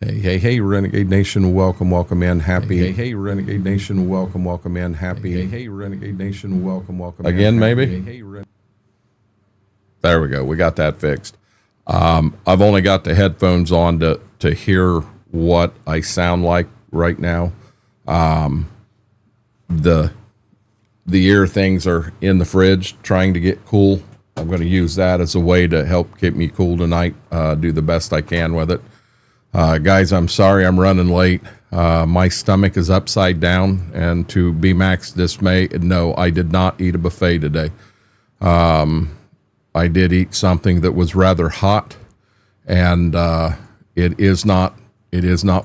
Hey, Renegade Nation, welcome in. Happy. Hey, Renegade Nation, welcome in. Happy. Hey, Renegade Nation, welcome in. Again, maybe? There we go. We got that fixed. I've only got the headphones on to hear what I sound like right now. The ear things are in the fridge trying to get cool. I'm going to use that as a way to help keep me cool tonight, do the best I can with it. Guys, I'm sorry I'm running late. My stomach is upside down, and to be Mac's dismay, no, I did not eat a buffet today. I did eat something that was rather hot, and it is not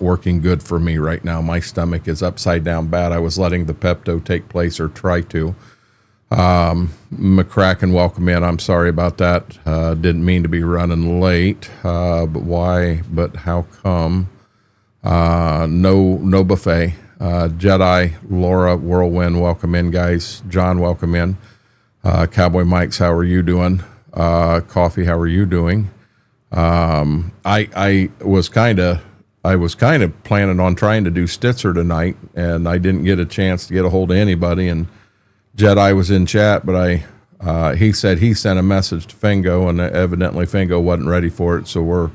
working good for me right now. My stomach is upside down bad. I was letting the Pepto take place, or try to. McCracken, welcome in. I'm sorry about that. Didn't mean to be running late. But why? But how come? No buffet. Jedi, Laura, Whirlwind, welcome in, guys. John, welcome in. Cowboy Mike's, how are you doing? Coffee, how are you doing? I was kind of planning on trying to do Stitzer tonight, and I didn't get a chance to get a hold of anybody. And Jedi was in chat, but he said he sent a message to Fingo, and evidently Fingo wasn't ready for it. So we're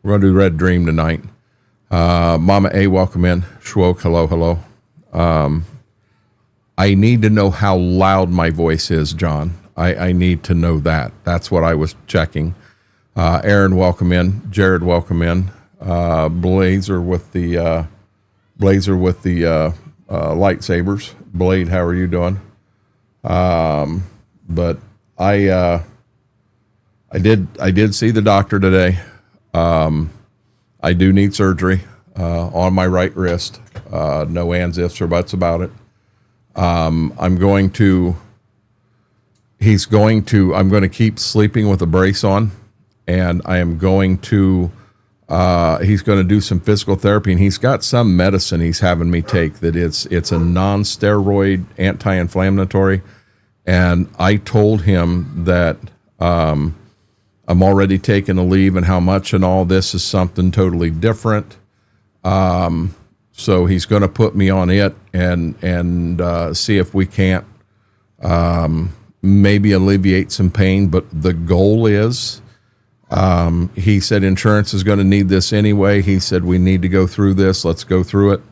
going to do Red Dream tonight. Mama A, welcome in. Schwoke, hello. I need to know how loud my voice is, John. I need to know that. That's what I was checking. Aaron, welcome in. Jared, welcome in. Blazer with the lightsabers. Blade, how are you doing? But I did see the doctor today. I do need surgery, on my right wrist. No ands, ifs, or buts about it. I'm going to keep sleeping with a brace on, and I am going to, he's going to do some physical therapy, and he's got some medicine he's having me take that it's a non-steroid anti-inflammatory. And I told him that I'm already taking a leave, and how much and all this is something totally different. So he's going to put me on it and see if we can't maybe alleviate some pain. But the goal is, he said insurance is going to need this anyway. He said we need to go through this. Let's go through it.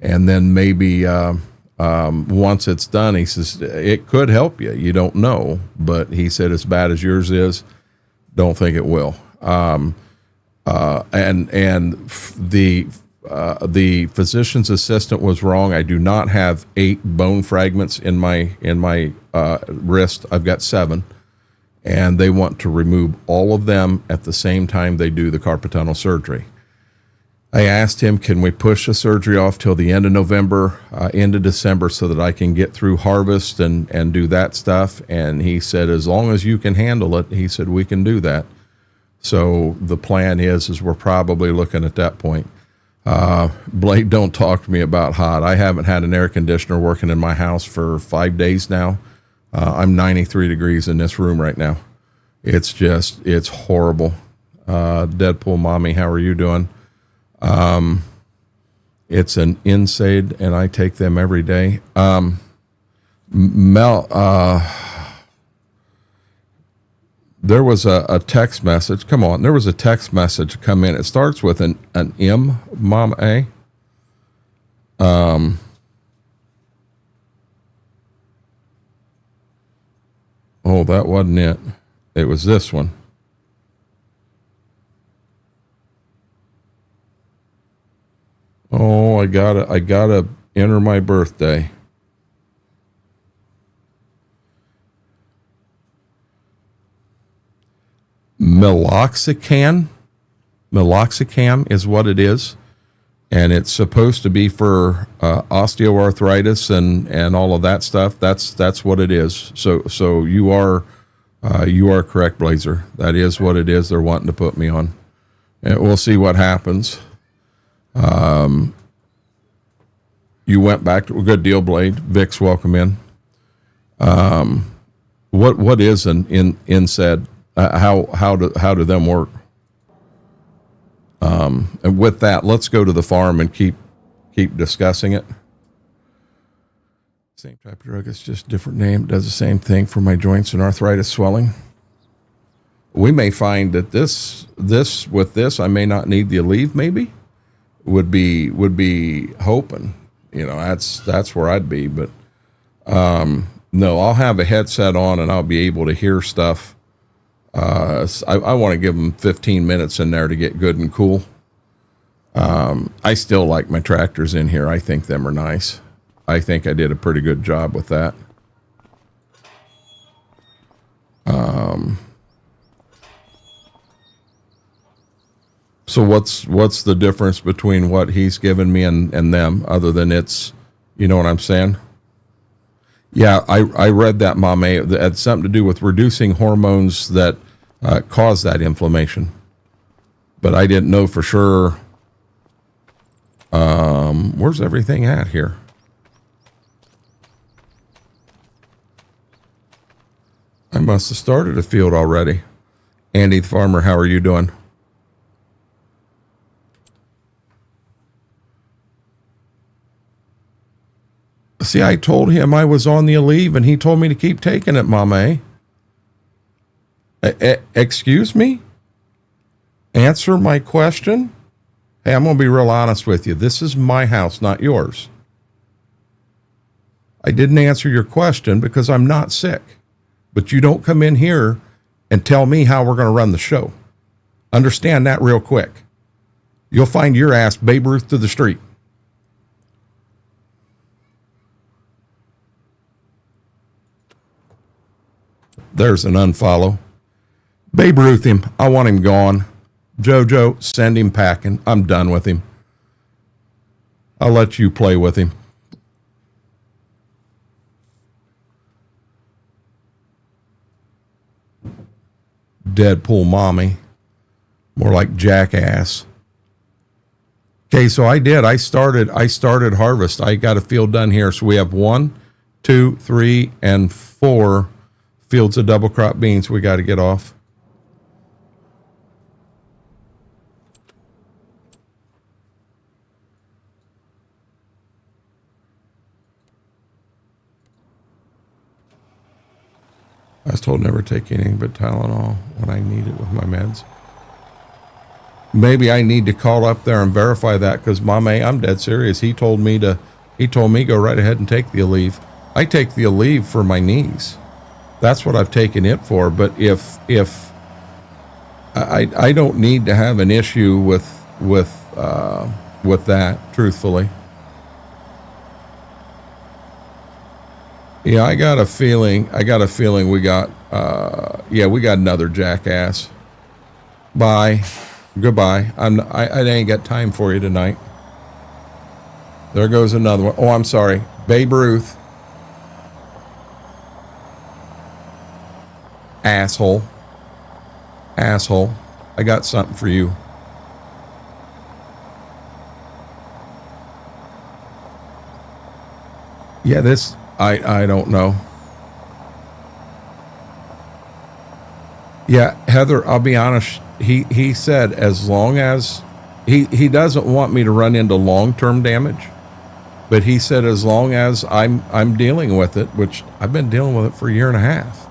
And then maybe once it's done, he says, it could help you. You don't know. But he said, as bad as yours is, don't think it will. And the physician's assistant was wrong. I do not have 8 bone fragments in my wrist. I've got 7. And they want to remove all of them at the same time they do the carpal tunnel surgery. I asked him, can we push the surgery off till the end of November, into December, so that I can get through harvest and do that stuff? And he said, as long as you can handle it, he said, we can do that. So the plan is we're probably looking at that point. Blade, don't talk to me about hot. I haven't had an air conditioner working in my house for 5 days now. I'm 93 degrees in this room right now. It's horrible. Deadpool Mommy, how are you doing? It's an NSAID, and I take them every day. Mel, there was a text message. Come on. There was a text message come in. It starts with an M, Mom A. Oh, that wasn't it. It was this one. Oh, I gotta enter my birthday. Meloxicam is what it is, and it's supposed to be for osteoarthritis and all of that stuff. That's what it is. So you are correct, Blazer. That is what it is. They're wanting to put me on, and we'll see what happens. You went back to a good deal, Blade. Vix, welcome in. What is an NSAID? How do them work? And with that, let's go to the farm and keep discussing it. Same type of drug, it's just different name. Does the same thing for my joints and arthritis swelling. We may find that this with this, I may not need the Aleve. Maybe would be hoping. You know, that's where I'd be. But no, I'll have a headset on and I'll be able to hear stuff. I want to give them 15 minutes in there to get good and cool. I still like my tractors in here. I think them are nice. I think I did a pretty good job with that. So what's the difference between what he's given me and them, other than it's, you know what I'm saying? Yeah, I read that, Mame. It had something to do with reducing hormones that cause that inflammation. But I didn't know for sure. Where's everything at here? I must have started a field already. Andy the farmer, how are you doing? See, I told him I was on the Aleve, and he told me to keep taking it, Mame. Excuse me? Answer my question? Hey, I'm going to be real honest with you. This is my house, not yours. I didn't answer your question because I'm not sick. But you don't come in here and tell me how we're going to run the show. Understand that real quick. You'll find your ass Babe Ruth to the street. There's an unfollow. Babe Ruth him. I want him gone. JoJo, send him packing. I'm done with him. I'll let you play with him. Deadpool mommy. More like jackass. Okay, so I did. I started harvest. I got a field done here. So we have 1, 2, 3, and 4 fields of double crop beans we got to get off. I was told never take anything but Tylenol when I need it with my meds. Maybe I need to call up there and verify that, because Mame, I'm dead serious. He told me go right ahead and take the Aleve. I take the Aleve for my knees. That's what I've taken it for. But if I don't need to have an issue with that, truthfully. Yeah, I got a feeling we got another jackass. Bye. Goodbye. I ain't got time for you tonight. There goes another one. Oh, I'm sorry. Babe Ruth. Asshole. I got something for you. Yeah, this, I don't know. Yeah, Heather, I'll be honest. He said as long as he doesn't want me to run into long-term damage, but he said as long as I'm dealing with it, which I've been dealing with it for a year and a half.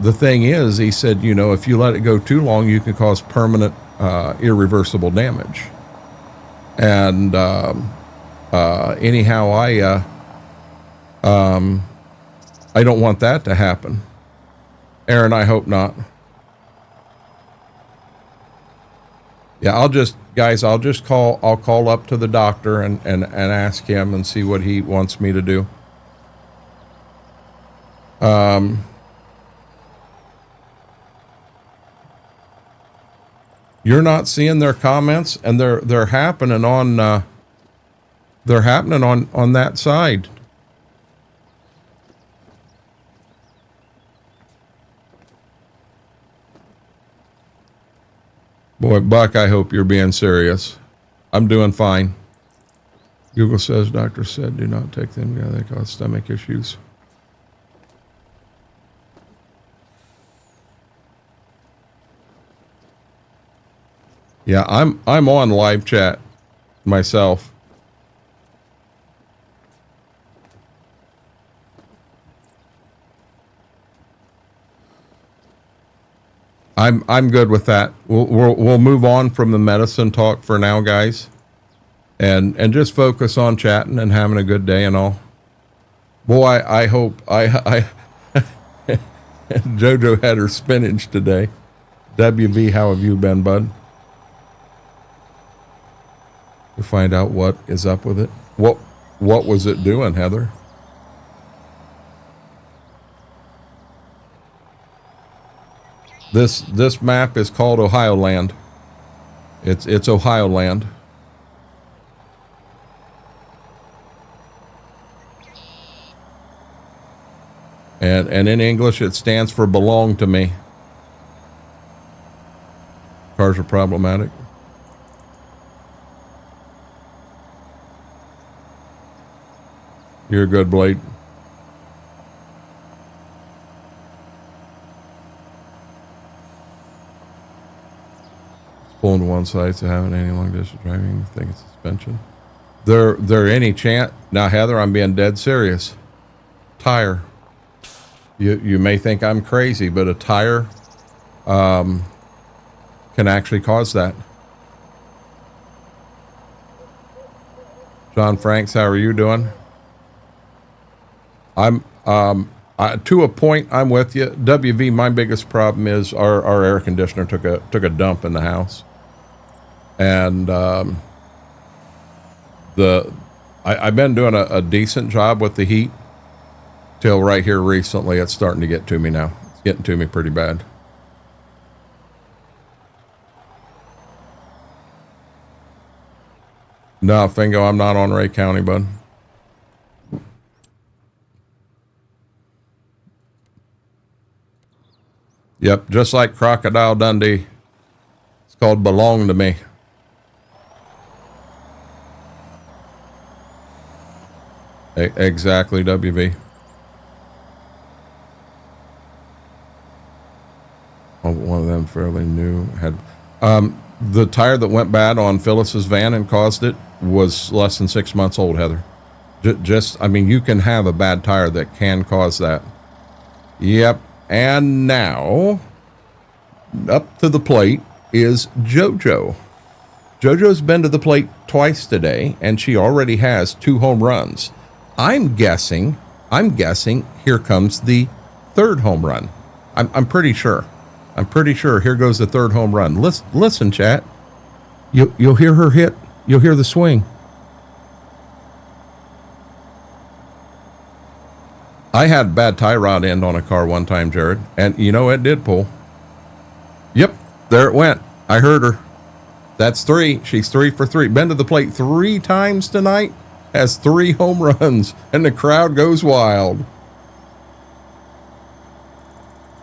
The thing is, he said, you know, if you let it go too long, you can cause permanent, irreversible damage. And anyhow, I don't want that to happen. Aaron, I hope not. Yeah, I'll call up to the doctor and ask him and see what he wants me to do. You're not seeing their comments, and they're happening on that side. Boy, Buck, I hope you're being serious. I'm doing fine. Google says, doctor said, do not take them. Yeah, they cause stomach issues. Yeah, I'm on live chat myself. I'm good with that. We'll move on from the medicine talk for now, guys, and just focus on chatting and having a good day and all. Boy, I hope I JoJo had her spinach today. WV, how have you been, bud? To find out what is up with it. What was it doing, Heather? This map is called Ohio Land. It's Ohio Land. And in English it stands for belong to me. Cars are problematic. You're a good Blade. Pulling to one side, so having any long distance driving, I think it's suspension. There any chance now, Heather? I'm being dead serious. Tire. You may think I'm crazy, but a tire can actually cause that. John Franks, how are you doing? I'm to a point. I'm with you, WV. My biggest problem is our air conditioner took a dump in the house. And I've been doing a decent job with the heat till right here recently. It's starting to get to me now. It's getting to me pretty bad. No, Fingo, I'm not on Ray County, bud. Yep, just like Crocodile Dundee. It's called Belong to Me. Exactly, WV. Oh, one of them fairly new had the tire that went bad on Phyllis's van and caused it was less than 6 months old, Heather. I mean, you can have a bad tire that can cause that. Yep. And now up to the plate is JoJo. JoJo's been to the plate twice today, and she already has 2 home runs. I'm guessing here comes the 3rd home run. I'm pretty sure. Here goes the 3rd home run. Listen, chat. You'll hear her hit. You'll hear the swing. I had a bad tie rod end on a car one time, Jared, and you know it did pull. Yep, there it went. I heard her. That's 3. She's 3 for 3. Been to the plate 3 times tonight. Has 3 home runs, and the crowd goes wild.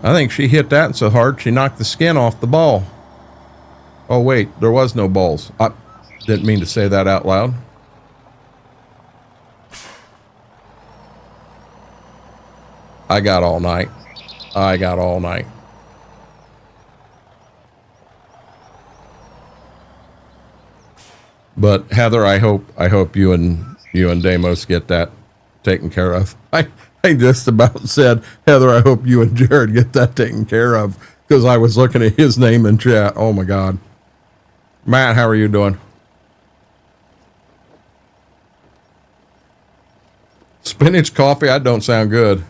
I think she hit that so hard she knocked the skin off the ball. Oh wait, there was no balls. I didn't mean to say that out loud. I got all night. But Heather, I hope you and Damos get that taken care of. I just about said, Heather, I hope you and Jared get that taken care of, because I was looking at his name in chat. Oh my God. Matt, how are you doing? Spinach coffee, that don't sound good.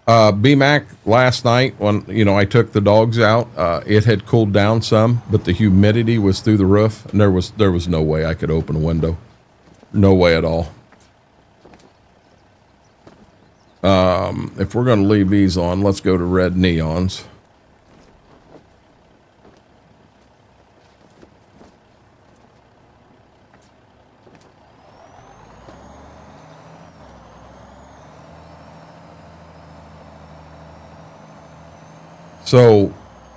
BMAC last night when I took the dogs out, it had cooled down some, but the humidity was through the roof, and there was no way I could open a window. No way at all. If we're going to leave these on, let's go to red neons. So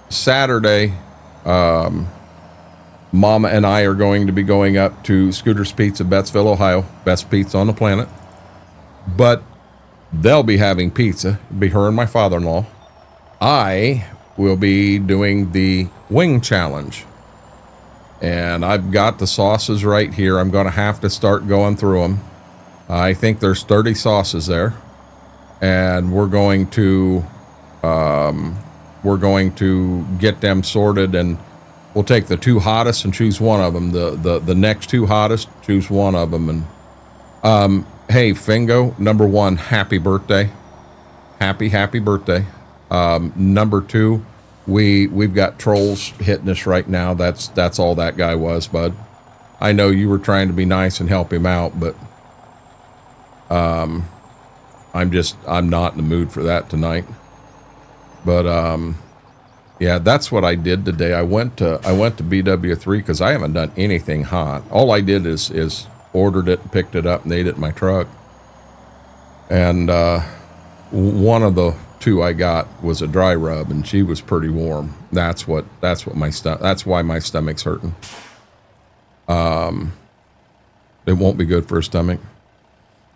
Saturday, Mama and I are going to be going up to Scooter's Pizza, Bettsville, Ohio. Best pizza on the planet. But they'll be having pizza. It'll be her and my father-in-law. I we'll be doing the wing challenge. And I've got the sauces right here. I'm going to have to start going through them. I think there's 30 sauces there. And we're going to get them sorted, and we'll take the 2 hottest and choose one of them. The next 2 hottest, choose one of them. And hey, Fingo, number 1, happy birthday. Happy birthday. Number 2, we've got trolls hitting us right now. That's all that guy was, bud. I know you were trying to be nice and help him out, but I'm not in the mood for that tonight. But yeah, that's what I did today. I went to BW3 because I haven't done anything hot. All I did is ordered it, picked it up, and ate it in my truck. And one of the 2 I got was a dry rub, and she was pretty warm. That's why my stomach's hurting. It won't be good for a stomach.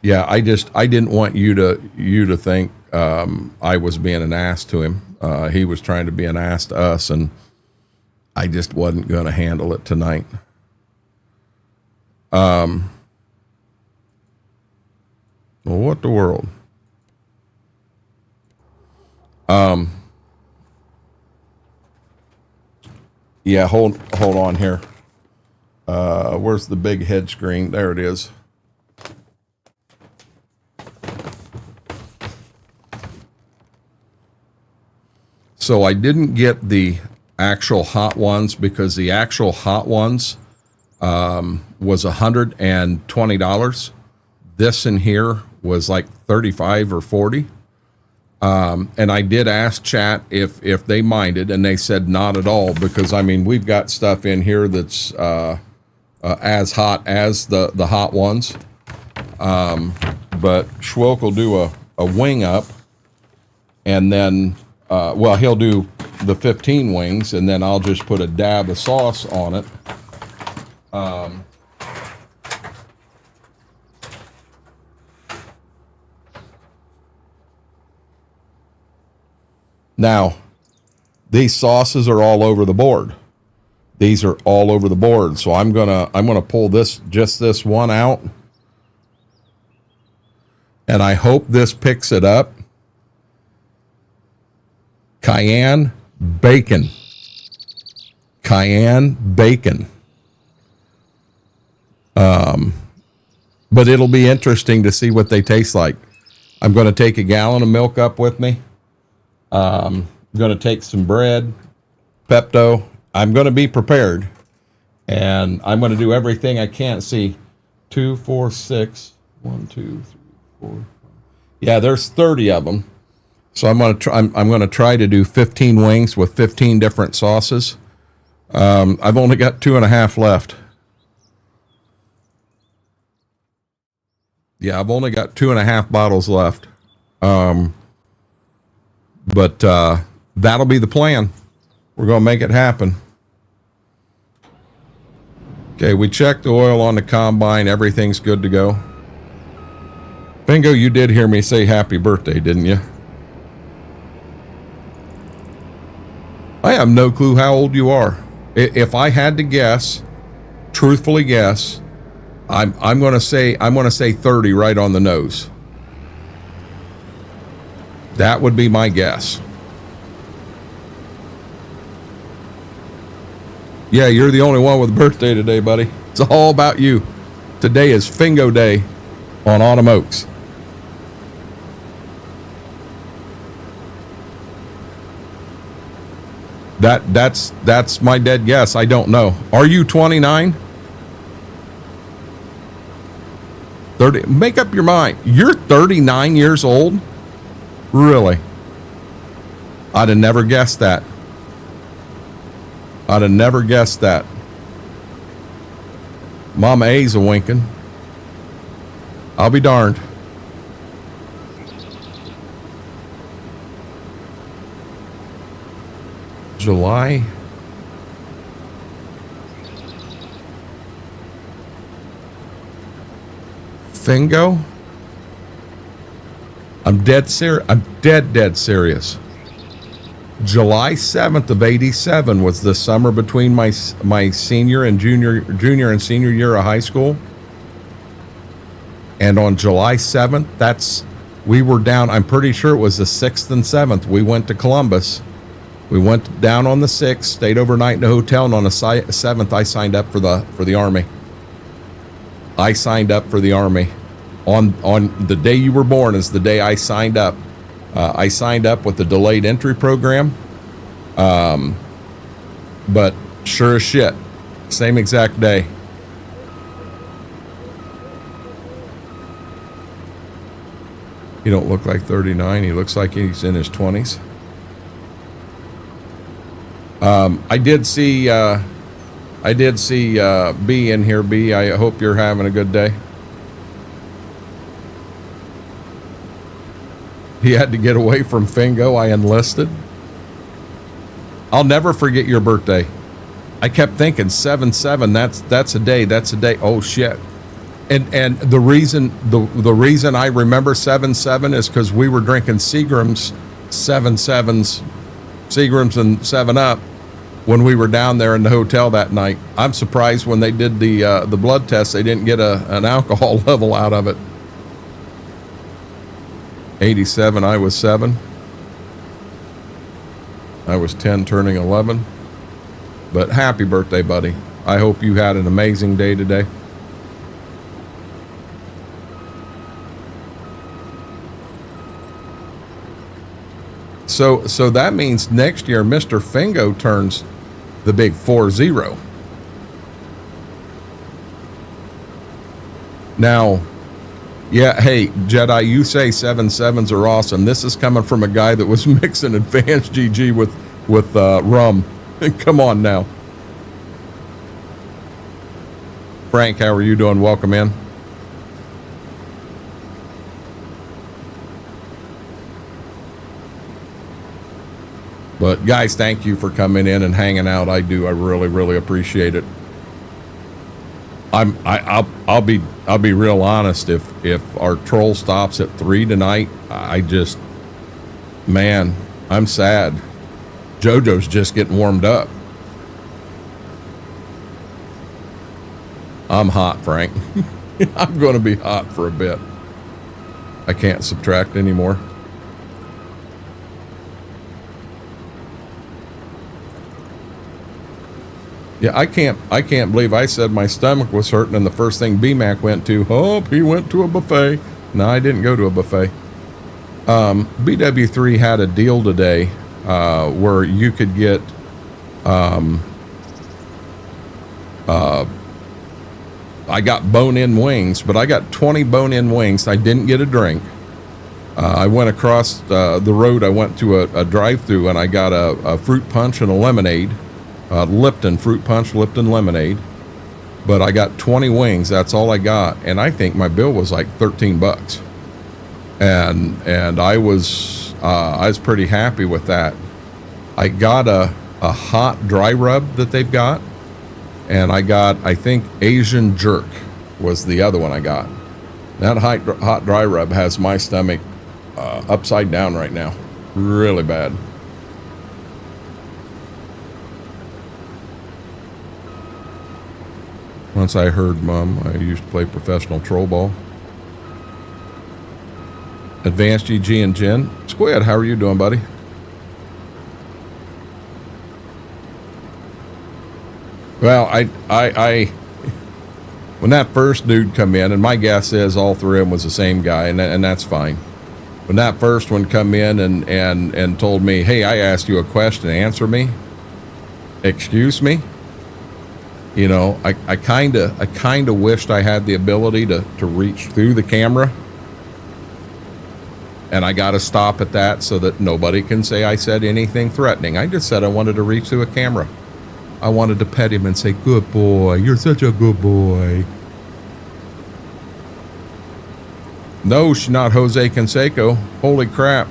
Yeah, I didn't want you to think I was being an ass to him. He was trying to be an ass to us, and I just wasn't going to handle it tonight. Well, what the world? Yeah, hold on here. Where's the big head screen? There it is. So I didn't get the actual hot ones because the actual hot ones was $120. This in here was like 35 or 40. And I did ask chat if they minded, and they said not at all, because I mean, we've got stuff in here that's as hot as the hot ones. But Schwilk will do a wing up, and then well, he'll do the 15 wings, and then I'll just put a dab of sauce on it. Now, these sauces are all over the board. These are all over the board. So I'm gonna pull just this one out, and I hope this picks it up. Cayenne bacon. But it'll be interesting to see what they taste like. I'm going to take a gallon of milk up with me. I'm going to take some bread, Pepto. I'm going to be prepared, and I'm going to do everything I can. See, 2, 4, 6, 1, 2, 3, 4. Yeah, there's 30 of them. So I'm going to try to do 15 wings with 15 different sauces. I've only got 2.5 left. Yeah, I've only got 2.5 bottles left. But that'll be the plan. We're going to make it happen. Okay, we checked the oil on the combine. Everything's good to go. Bingo, you did hear me say happy birthday, didn't you? I have no clue how old you are. If I had to guess, truthfully guess, I'm going to say 30 right on the nose. That would be my guess. Yeah, you're the only one with a birthday today, buddy. It's all about you. Today is Fingo Day on Autumn Oaks. That's my dead guess. I don't know. Are you 29? 30? Make up your mind. You're 39 years old? Really? I'd have never guessed that. I'd have never guessed that. Mama A's a winking. I'll be darned. July. Fingo. I'm dead serious. I'm dead serious. July 7th of 87 was the summer between my senior and junior and senior year of high school. And on July 7th, we were down, I'm pretty sure it was the 6th and 7th. We went to Columbus. We went down on the 6th, stayed overnight in a hotel, and on the 7th, I signed up for the Army. I signed up for the Army. On the day you were born is the day I signed up. I signed up with the delayed entry program. But sure as shit, same exact day. He don't look like 39. He looks like he's in his 20s. I did see B in here. B, I hope you're having a good day. He had to get away from Fingo. I enlisted. I'll never forget your birthday. I kept thinking 7/7. That's a day. That's a day. Oh shit. And the reason I remember 7/7 is because we were drinking Seagram's 7/7s, Seagram's and 7-Up when we were down there in the hotel that night. I'm surprised when they did the blood test they didn't get an alcohol level out of it. 87, I was 7. I was 10 turning 11. But happy birthday, buddy. I hope you had an amazing day today. So that means next year Mr. Fingo turns the big 40. Now, yeah, hey, Jedi, you say 7/7s are awesome. This is coming from a guy that was mixing advanced GG with rum. Come on now. Frank, how are you doing? Welcome in. But guys, thank you for coming in and hanging out. I do. I really, really appreciate it. I'll be real honest. If our troll stops at 3 tonight, man, I'm sad. JoJo's just getting warmed up. I'm hot, Frank. I'm going to be hot for a bit. I can't subtract anymore. Yeah, I can't believe I said my stomach was hurting and the first thing BMAC went to, he went to a buffet. No, I didn't go to a buffet. BW3 had a deal today where you could get I got bone-in wings, but I got 20 bone-in wings. I didn't get a drink. I went across the road. I went to a drive-through and I got a fruit punch and a lemonade. Lipton fruit punch, Lipton lemonade, but I got 20 wings. That's all I got, and I think my bill was like $13, and I was pretty happy with that. I got a hot dry rub that they've got, and I think Asian jerk was the other one I got. That hot dry rub has my stomach upside down right now, really bad. Once I heard Mom, I used to play professional troll ball. Advanced GG and Jen. Squid, how are you doing, buddy? Well, I when that first dude come in, and my guess is all three of them was the same guy, and that's fine. When that first one come in and told me, hey, I asked you a question, answer me. Excuse me? You know, I kind of wished I had the ability to reach through the camera, and I got to stop at that so that nobody can say I said anything threatening. I just said I wanted to reach through a camera. I wanted to pet him and say, good boy, you're such a good boy. No, she's not Jose Canseco. Holy crap.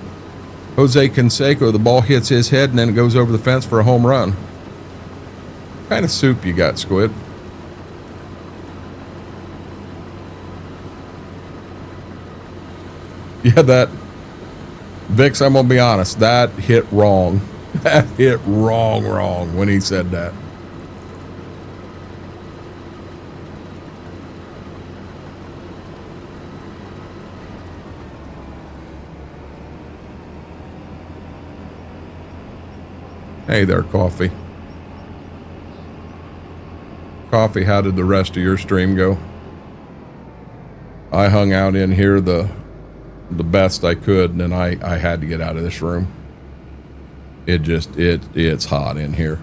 Jose Canseco, the ball hits his head and then it goes over the fence for a home run. What kind of soup you got, Squid? Yeah, that Vix, I'm gonna be honest, that hit wrong. That hit wrong when he said that. Hey there, Coffee. Coffee, how did the rest of your stream go? I hung out in here the best I could, and then I had to get out of this room. It's hot in here.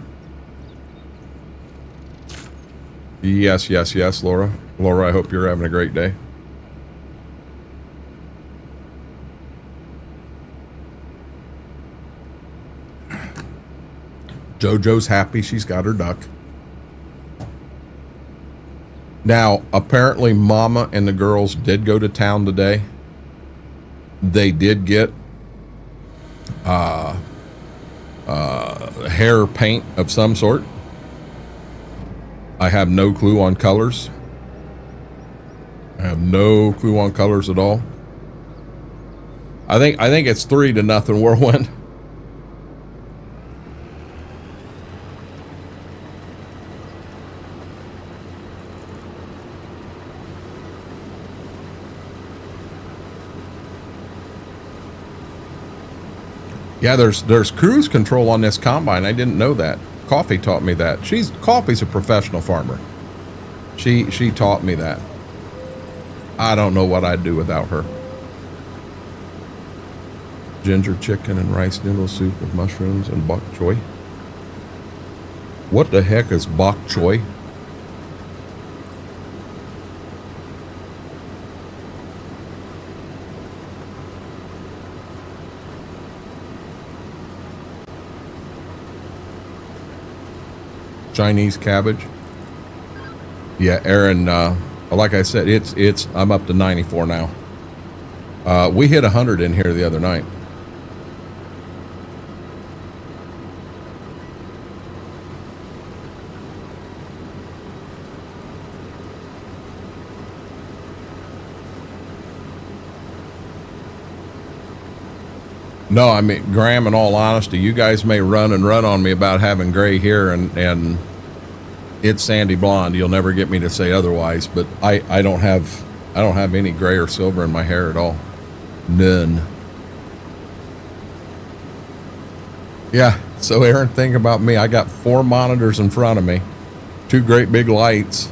Yes, Laura. Laura, I hope you're having a great day. JoJo's happy she's got her duck. Now, apparently Mama and the girls did go to town today. They did get hair paint of some sort. I have no clue on colors. I have no clue on colors at all. I think it's 3-0 Whirlwind. Yeah, there's cruise control on this combine. I didn't know that. Coffee taught me that. Coffee's a professional farmer. She taught me that. I don't know what I'd do without her. Ginger chicken and rice noodle soup with mushrooms and bok choy. What the heck is bok choy? Chinese cabbage. Yeah, Aaron, like I said, I'm up to 94 now. We hit 100 in here the other night. No, I mean, Graham, in all honesty, you guys may run on me about having gray hair and it's sandy blonde. You'll never get me to say otherwise, but I don't have any gray or silver in my hair at all. None. Yeah, so Aaron, think about me. I got 4 monitors in front of me, 2 great big lights,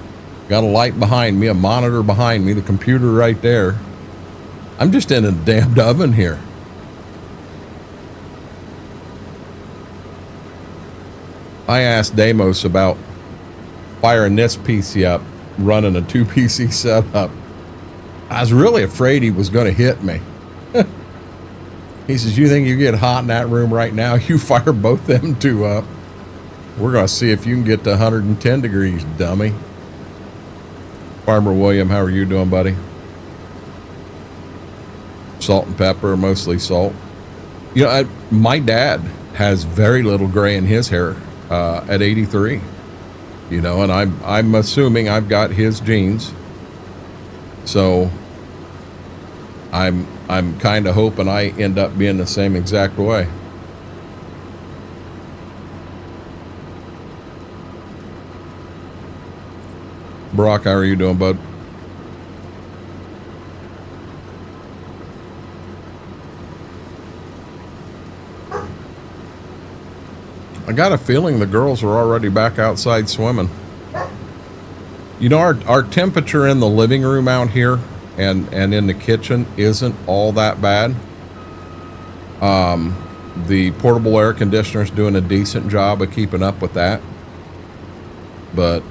got a light behind me, a monitor behind me, the computer right there. I'm just in a damned oven here. I asked Deimos about firing this PC up, running a 2 PC setup. I was really afraid he was going to hit me. He says, you think you get hot in that room right now? You fire both them 2 up. We're going to see if you can get to 110 degrees, dummy. Farmer William, how are you doing, buddy? Salt and pepper, mostly salt. You know, my dad has very little gray in his hair at 83. You know, and I'm assuming I've got his genes. So I'm kind of hoping I end up being the same exact way. Brock, how are you doing, bud? I got a feeling the girls are already back outside swimming. You know, our temperature in the living room out here and in the kitchen isn't all that bad. The portable air conditioner is doing a decent job of keeping up with that. But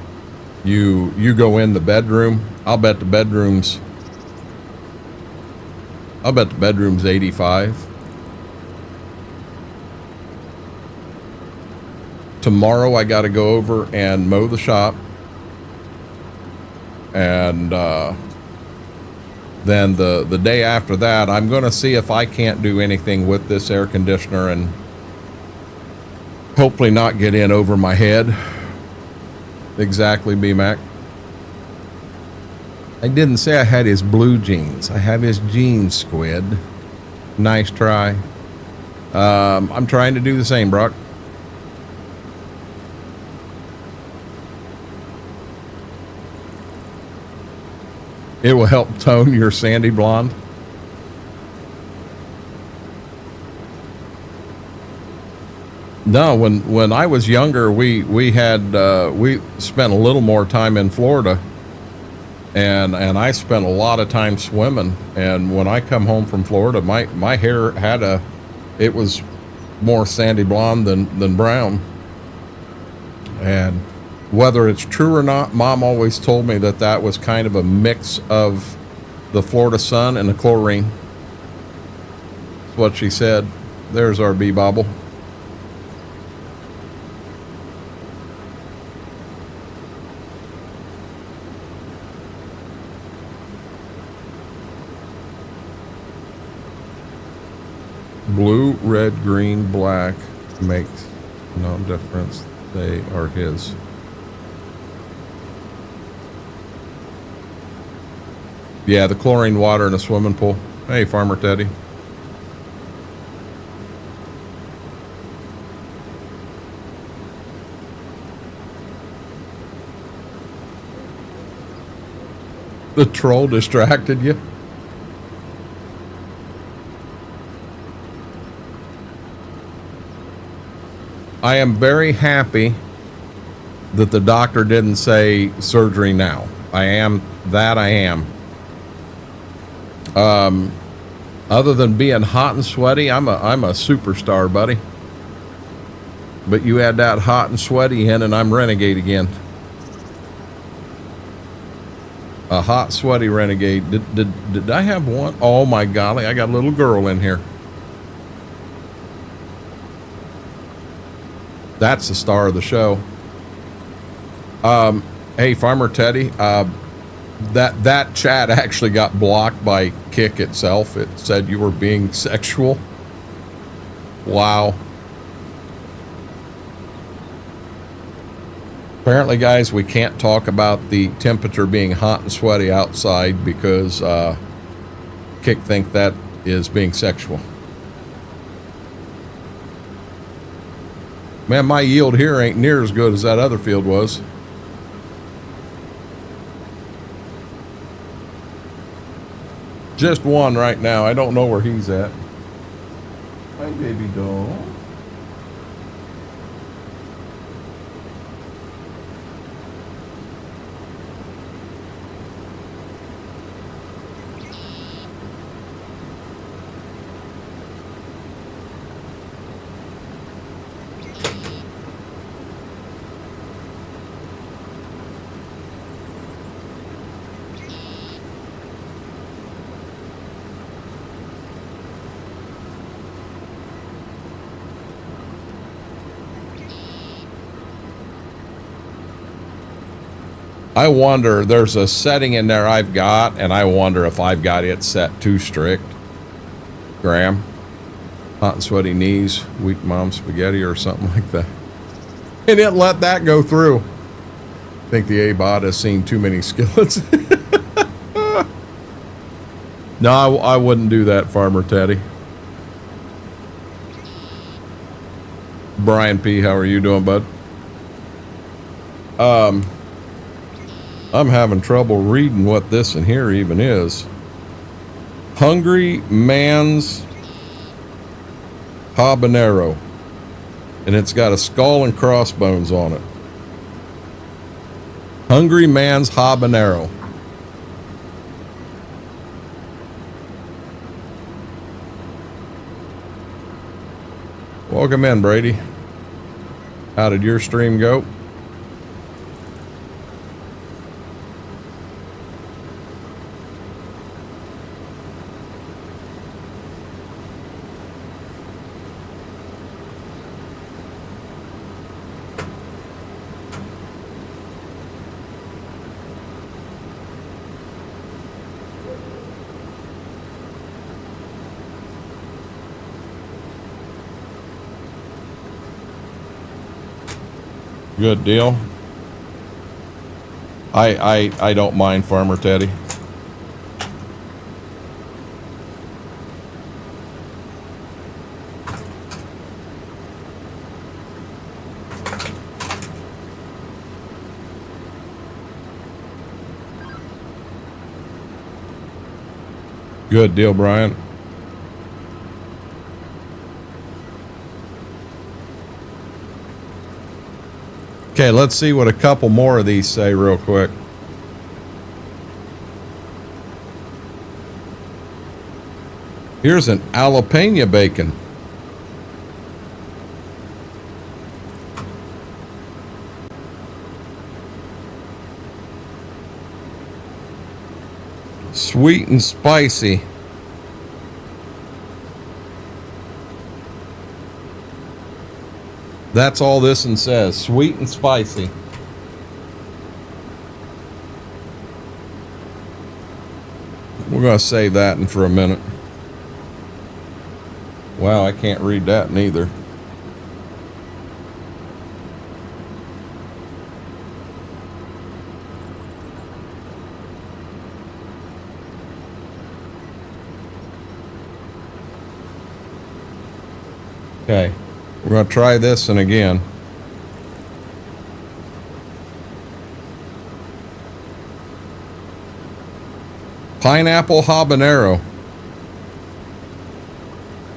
you go in the bedroom, I'll bet the bedroom's 85. Tomorrow I got to go over and mow the shop, and then the day after that I'm going to see if I can't do anything with this air conditioner and hopefully not get in over my head. Exactly, B-Mac. I didn't say I had his blue jeans. I have his jeans, Squid. Nice try. I'm trying to do the same, Brock. It will help tone your sandy blonde. No, when I was younger, we spent a little more time in Florida, and I spent a lot of time swimming. And when I come home from Florida, my hair it was more sandy blonde than brown. And whether it's true or not, Mom always told me that was kind of a mix of the Florida sun and the chlorine. That's what she said. There's our bee bobble. Blue, red, green, black makes no difference. They are his. Yeah, the chlorine water in a swimming pool. Hey, Farmer Teddy. The troll distracted you? I am very happy that the doctor didn't say surgery now. I am. Other than being hot and sweaty, I'm a superstar, buddy. But you add that hot and sweaty in, and I'm Renegade again. A hot, sweaty Renegade. Did I have one? Oh my golly, I got a little girl in here. That's the star of the show. Hey, Farmer Teddy, that chat actually got blocked by Kick itself. It said you were being sexual. Wow. Apparently, guys, we can't talk about the temperature being hot and sweaty outside because Kick think that is being sexual. Man, my yield here ain't near as good as that other field was. Just one right now. I don't know where he's at. Hi, baby doll. I wonder, there's a setting in there I've got, and I wonder if I've got it set too strict. Graham, hot and sweaty knees, weak mom spaghetti or something like that. It didn't let that go through. I think the A-bot has seen too many skillets. No, I wouldn't do that, Farmer Teddy. Brian P., how are you doing, bud? I'm having trouble reading what this in here even is. Hungry Man's Habanero. And it's got a skull and crossbones on it. Hungry Man's Habanero. Welcome in, Brady. How did your stream go? Good deal. I don't mind, Farmer Teddy. Good deal, Brian. Okay, let's see what a couple more of these say real quick. Here's an jalapeno bacon. Sweet and spicy. That's all this one says. Sweet and spicy. We're going to save that one for a minute. Wow, I can't read that neither. Okay, we're going to try this one again. Pineapple habanero.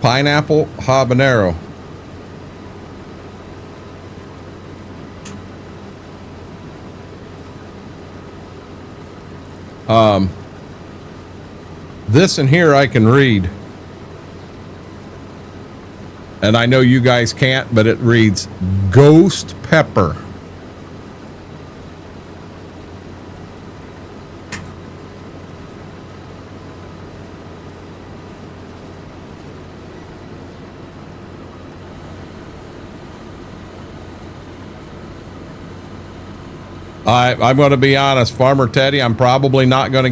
Pineapple habanero. This in here I can read. And I know you guys can't, but it reads ghost pepper. I'm going to be honest, Farmer Teddy, I'm probably not going to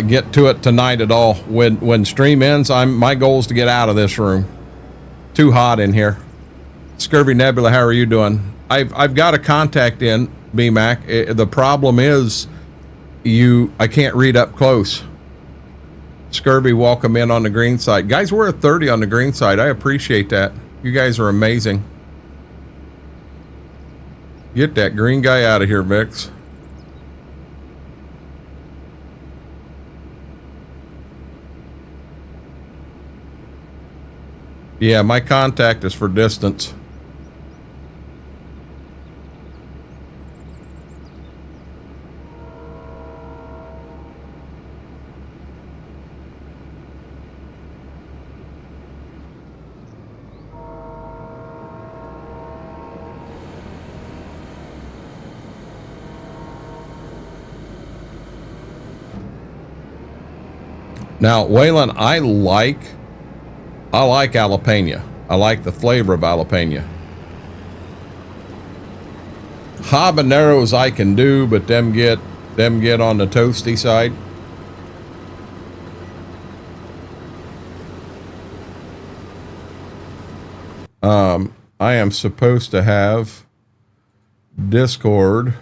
get to it tonight at all. When stream ends, my goal is to get out of this room. Too hot in here. Scurvy Nebula, how are you doing? I've got a contact in BMAC. The problem is I can't read up close. Scurvy, welcome in on the green side. Guys, we're at 30 on the green side. I appreciate that. You guys are amazing. Get that green guy out of here, Vix. Yeah, my contact is for distance. Now, Waylon, I like jalapeno. I like the flavor of jalapeno. Habaneros I can do, but them get on the toasty side. I am supposed to have Discord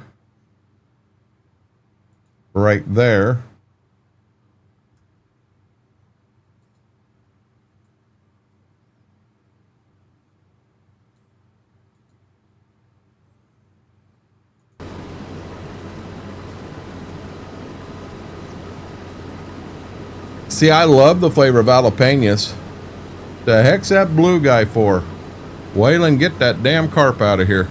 right there. See, I love the flavor of jalapenos. The heck's that blue guy for? Waylon, get that damn carp out of here.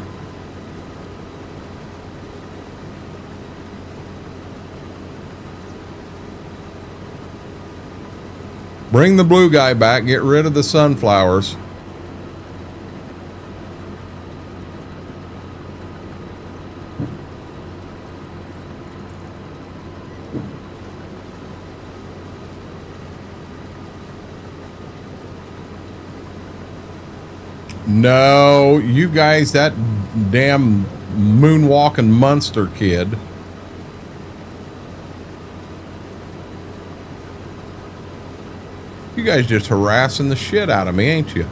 Bring the blue guy back. Get rid of the sunflowers. No, you guys, that damn moonwalking monster kid. You guys just harassing the shit out of me, ain't you?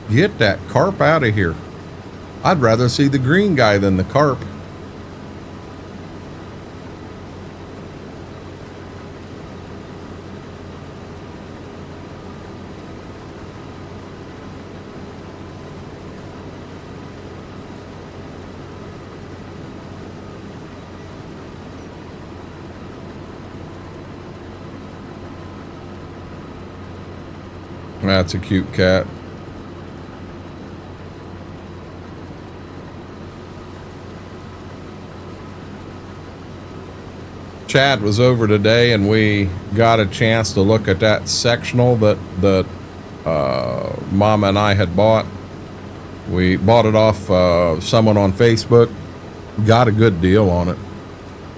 Get that carp out of here. I'd rather see the green guy than the carp. That's a cute cat. Chad was over today and we got a chance to look at that sectional that Mama and I had bought. We bought it off someone on Facebook, got a good deal on it.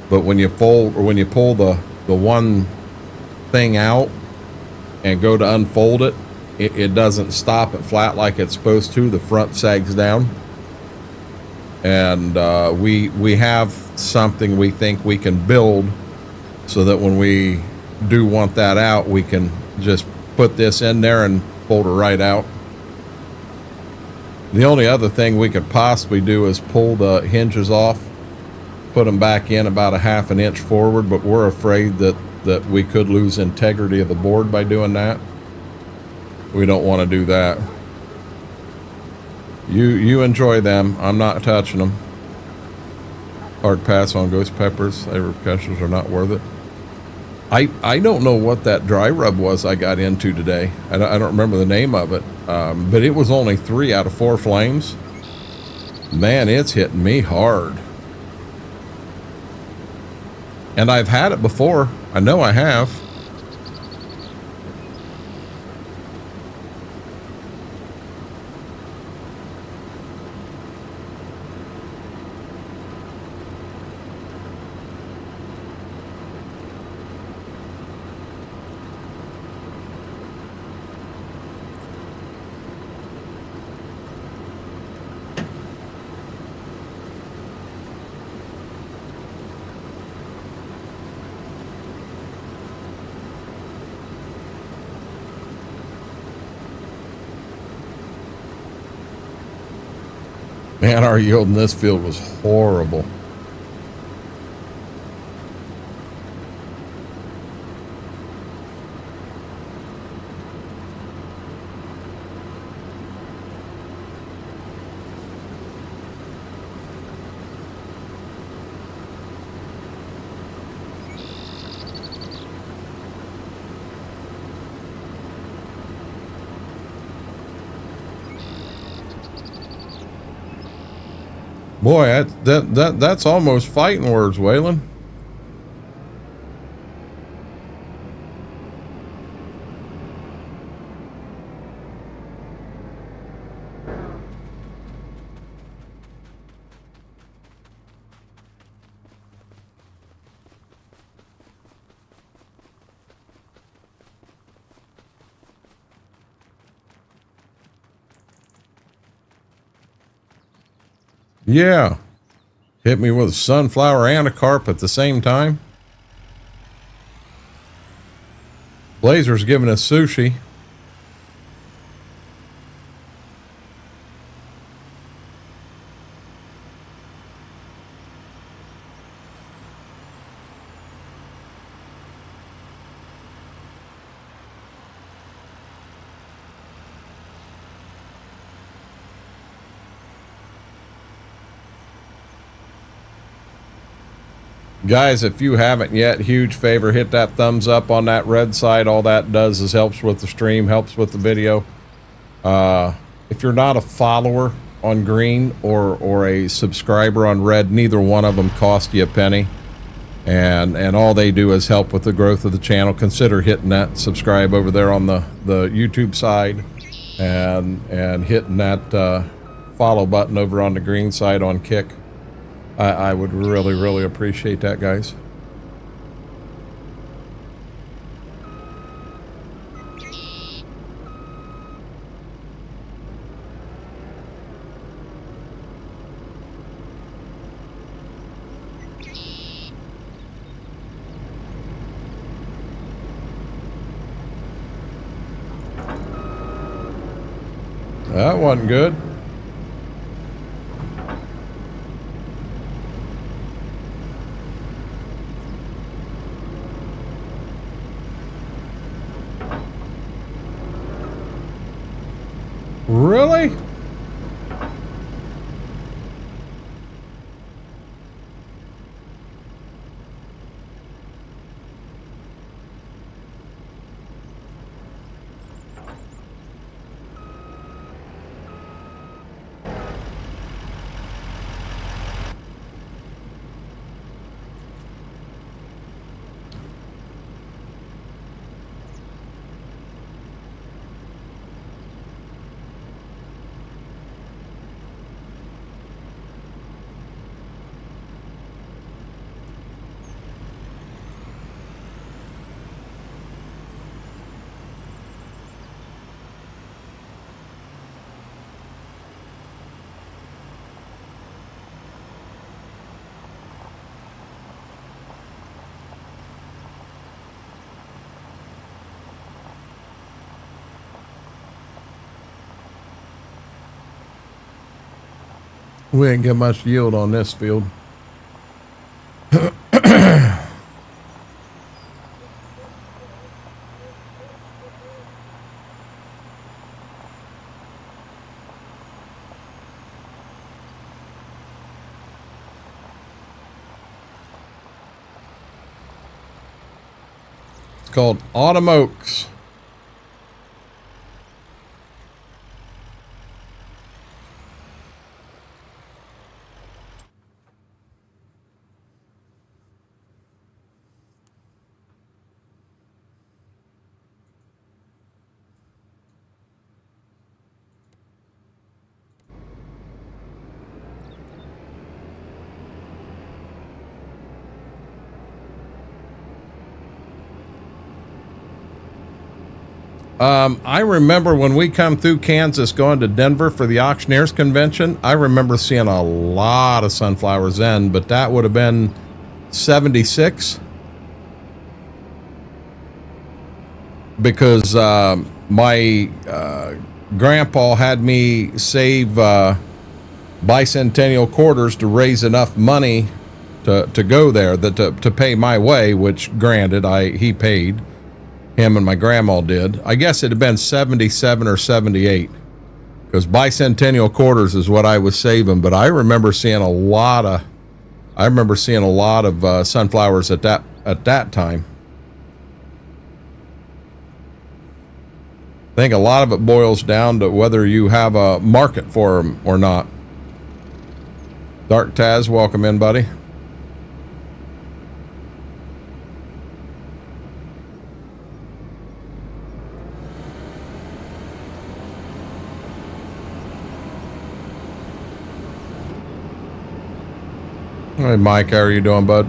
But when you pull the one thing out and go to unfold it, it doesn't stop it flat like it's supposed to. The front sags down. And we have something we think we can build so that when we do want that out, we can just put this in there and fold it right out. The only other thing we could possibly do is pull the hinges off, put them back in about a half an inch forward, but we're afraid that we could lose integrity of the board by doing that. We don't want to do that. You enjoy them. I'm not touching them. Hard pass on ghost peppers. Their repercussions are not worth it. I don't know what that dry rub was I got into today. I don't remember the name of it, but it was only 3 out of 4 flames. Man, it's hitting me hard. And I've had it before. I know I have. Man, our yield in this field was horrible. Boy, that's almost fighting words, Waylon. Yeah. Hit me with a sunflower and a carp at the same time. Blazer's giving us sushi. Guys, if you haven't yet, huge favor, hit that thumbs up on that red side. All that does is helps with the stream, helps with the video. If you're not a follower on green or a subscriber on red, neither one of them cost you a penny. And all they do is help with the growth of the channel. Consider hitting that subscribe over there on the YouTube side and hitting that follow button over on the green side on Kick. I would really, really appreciate that, guys. That wasn't good. Really? We didn't get much yield on this field. It's called Autumn Oaks. I remember when we come through Kansas going to Denver for the auctioneers convention, I remember seeing a lot of sunflowers then, but that would have been 76. Because my grandpa had me save bicentennial quarters to raise enough money to go there, to pay my way, which granted he paid. Him and my grandma did. I guess it had been 77 or 78, because bicentennial quarters is what I was saving. But I remember seeing a lot of sunflowers at that time. I think a lot of it boils down to whether you have a market for them or not. Dark Taz, welcome in, buddy. Hey, Mike, how are you doing, bud?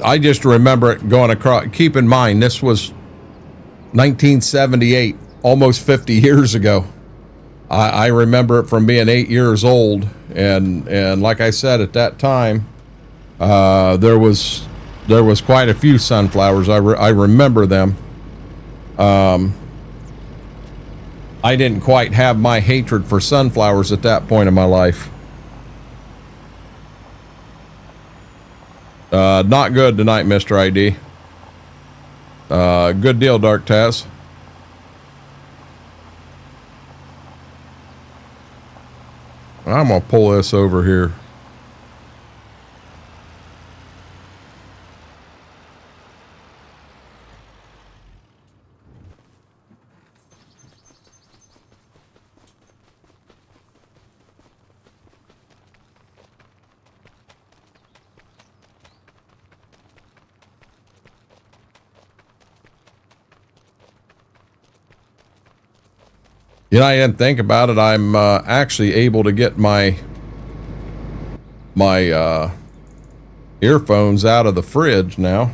I just remember it going across. Keep in mind, this was 1978, almost 50 years ago. I remember it from being 8 years old, and like I said, at that time, there was quite a few sunflowers. I remember them. I didn't quite have my hatred for sunflowers at that point in my life. Not good tonight, Mr. ID. Good deal, Dark Taz. I'm gonna pull this over here. You know, I didn't think about it. I'm actually able to get my earphones out of the fridge now.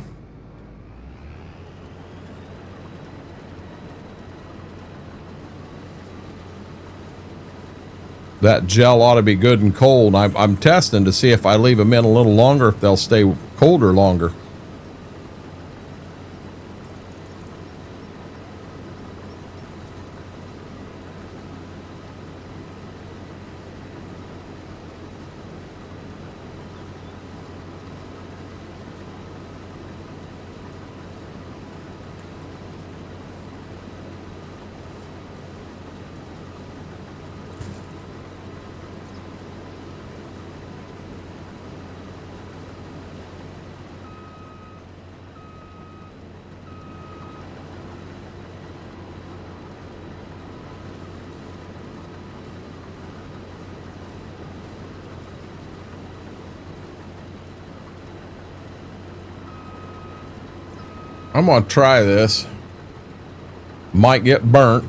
That gel ought to be good and cold. I'm testing to see if I leave them in a little longer, if they'll stay colder longer. I'm gonna try this. Might get burnt.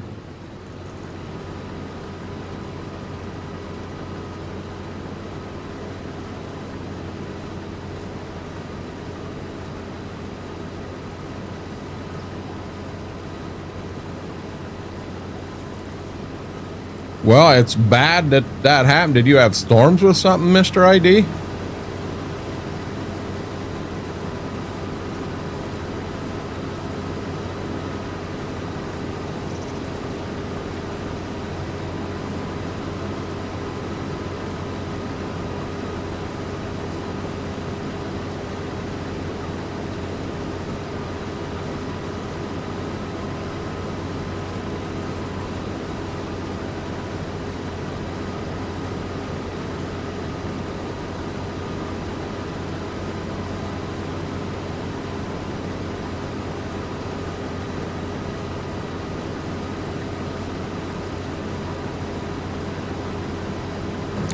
Well, it's bad that that happened. Did you have storms with something, Mr. ID?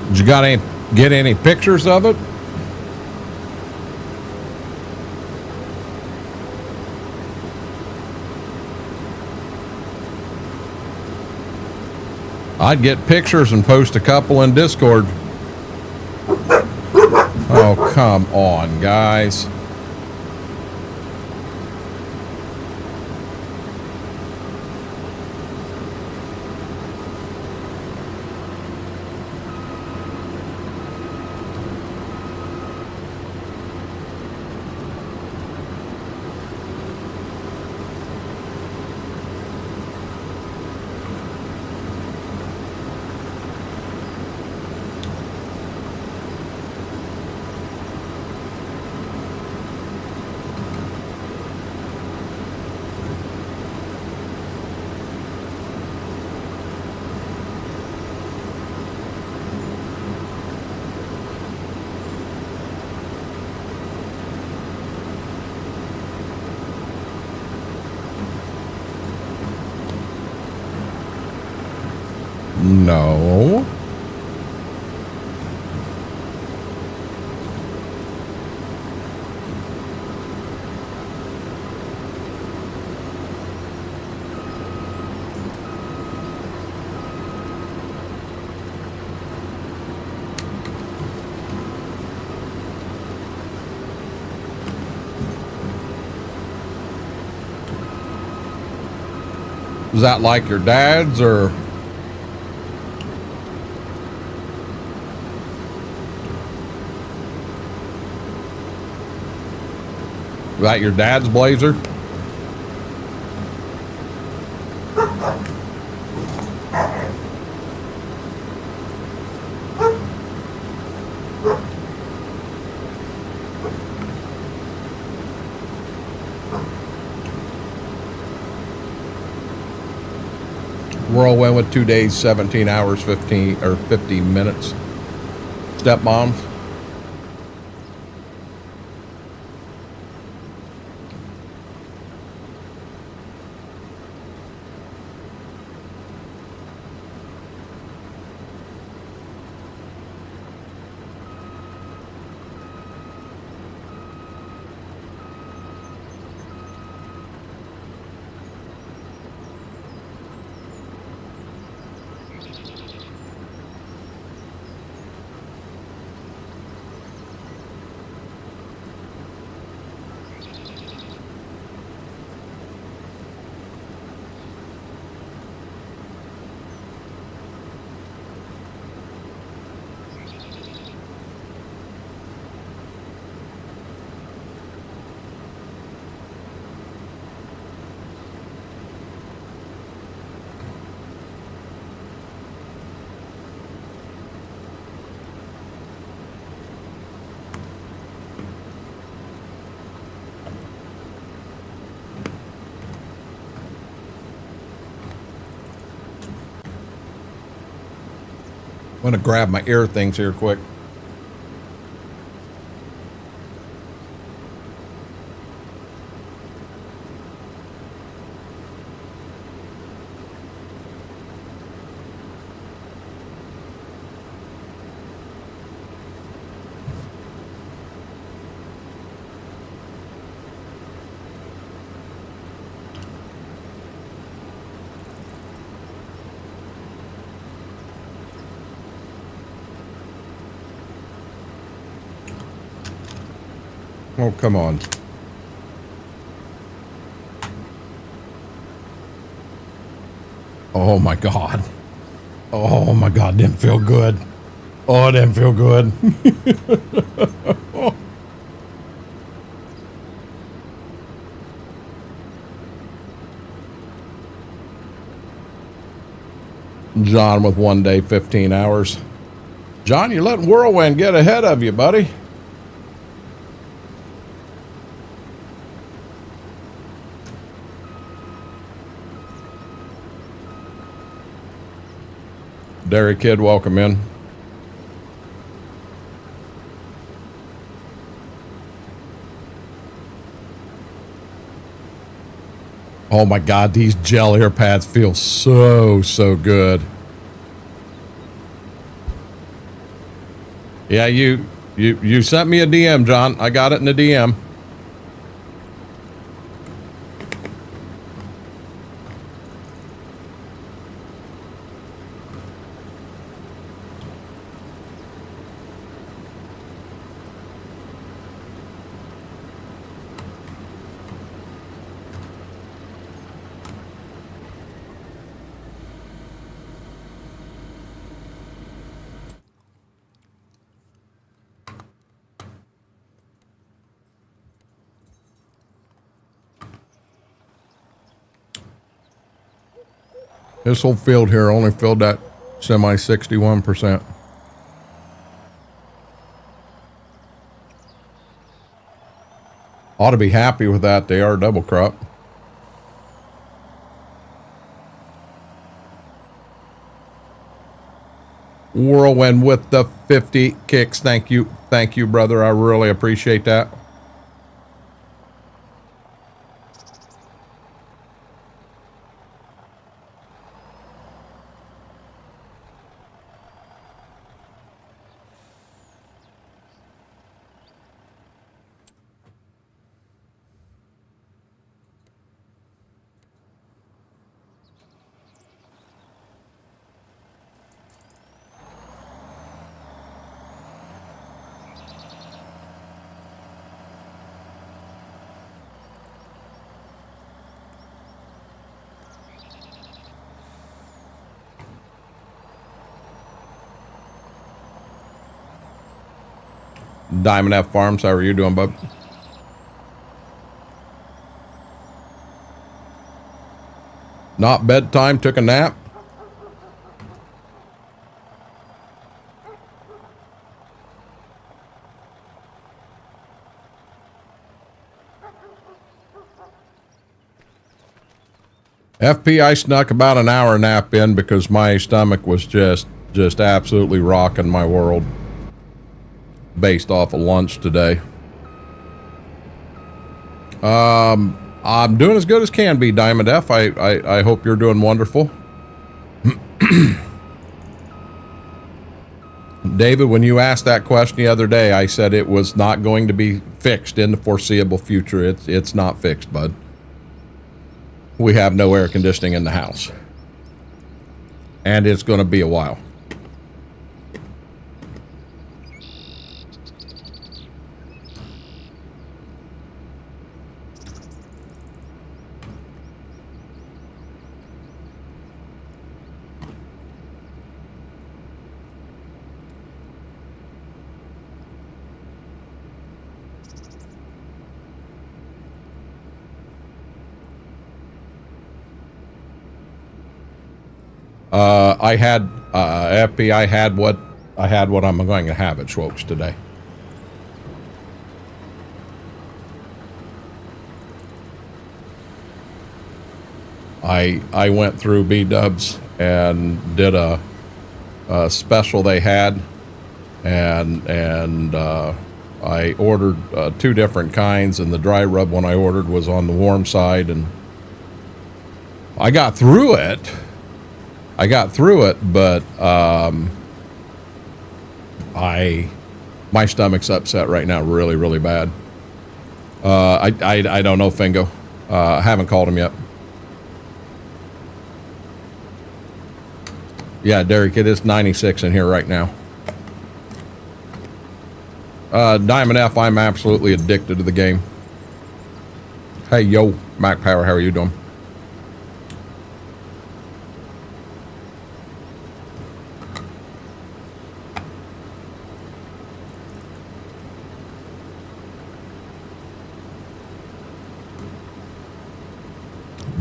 Did you get any pictures of it? I'd get pictures and post a couple in Discord. Oh, come on, guys. No. Was that like your dad's or? Was that your dad's Blazer? Whirlwind with 2 days, 17 hours, 15 or 50 minutes. Stepmoms. I'm gonna grab my ear things here quick. Oh, come on. Oh my God. Oh my God, didn't feel good. Oh, it didn't feel good. John with 1 day, 15 hours. John, you're letting Whirlwind get ahead of you, buddy. Dairy Kid, welcome in. Oh my God, these gel ear pads feel so good. Yeah, you sent me a DM, John. I got it in the DM. This whole field here only filled that semi 61%. Ought to be happy with that. They are double crop. Whirlwind with the 50 kicks. Thank you, brother. I really appreciate that. Diamond F Farms, how are you doing, bub? Not bedtime, took a nap. FP, I snuck about an hour nap in because my stomach was just absolutely rocking my world. Based off of lunch today. I'm doing as good as can be, Diamond F. I hope you're doing wonderful. David, when you asked that question the other day, I said it was not going to be fixed in the foreseeable future. It's not fixed, bud. We have no air conditioning in the house. And it's going to be a while. I had FP. I had what I'm going to have at Schwokes today. I went through B-dubs and did a special they had, and I ordered 2 different kinds, and the dry rub one I ordered was on the warm side, and I got through it. But my stomach's upset right now, really bad. I don't know, Fingo. I haven't called him yet. Yeah, Derek, it is 96 in here right now. Diamond F, I'm absolutely addicted to the game. Hey, yo, Mac Power, how are you doing?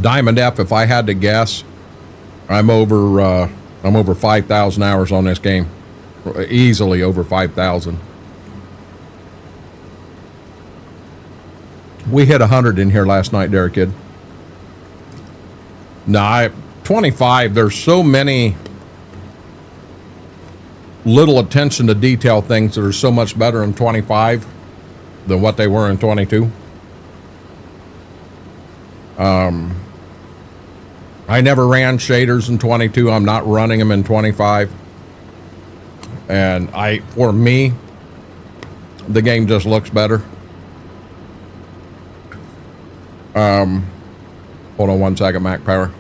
Diamond F, if I had to guess, I'm over 5,000 hours on this game. Easily over 5,000. We hit 100 in here last night, Derek Kid. No, 25, there's so many little attention to detail things that are so much better in 25 than what they were in 22. I never ran shaders in 22. I'm not running them in 25. And for me, the game just looks better. Hold on one second, Mac Power.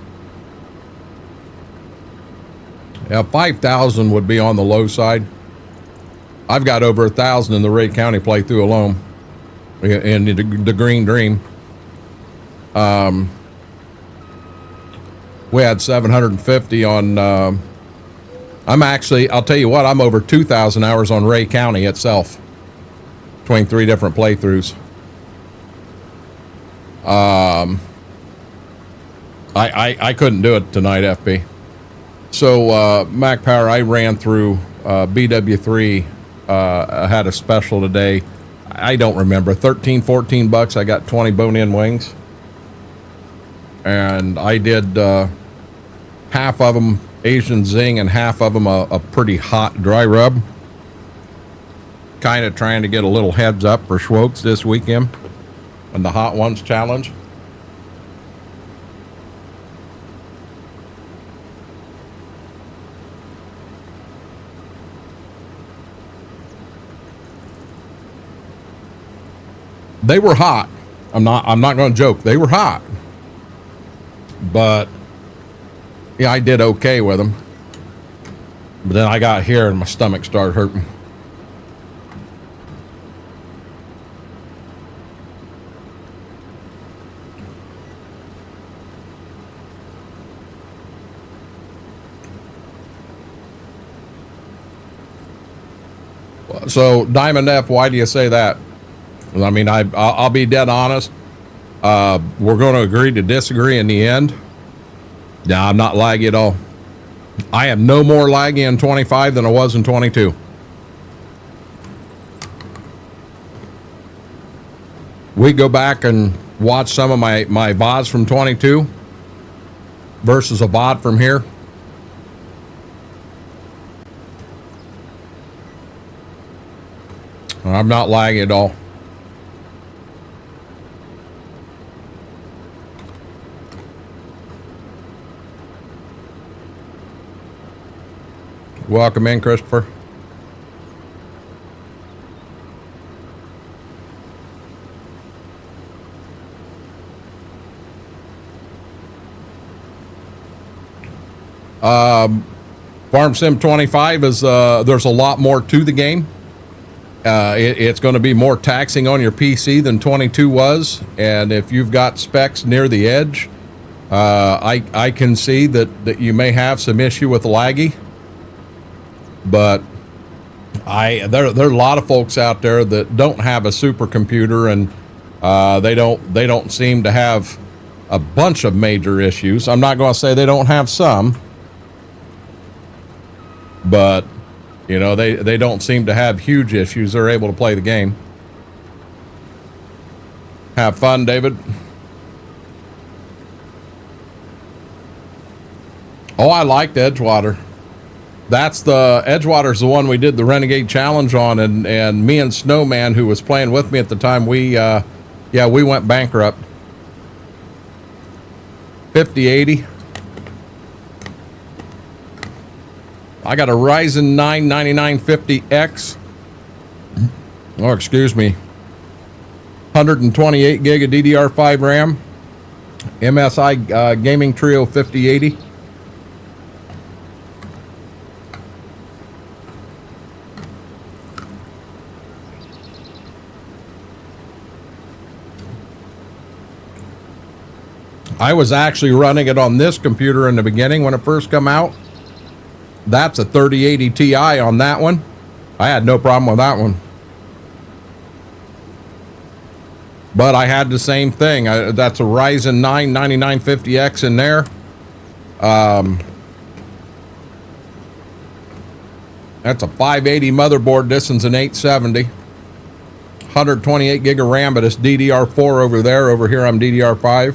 Yeah, 5,000 would be on the low side. I've got over 1,000 in the Ray County playthrough alone, in the Green Dream. We had 750 on. I'll tell you what, I'm over 2,000 hours on Ray County itself, between 3 different playthroughs. I couldn't do it tonight, FB. So, Mac Power, I ran through BW3. I had a special today. I don't remember, 13, 14 bucks. I got 20 bone-in wings. And I did half of them Asian Zing and half of them a pretty hot dry rub. Kind of trying to get a little heads up for Schwokes this weekend and the Hot Ones Challenge. They were hot. I'm not going to joke. They were hot. But yeah, I did okay with them. But then I got here and my stomach started hurting. So, Diamond F, why do you say that? I mean, I'll be dead honest. We're going to agree to disagree in the end. No, I'm not laggy at all. I am no more laggy in 25 than I was in 22. We go back and watch some of my VODs from 22 versus a VOD from here. I'm not laggy at all. Welcome in, Christopher. Farm Sim 25 is there's a lot more to the game. It's going to be more taxing on your PC than 22 was, and if you've got specs near the edge, I can see that you may have some issue with laggy. But there are a lot of folks out there that don't have a supercomputer, and they don't seem to have a bunch of major issues. I'm not going to say they don't have some, but you know, they don't seem to have huge issues. They're able to play the game. Have fun, David. Oh, I liked Edgewater. That's Edgewater's the one we did the Renegade Challenge on, and me and Snowman, who was playing with me at the time, we went bankrupt. 5080. I got a Ryzen 9 9950X. Oh, excuse me. 128 gig of DDR5 RAM. MSI Gaming Trio 5080. I was actually running it on this computer in the beginning when it first come out. That's a 3080 Ti on that one. I had no problem with that one. But I had the same thing. That's a Ryzen 9 9950X in there. That's a 580 motherboard. This one's an 870. 128 gig of RAM, but it's DDR4 over there. Over here, I'm DDR5.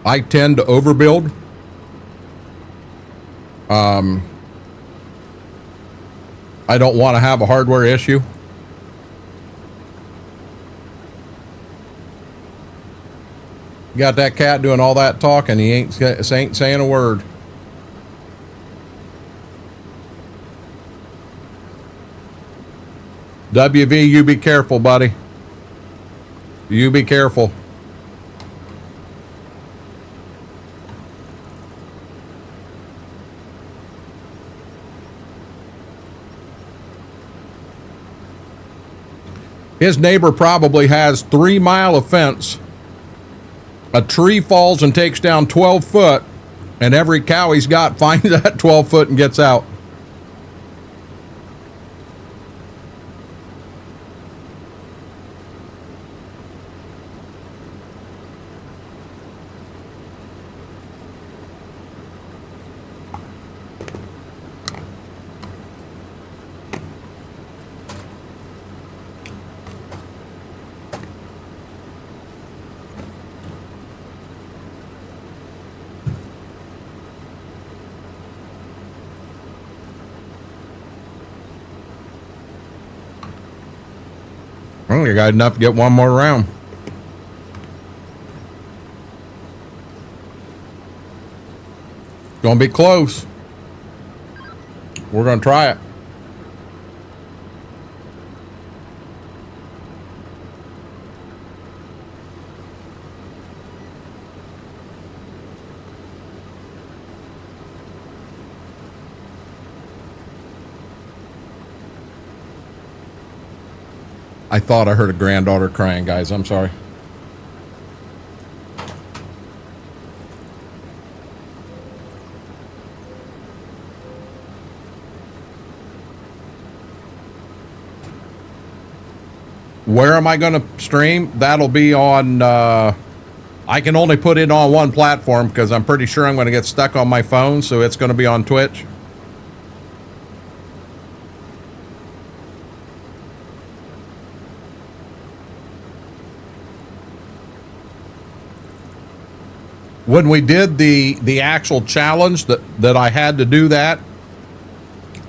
I tend to overbuild. I don't want to have a hardware issue. You got that cat doing all that talking. He ain't saying a word. WV, you be careful, buddy. You be careful. His neighbor probably has 3 mile of fence. A tree falls and takes down 12 foot, and every cow he's got finds that 12 foot and gets out. I only got enough to get one more round. Gonna be close. We're gonna try it. I thought I heard a granddaughter crying, guys. I'm sorry. Where am I going to stream? That'll be on, I can only put it on one platform because I'm pretty sure I'm going to get stuck on my phone, so it's going to be on Twitch. When we did the actual challenge that I had to do that,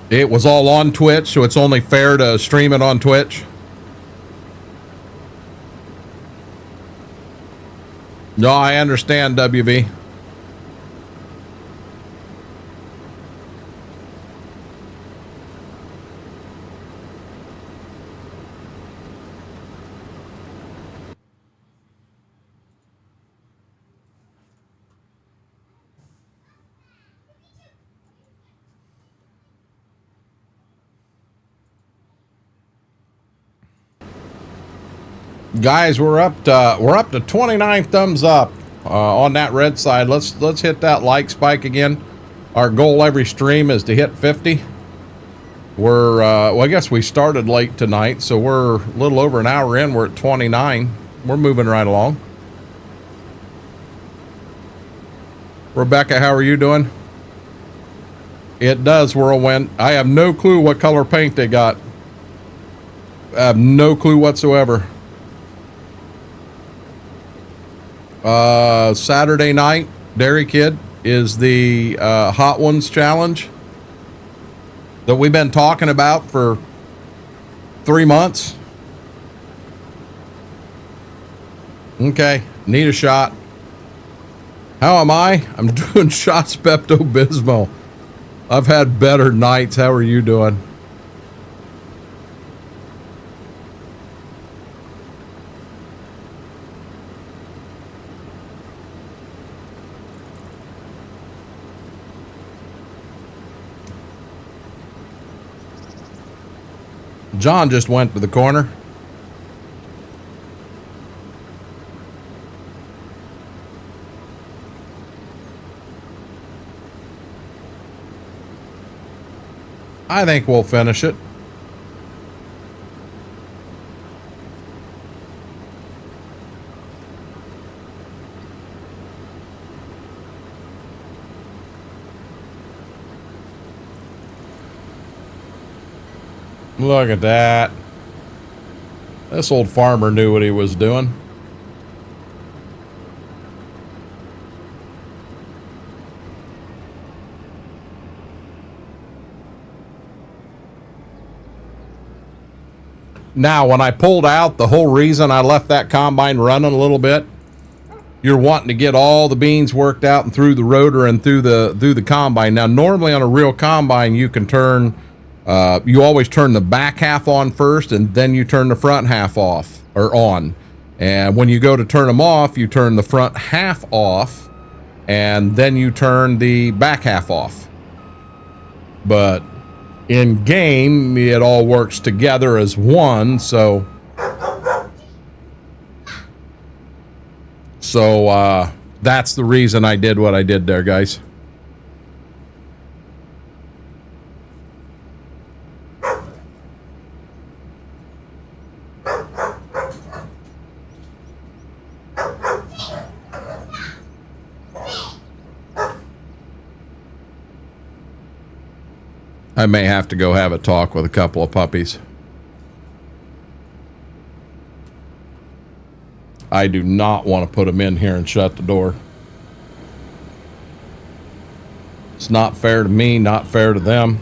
it was all on Twitch, so it's only fair to stream it on Twitch. No, I understand, WB. Guys, we're up to 29 thumbs up on that red side. Let's hit that like spike again. Our goal every stream is to hit 50. We're well, I guess we started late tonight, so we're a little over an hour in. We're at 29. We're moving right along. Rebecca, how are you doing? It does, Whirlwind. I have no clue what color paint they got. I have no clue whatsoever. Saturday night, Dairy Kid, is the Hot Ones challenge that we've been talking about for 3 months. Okay, need a shot. How am I? I'm doing shots Pepto-Bismol. I've had better nights. How are you doing? John just went to the corner. I think we'll finish it. Look at that. This old farmer knew what he was doing. Now, when I pulled out, the whole reason I left that combine running a little bit, you're wanting to get all the beans worked out and through the rotor and through the combine. Now, normally on a real combine, you can turn, you always turn the back half on first, and then you turn the front half off or on. And when you go to turn them off, you turn the front half off, and then you turn the back half off. But in game, it all works together as one, so that's the reason I did what I did there, guys. I may have to go have a talk with a couple of puppies. I do not want to put them in here and shut the door. It's not fair to me, not fair to them.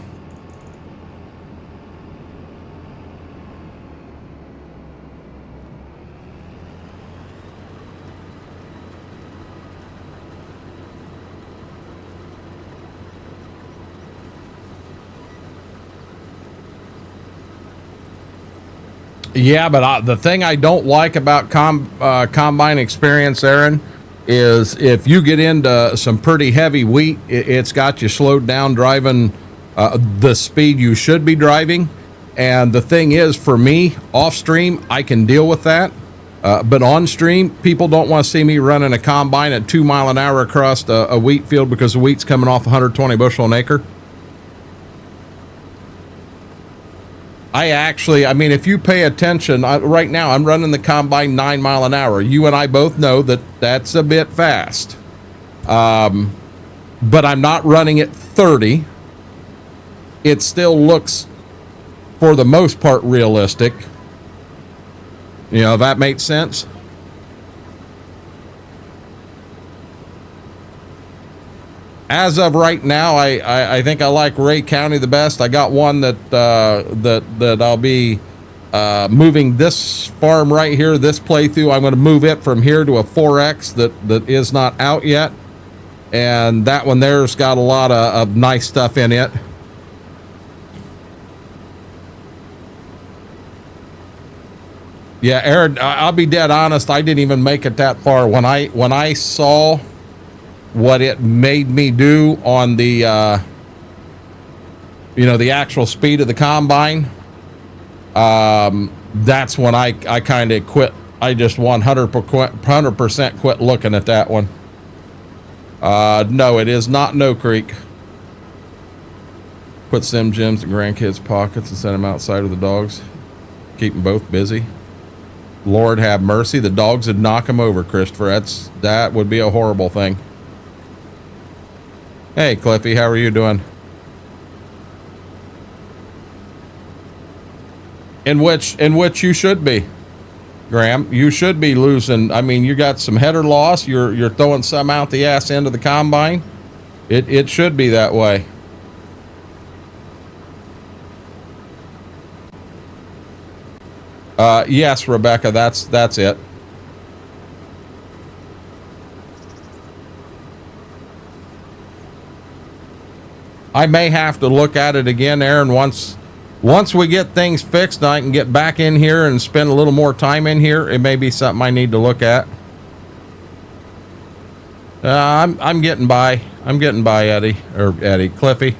Yeah, but the thing I don't like about combine experience, Aaron, is if you get into some pretty heavy wheat, it's got you slowed down driving the speed you should be driving. And the thing is, for me, off stream, I can deal with that. But on stream, people don't want to see me running a combine at 2 miles an hour across a wheat field because the wheat's coming off 120 bushel an acre. I mean, if you pay attention, right now I'm running the combine 9 miles an hour. You and I both know that that's a bit fast. But I'm not running at 30. It still looks, for the most part, realistic. You know, that makes sense. As of right now, I think I like Ray County the best. I got one that I'll be moving this farm right here, this playthrough. I'm going to move it from here to a 4X that is not out yet. And that one there's got a lot of nice stuff in it. Yeah, Aaron, I'll be dead honest. I didn't even make it that far. When I saw what it made me do on the the actual speed of the combine, that's when I kind of quit. I just 100% quit looking at that one. No, it is not No Creek. Put Sim Jims in grandkids' pockets and send them outside with the dogs. Keep them both busy. Lord have mercy, the dogs would knock them over, Christopher. That would be a horrible thing. Hey, Cliffy, how are you doing? In which you should be, Graham. You should be losing. I mean, you got some header loss. You're throwing some out the ass end of the combine. It should be that way. Yes, Rebecca, that's it. I may have to look at it again, Aaron, once we get things fixed and I can get back in here and spend a little more time in here. It may be something I need to look at. I'm getting by. I'm getting by, Eddie, Cliffy.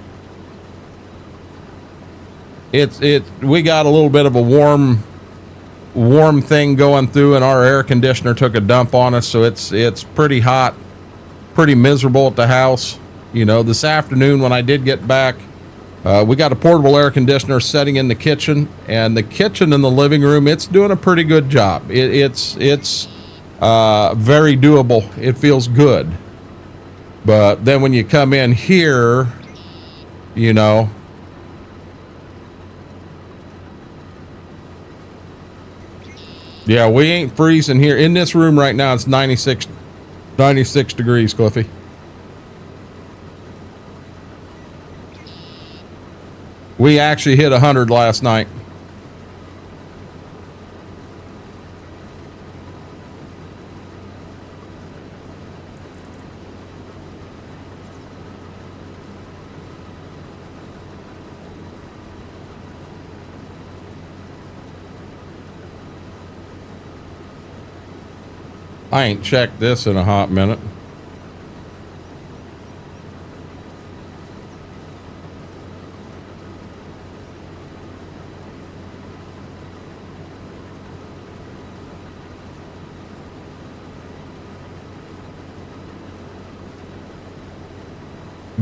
We got a little bit of a warm thing going through, and our air conditioner took a dump on us, so it's pretty hot, pretty miserable at the house. You know, this afternoon when I did get back We got a portable air conditioner setting in the kitchen, and the kitchen in the living room, it's doing a pretty good job. It's very doable. It feels good. But then when you come in here, you know, yeah, we ain't freezing here. In this room right now, it's 96 degrees, Cliffy. We actually hit 100 last night. I ain't checked this in a hot minute.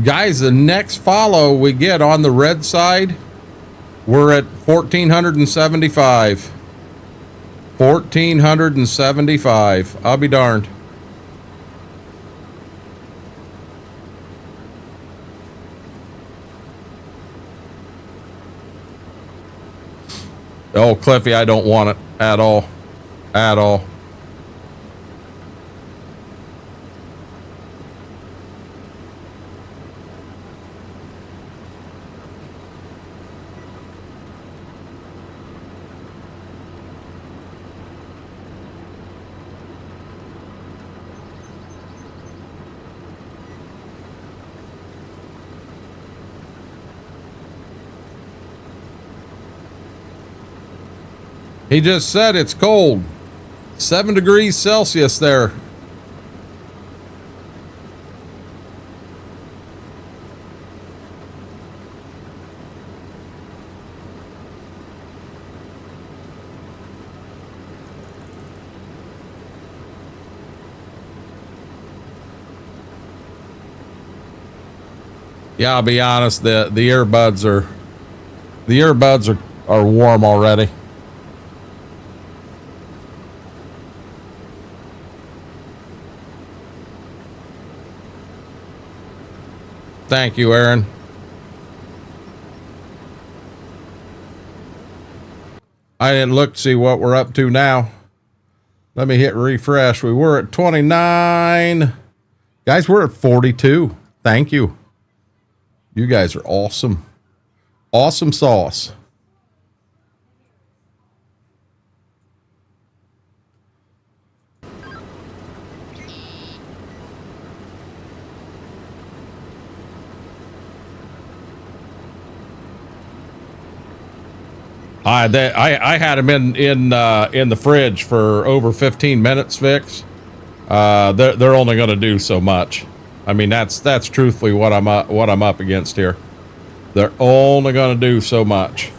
Guys, the next follow we get on the red side, we're at 1,475. 1,475. I'll be darned. Oh, Cliffy, I don't want it at all. At all. He just said it's cold. 7 degrees Celsius there. Yeah, I'll be honest, the earbuds are warm already. Thank you, Aaron. I didn't look to see what we're up to now. Let me hit refresh. We were at 29. Guys, we're at 42. Thank you. You guys are awesome. Awesome sauce. I had them in the fridge for over 15 minutes, Vix. They're only going to do so much. I mean, that's truthfully what I'm up against here. They're only going to do so much.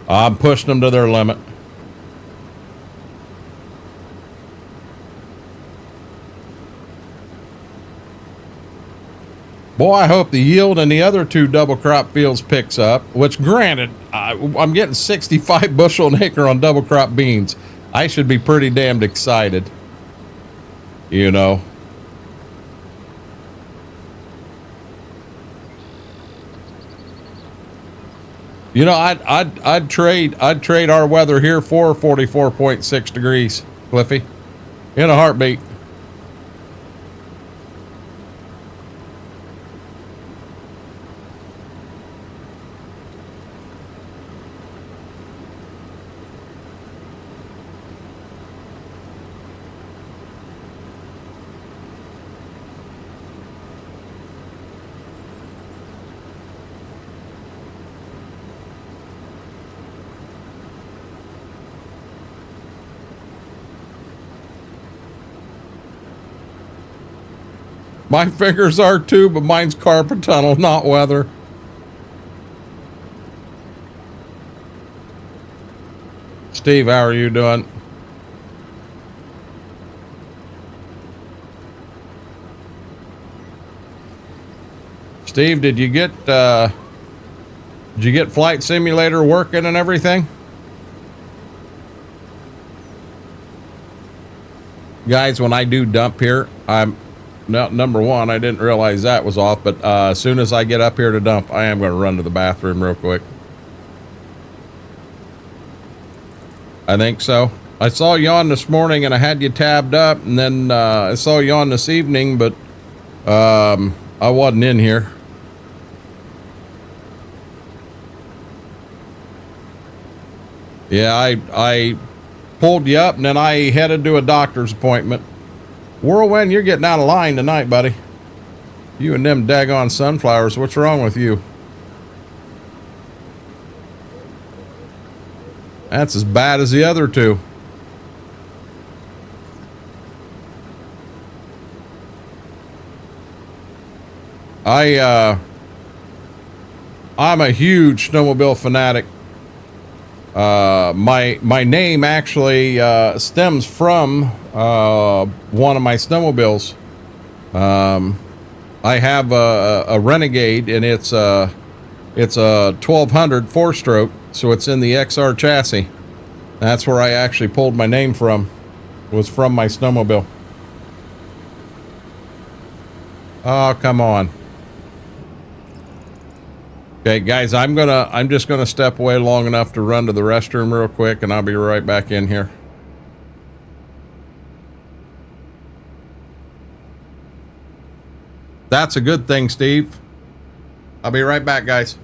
I'm pushing them to their limit. Boy, I hope the yield in the other two double crop fields picks up, which granted, I'm getting 65 bushel an acre on double crop beans. I should be pretty damned excited. You know. You know, I'd trade our weather here for 44.6 degrees, Cliffy, in a heartbeat. My fingers are too, but mine's carpet tunnel, not weather. Steve, how are you doing? Steve, did you get Did you get Flight Simulator working and everything? Guys, when I do dump here, number one, I didn't realize that was off, but as soon as I get up here to dump, I am going to run to the bathroom real quick. I think so. I saw you on this morning and I had you tabbed up, and then I saw you on this evening, but I wasn't in here. Yeah, I pulled you up and then I headed to a doctor's appointment. Whirlwind, you're getting out of line tonight, buddy. You and them daggone sunflowers, what's wrong with you? That's as bad as the other two. I'm a huge snowmobile fanatic. My name actually stems from one of my snowmobiles. I have a Renegade, and it's a 1200 4-stroke, so it's in the XR chassis. That's where I actually pulled my name from. Was from my snowmobile. Oh, come on. Okay, guys, I'm just gonna step away long enough to run to the restroom real quick, and I'll be right back in here. That's a good thing, Steve. I'll be right back, guys.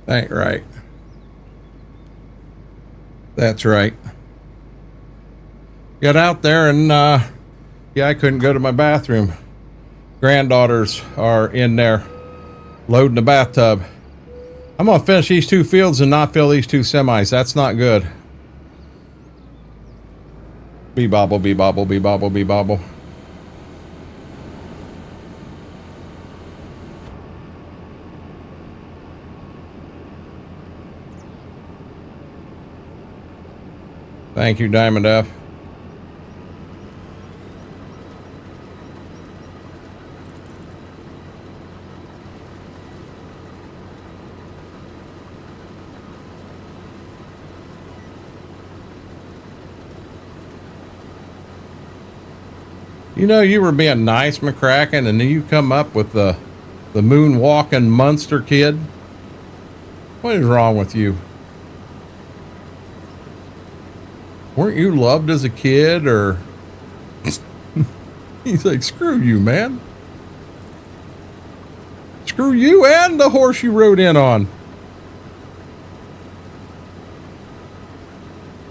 Ain't right. That's right. Got out there and, yeah, I couldn't go to my bathroom. Granddaughters are in there loading the bathtub. I'm gonna finish these 2 fields and not fill these 2 semis. That's not good. Be bobble, be bobble, be bobble, be bobble. Thank you, Diamond F. You know, you were being nice, McCracken, and then you come up with the moonwalking monster kid. What is wrong with you? Weren't you loved as a kid, or? He's like, screw you, man. Screw you and the horse you rode in on.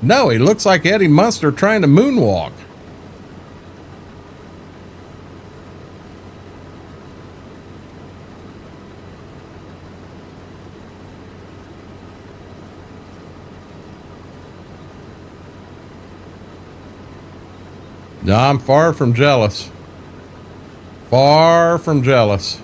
No, he looks like Eddie Munster trying to moonwalk. No, I'm far from jealous. Far from jealous.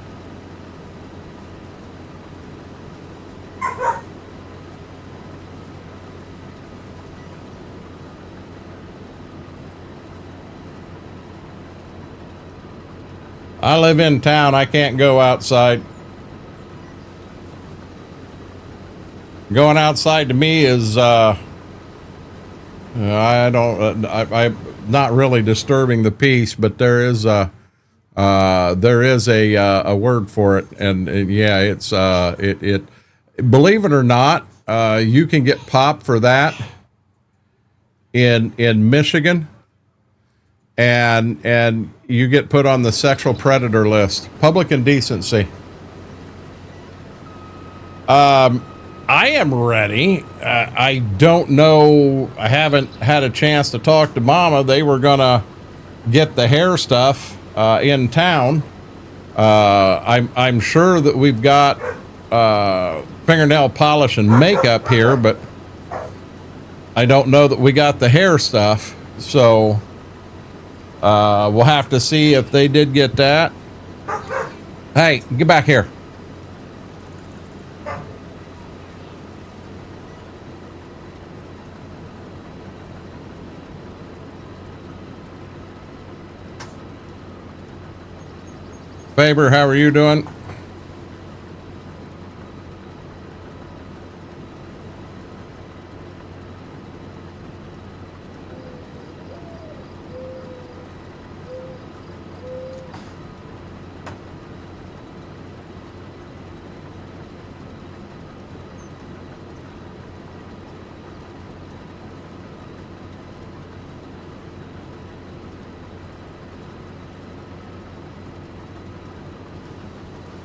I live in town. I can't go outside. Going outside to me is, I'm not really disturbing the peace, but there is a word for it, and yeah, it's believe it or not, you can get popped for that in Michigan, and you get put on the sexual predator list. Public indecency. I am ready. I don't know. I haven't had a chance to talk to Mama. They were gonna get the hair stuff in town. I'm sure that we've got fingernail polish and makeup here, but I don't know that we got the hair stuff. So we'll have to see if they did get that. Hey, get back here. Faber, how are you doing?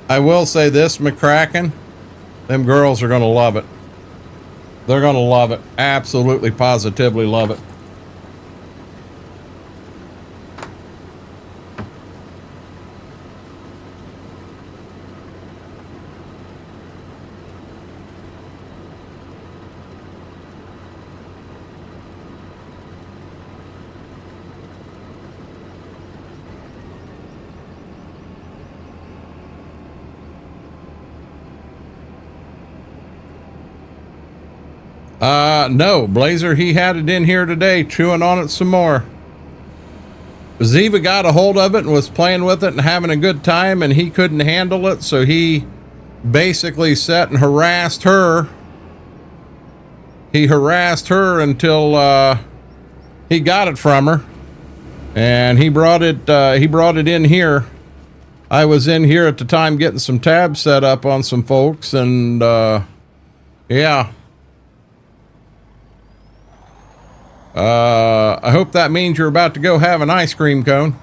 I will say this, McCracken, them girls are going to love it. They're going to love it. Absolutely, positively love it. No, Blazer, he had it in here today, chewing on it some more. Ziva got a hold of it and was playing with it and having a good time, and he couldn't handle it, so he basically sat and harassed her. He harassed her until he got it from her, and he brought it in here. I was in here at the time getting some tabs set up on some folks, and yeah. I hope that means you're about to go have an ice cream cone.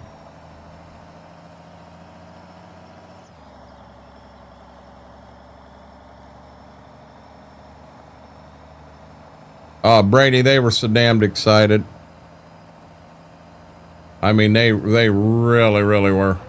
Brady, they were so damned excited. I mean, they really, really were.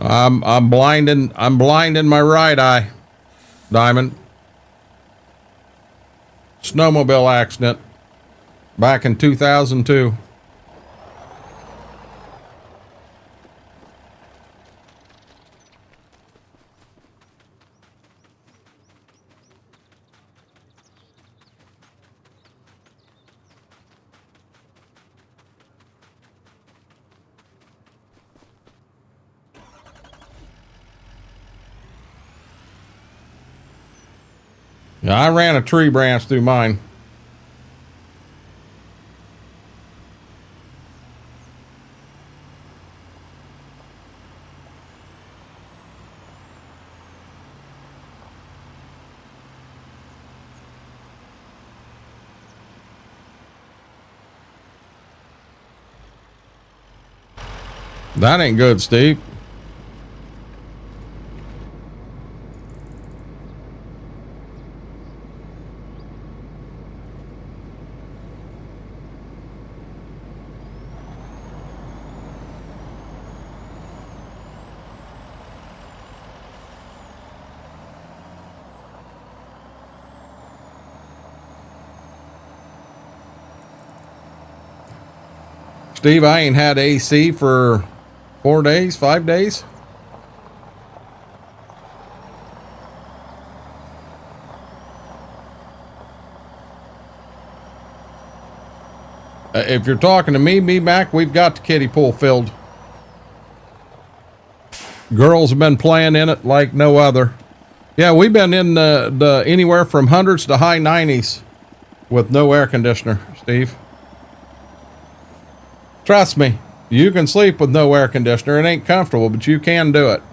I'm blind in my right eye, Diamond. Snowmobile accident back in 2002. Yeah, I ran a tree branch through mine. That ain't good, Steve. Steve, I ain't had AC for 4 days, 5 days. If you're talking to me back, we've got the kiddie pool filled. Girls have been playing in it like no other. Yeah, we've been in the anywhere from hundreds to high 90s with no air conditioner, Steve. Trust me, you can sleep with no air conditioner. It ain't comfortable, but you can do it.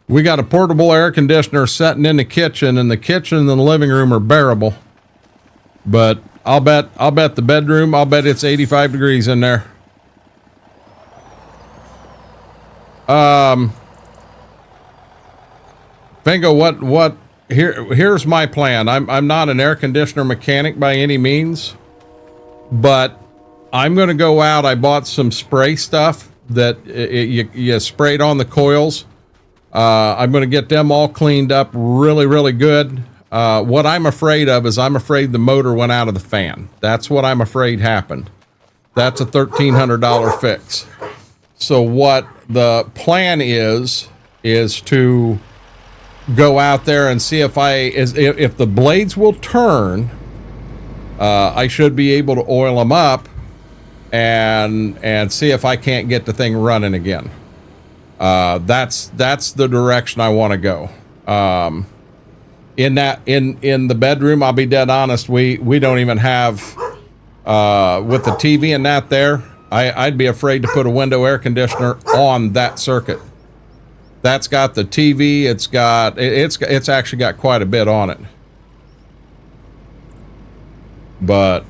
We got a portable air conditioner sitting in the kitchen, and the kitchen and the living room are bearable. But I'll bet the bedroom, I'll bet it's 85 degrees in there. Bingo, here's my plan. I'm not an air conditioner mechanic by any means, but I'm going to go out. I bought some spray stuff that you sprayed on the coils. I'm going to get them all cleaned up really, really good. What I'm afraid of is I'm afraid the motor went out of the fan. That's what I'm afraid happened. That's a $1,300 fix. So what the plan is to go out there and see if the blades will turn. I should be able to oil them up and see if I can't get the thing running again. That's the direction I want to go. In the bedroom, I'll be dead honest. We don't even have, with the TV and that there, I'd be afraid to put a window air conditioner on that circuit. That's got the TV. It's actually got quite a bit on it. But,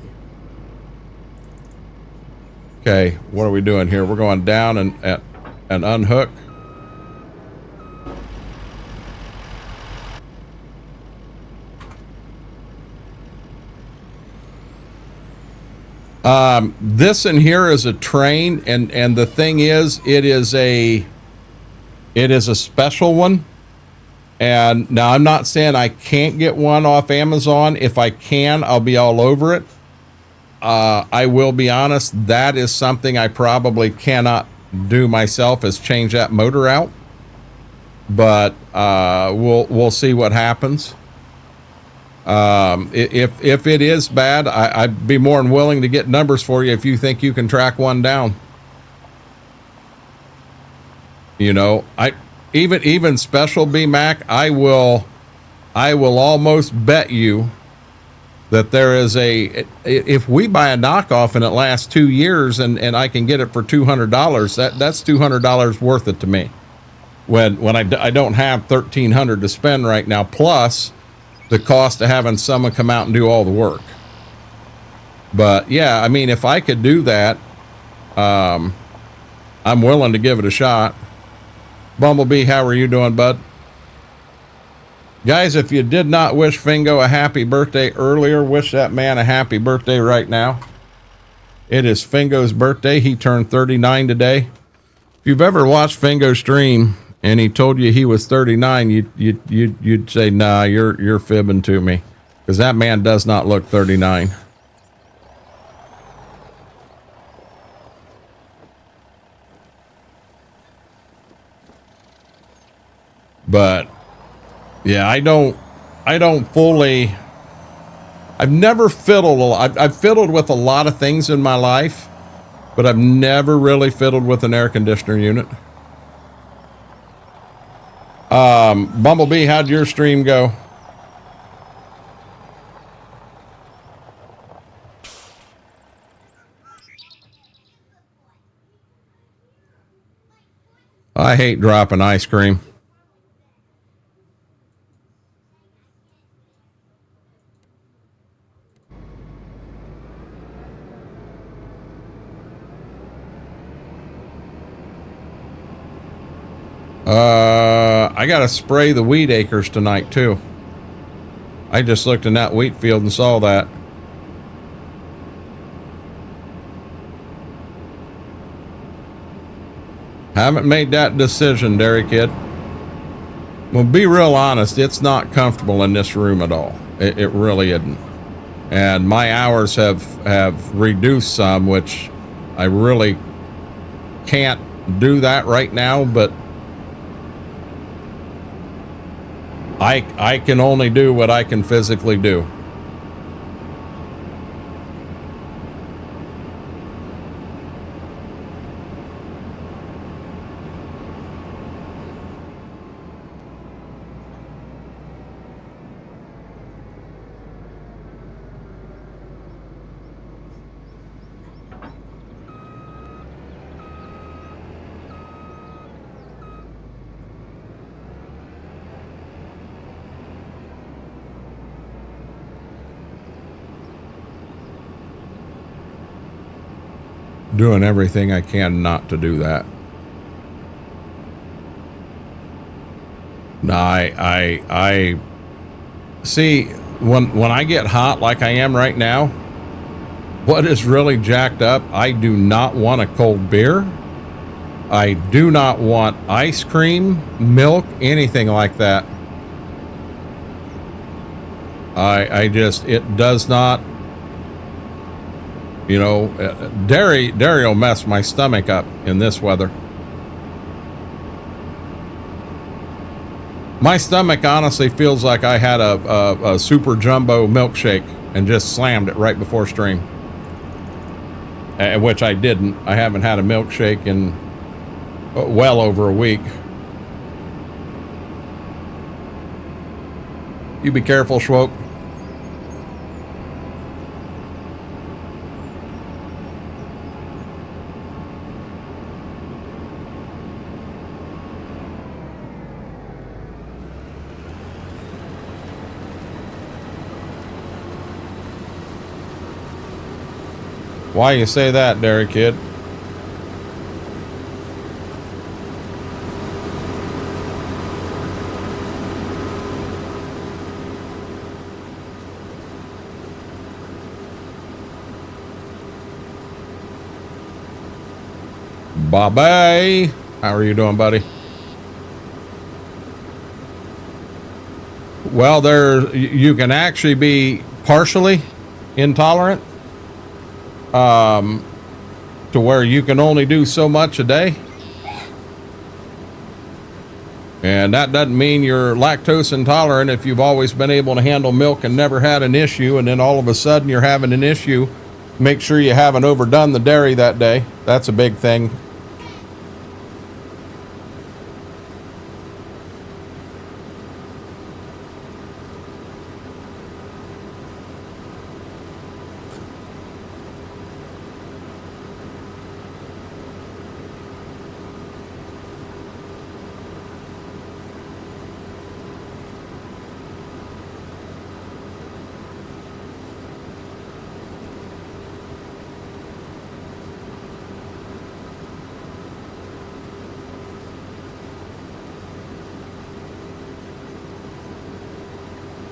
okay, what are we doing here? We're going down and unhook. This in here is a train, and the thing is, it is a special one. And now I'm not saying I can't get one off Amazon. If I can, I'll be all over it. I will be honest, that is something I probably cannot do myself, is change that motor out. But we'll see what happens. If it is bad, I'd be more than willing to get numbers for you if you think you can track one down. You know, even special BMAC, I will almost bet you that there is if we buy a knockoff and it lasts 2 years and I can get it for $200, that's $200 worth it to me. When I don't have $1,300 to spend right now, plus the cost of having someone come out and do all the work. But yeah, I mean, if I could do that, I'm willing to give it a shot. Bumblebee, how are you doing, bud? Guys, if you did not wish Fingo a happy birthday earlier, wish that man a happy birthday right now. It is Fingo's birthday. He turned 39 today. If you've ever watched Fingo stream and he told you he was 39, you'd say, nah, you're fibbing to me, because that man does not look 39. But yeah, I don't fully, I've never fiddled a lot. I've fiddled with a lot of things in my life, but I've never really fiddled with an air conditioner unit. Bumblebee, how'd your stream go? I hate dropping ice cream. I gotta spray the wheat acres tonight too. I just looked in that wheat field and saw that. Haven't made that decision, Dairy Kid. Well, be real honest, it's not comfortable in this room at all. It really isn't. And my hours have reduced some, which I really can't do that right now, but I can only do what I can physically do. Doing everything I can not to do that. No, I see, when I get hot like I am right now, what is really jacked up, I do not want a cold beer. I do not want ice cream, milk, anything like that. I just, it does not. You know, dairy will mess my stomach up in this weather. My stomach honestly feels like I had a super jumbo milkshake and just slammed it right before stream. Which I didn't. I haven't had a milkshake in well over a week. You be careful, Schwoke. Why you say that, Dairy Kid? Bobby, how are you doing, buddy? Well, you can actually be partially intolerant. to where you can only do so much a day. And that doesn't mean you're lactose intolerant if you've always been able to handle milk and never had an issue, and then all of a sudden you're having an issue. Make sure you haven't overdone the dairy that day. That's a big thing.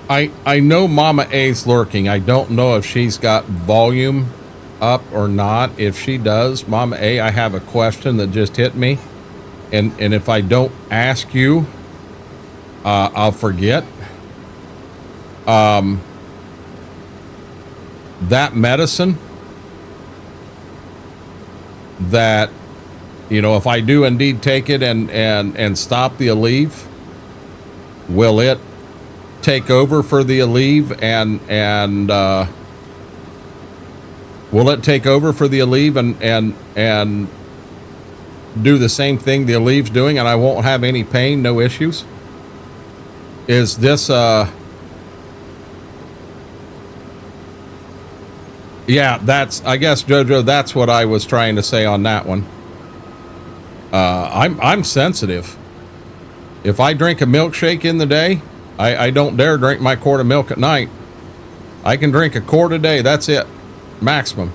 I know Mama A's lurking. I don't know if she's got volume up or not. If she does, Mama A, I have a question that just hit me. And if I don't ask you, I'll forget. That medicine that, you know, if I do indeed take it and stop the Aleve, will it take over for the Aleve and will it take over for the Aleve and do the same thing the Aleve's doing, and I won't have any pain, no issues? Is this yeah, that's, I guess, Jojo, that's what I was trying to say on that one. I'm sensitive. If I drink a milkshake in the day, I don't dare drink my quart of milk at night. I can drink a quart a day. That's it, maximum.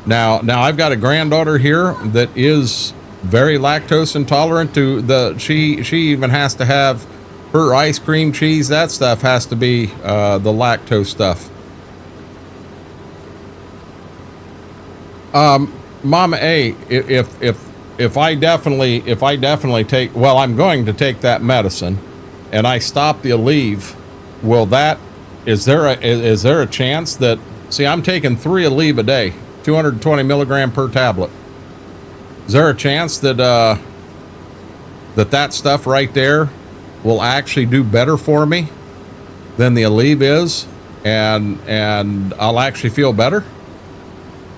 Now I've got a granddaughter here that is very lactose intolerant to she even has to have her ice cream, cheese, that stuff has to be the lactose stuff. Mama A, if I definitely take, well, I'm going to take that medicine, and I stop the Aleve, will that, is there a chance that, see, I'm taking 3 Aleve a day, 220 milligram per tablet. Is there a chance that that stuff right there will actually do better for me than the Aleve is, and I'll actually feel better?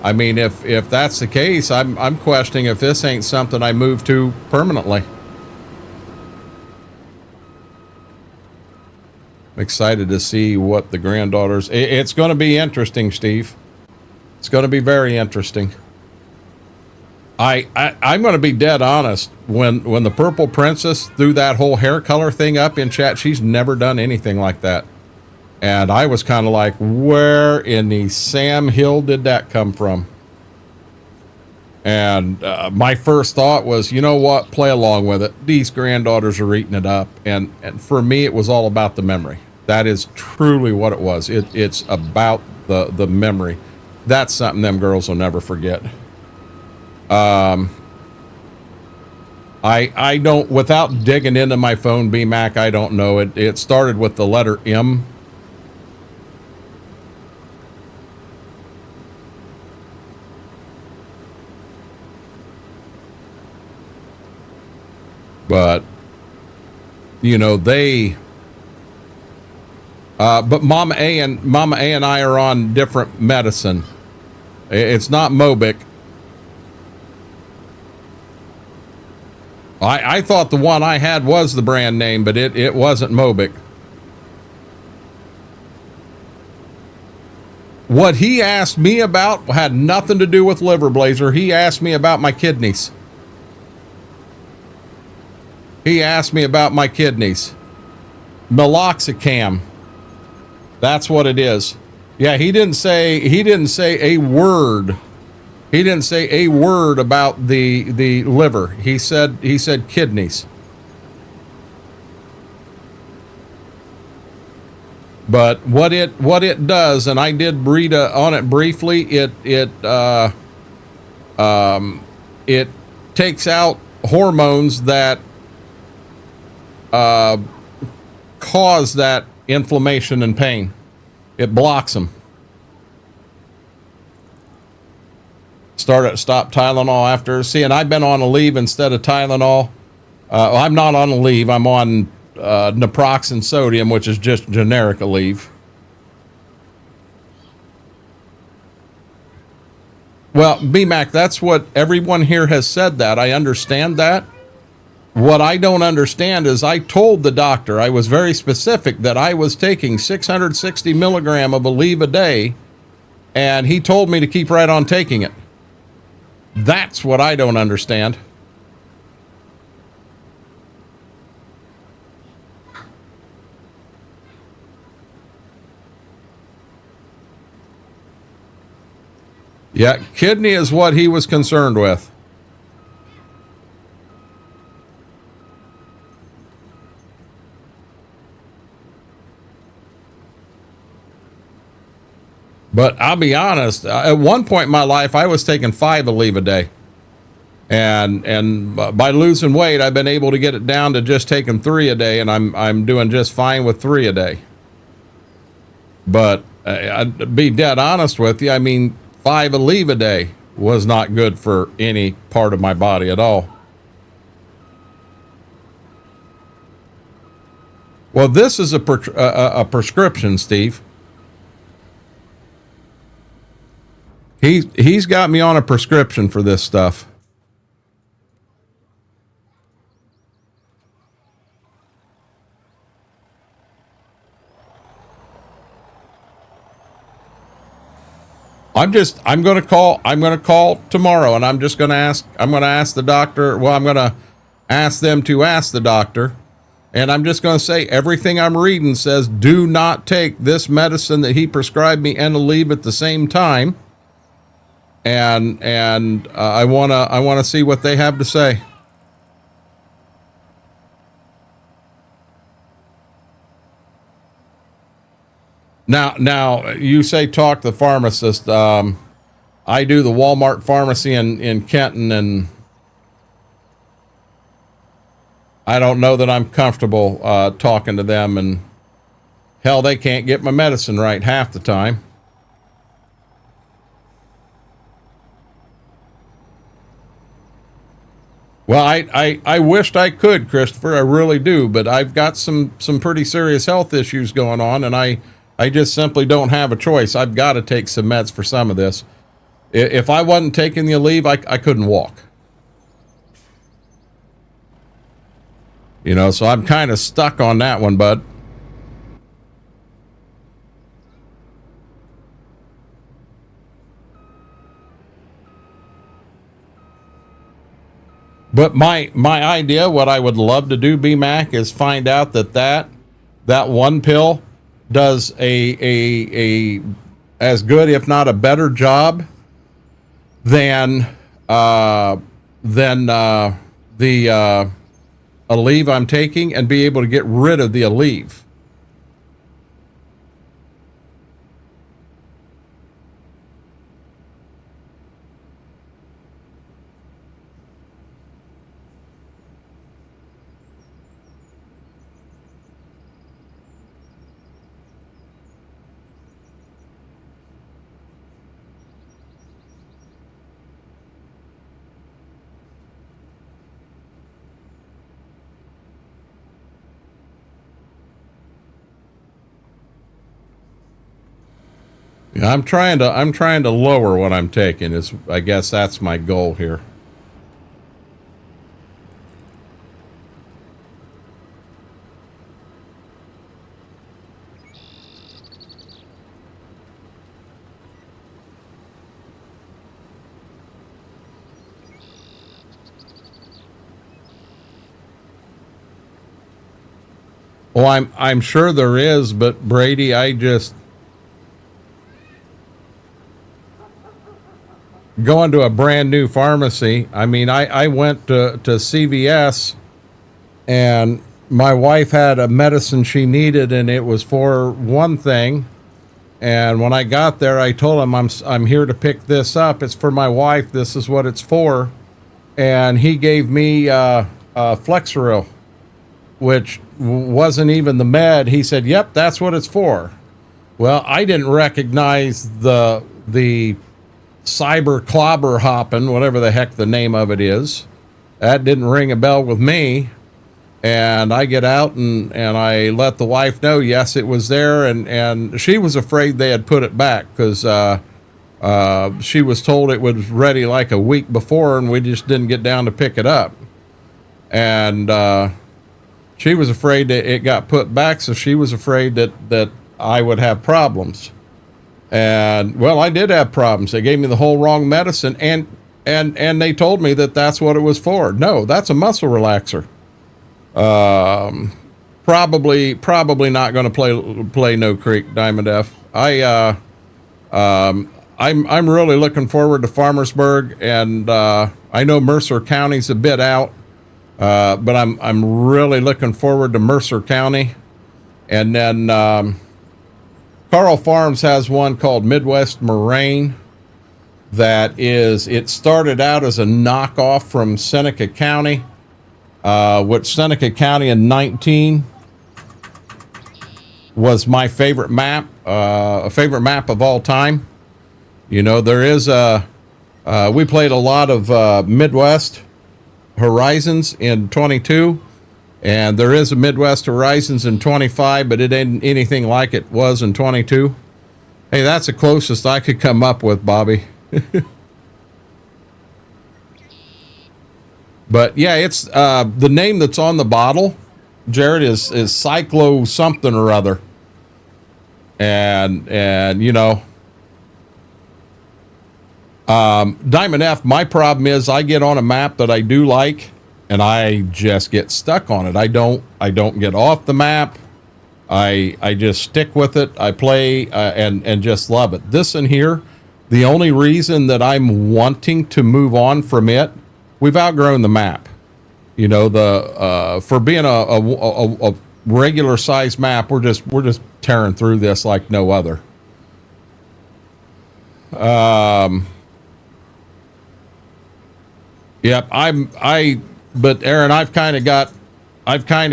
I mean, if that's the case, I'm questioning if this ain't something I move to permanently. I'm excited to see what the granddaughters, it's going to be interesting, Steve. It's going to be very interesting. I'm going to be dead honest. When the Purple Princess threw that whole hair color thing up in chat, she's never done anything like that. And I was kind of like, where in the Sam Hill did that come from? And my first thought was, you know what? Play along with it. These granddaughters are eating it up. And for me, it was all about the memory. That is truly what it was. It's about the memory. That's something them girls will never forget. I don't, without digging into my phone, BMAC, I don't know. It started with the letter M. But, you know, but Mama A and I are on different medicine. It's not Mobic. I thought the one I had was the brand name, but it wasn't Mobic. What he asked me about had nothing to do with Liver Blazer. He asked me about my kidneys. He asked me about my kidneys. Meloxicam. That's what it is. Yeah, he didn't say a word. He didn't say a word about the liver. He said kidneys. But what it does, and I did read on it briefly, it takes out hormones that cause that inflammation and pain. It blocks them. Stop Tylenol after. See, and I've been on a leave instead of Tylenol. I'm not on a leave. I'm on naproxen sodium, which is just generic Aleve. Well, BMAC, that's what everyone here has said that. I understand that. What I don't understand is I told the doctor, I was very specific, that I was taking 660 milligram of Aleve a day, and he told me to keep right on taking it. That's what I don't understand. Yeah, kidney is what he was concerned with. But I'll be honest, at one point in my life, I was taking 5 Aleve a day. And by losing weight, I've been able to get it down to just taking 3 a day, and I'm doing just fine with 3 a day. But I'd be dead honest with you, I mean, 5 Aleve a day was not good for any part of my body at all. Well, this is a prescription, Steve. He's got me on a prescription for this stuff. I'm going to call tomorrow, and I'm going to ask the doctor. Well, I'm going to ask them to ask the doctor, and I'm just going to say everything I'm reading says do not take this medicine that he prescribed me and Aleve at the same time. And I want to see what they have to say. Now you say talk to the pharmacist. I do the Walmart pharmacy in Kenton, and I don't know that I'm comfortable talking to them, and hell, they can't get my medicine right half the time. Well, I wished I could, Christopher. I really do, but I've got some pretty serious health issues going on, and I just simply don't have a choice. I've got to take some meds for some of this. If I wasn't taking the Aleve, I couldn't walk. You know, so I'm kind of stuck on that one, bud. But my idea, what I would love to do, BMAC, is find out that one pill does a as good, if not a better job than the Aleve I'm taking, and be able to get rid of the Aleve. I'm trying to lower what I'm taking. I guess that's my goal here. Well, I'm sure there is, but Brady, I just going to a brand new pharmacy. I mean, I went to CVS, and my wife had a medicine she needed, and it was for one thing. And when I got there, I told him I'm here to pick this up. It's for my wife. This is what it's for. And he gave me Flexeril, which wasn't even the med. He said, "Yep, that's what it's for." Well, I didn't recognize the cyber clobber hopping, whatever the heck the name of it is. That didn't ring a bell with me. And I get out and I let the wife know, yes, it was there. And she was afraid they had put it back because she was told it was ready like a week before and we just didn't get down to pick it up. And she was afraid that it got put back, so she was afraid that I would have problems. And, well, I did have problems. They gave me the whole wrong medicine, and they told me that that's what it was for. No, that's a muscle relaxer. Probably not going to play No Creek Diamond F. I'm really looking forward to Farmersburg, and I know Mercer County's a bit out, but I'm really looking forward to Mercer County. And then Carl Farms has one called Midwest Moraine it started out as a knockoff from Seneca County, which Seneca County in 19 was my favorite map, a favorite map of all time. You know, there is we played a lot of Midwest Horizons in 22, and there is a Midwest Horizons in 25, but it ain't anything like it was in 22. Hey, that's the closest I could come up with, Bobby. But yeah, it's the name that's on the bottle, Jared, is Cyclo something or other. And you know, Diamond F, my problem is I get on a map that I do like and I just get stuck on it. I don't get off the map. I just stick with it. I play and just love it. This in here, the only reason that I'm wanting to move on from it, we've outgrown the map. You know, for being a regular size map, we're just tearing through this like no other. Yep, but Aaron, I've kind of got I've got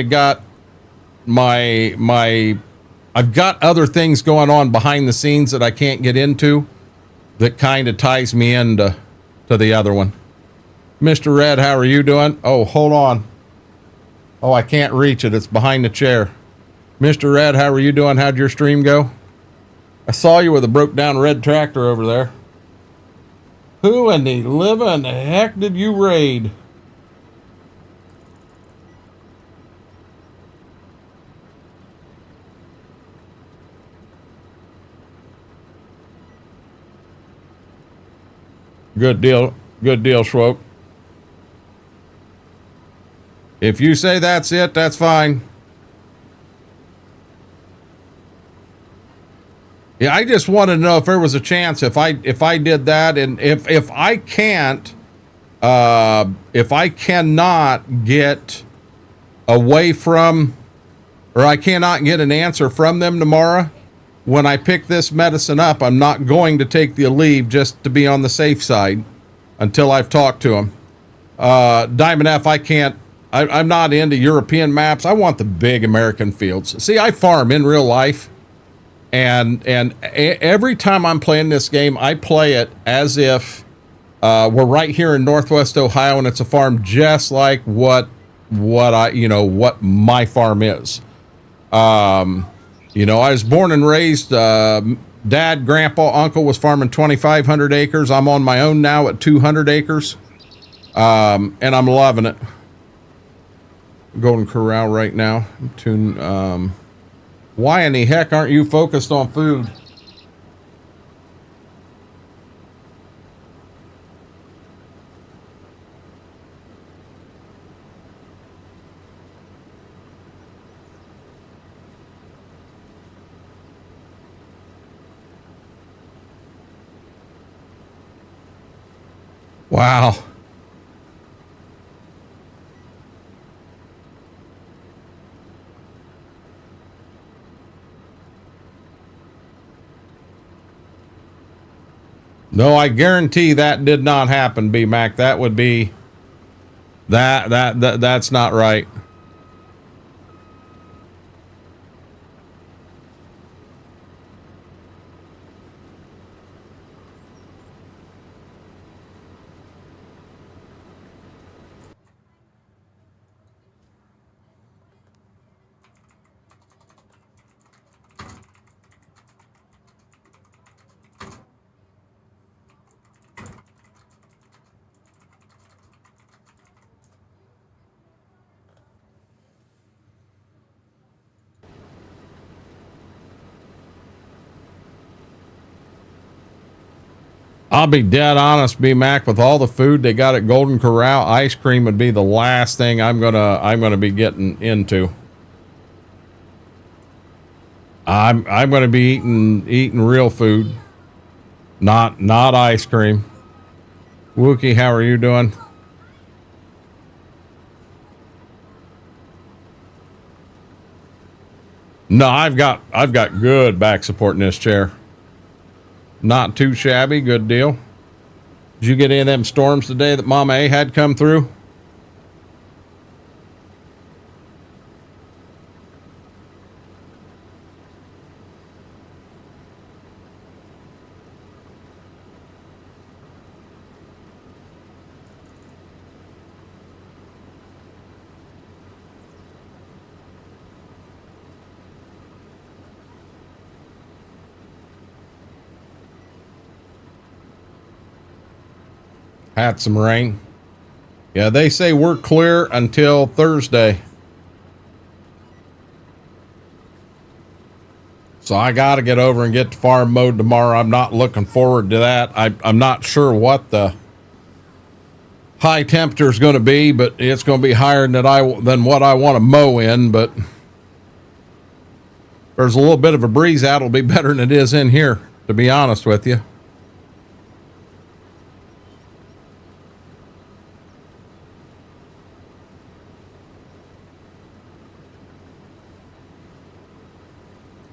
other things going on behind the scenes that I can't get into that kind of ties me into the other one. Mr. Red, how are you doing? Oh, hold on. Oh, I can't reach it. It's behind the chair. Mr. Red, how are you doing? How'd your stream go? I saw you with a broke down red tractor over there. Who in the living heck did you raid? Good deal. Good deal, Schwope. If you say that's it, that's fine. Yeah, I just wanted to know if there was a chance if I did that, and if I can't, if I cannot get away from, or I cannot get an answer from them tomorrow, when I pick this medicine up, I'm not going to take the leave just to be on the safe side until I've talked to them. Diamond F, I can't. I'm not into European maps. I want the big American fields. See, I farm in real life. And every time I'm playing this game, I play it as if we're right here in Northwest Ohio, and it's a farm just like what my farm is. You know, I was born and raised. Dad, grandpa, uncle was farming 2,500 acres. I'm on my own now at 200 acres, and I'm loving it. Golden Corral right now. Why in the heck aren't you focused on food? Wow. No, I guarantee that did not happen, B-Mac. That would be that's not right. I'll be dead honest, B Mac, with all the food they got at Golden Corral, ice cream would be the last thing I'm gonna be getting into. I'm gonna be eating real food, not ice cream. Wookie, how are you doing? No, I've got good back support in this chair. Not too shabby, good deal. Did you get any of them storms today that Mama A had come through? Had some rain. Yeah, they say we're clear until Thursday. So I got to get over and get to farm mode tomorrow. I'm not looking forward to that. I'm not sure what the high temperature is going to be, but it's going to be higher than what I want to mow in. But there's a little bit of a breeze out. It'll be better than it is in here, to be honest with you.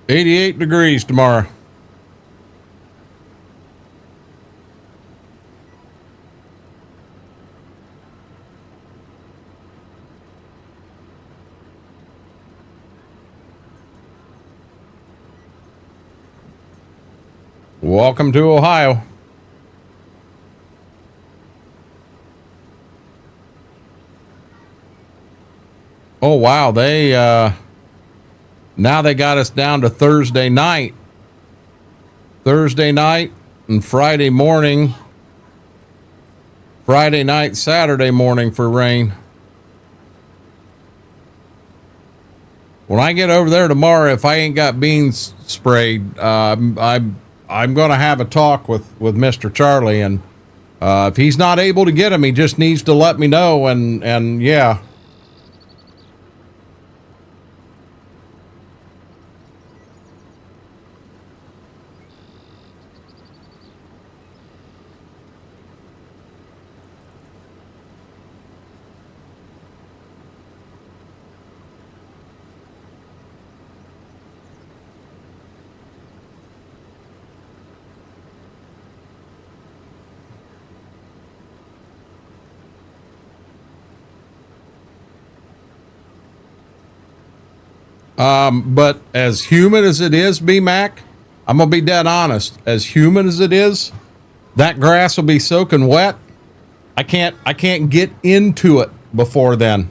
$88 degrees tomorrow. Welcome to Ohio. Oh wow, now they got us down to Thursday night. Thursday night and Friday morning. Friday night, Saturday morning for rain. When I get over there tomorrow, if I ain't got beans sprayed, I'm going to have a talk with Mr. Charlie, and if he's not able to get them, he just needs to let me know, and yeah. But as humid as it is, B-Mac, I'm going to be dead honest. As humid as it is, that grass will be soaking wet. I can't get into it before then.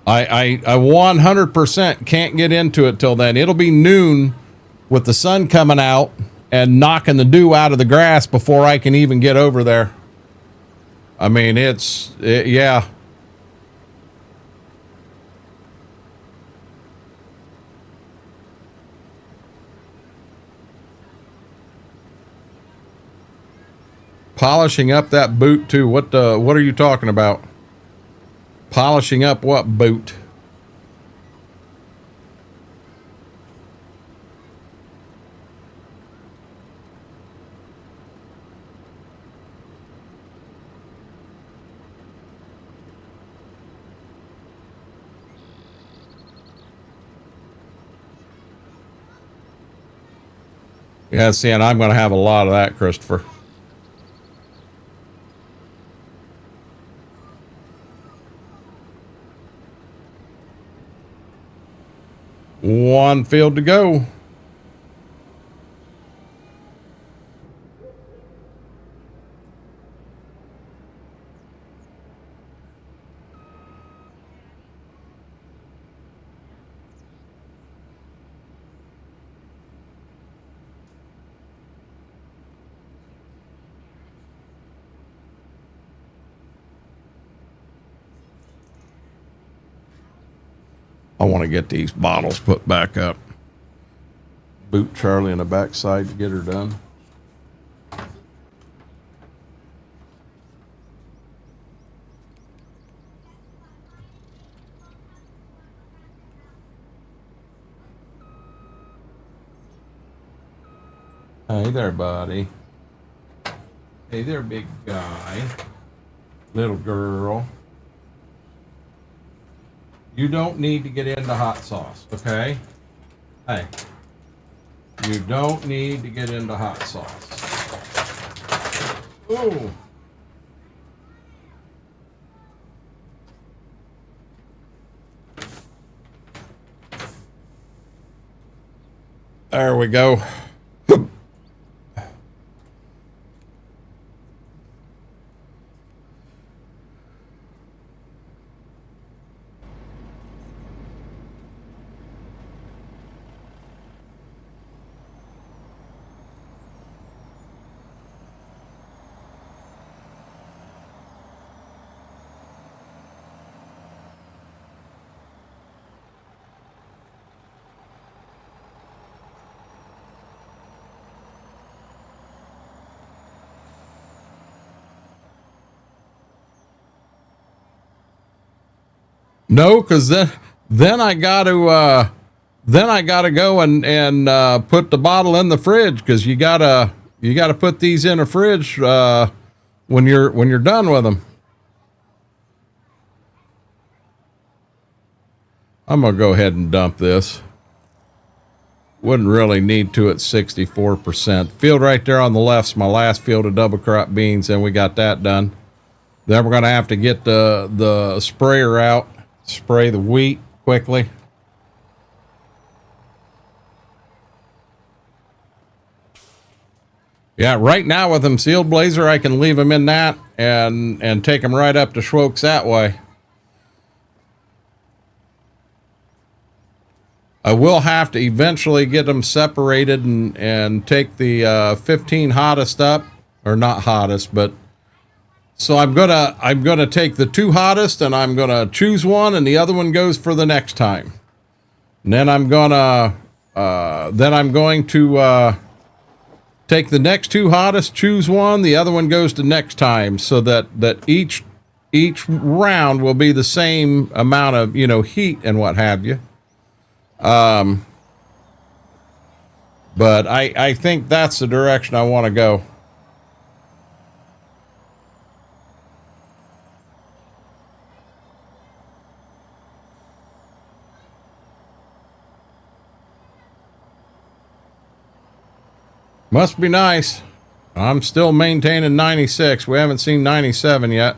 I 100% can't get into it till then. It'll be noon with the sun coming out and knocking the dew out of the grass before I can even get over there. I mean, yeah. Polishing up that boot too. What are you talking about? Polishing up what boot? Yeah, see, and I'm going to have a lot of that, Christopher. One field to go. I want to get these bottles put back up. boot Charlie in the backside to get her done. Hey there, buddy. Hey there, big guy. Little girl. You don't need to get into hot sauce, okay? Hey. You don't need to get into hot sauce. Ooh. There we go. No, because then I got to go and put the bottle in the fridge, because you gotta put these in a fridge when you're done with them. I'm gonna go ahead and dump this. Wouldn't really need to at 64%. Field right there on the left's my last field of double crop beans, and we got that done. Then we're gonna have to get the sprayer out. Spray the wheat quickly. Yeah, right now with them sealed blazer, I can leave them in that and take them right up to Schwokes that way. I will have to eventually get them separated and take the 15 hottest up, or not hottest, but so I'm gonna take the 2 hottest, and I'm gonna choose one, and the other one goes for the next time. And then I'm going to take the next 2 hottest, choose one, the other one goes to next time, so that each round will be the same amount of, heat and what have you. But I think that's the direction I want to go. Must be nice. I'm still maintaining 96. We haven't seen 97 yet.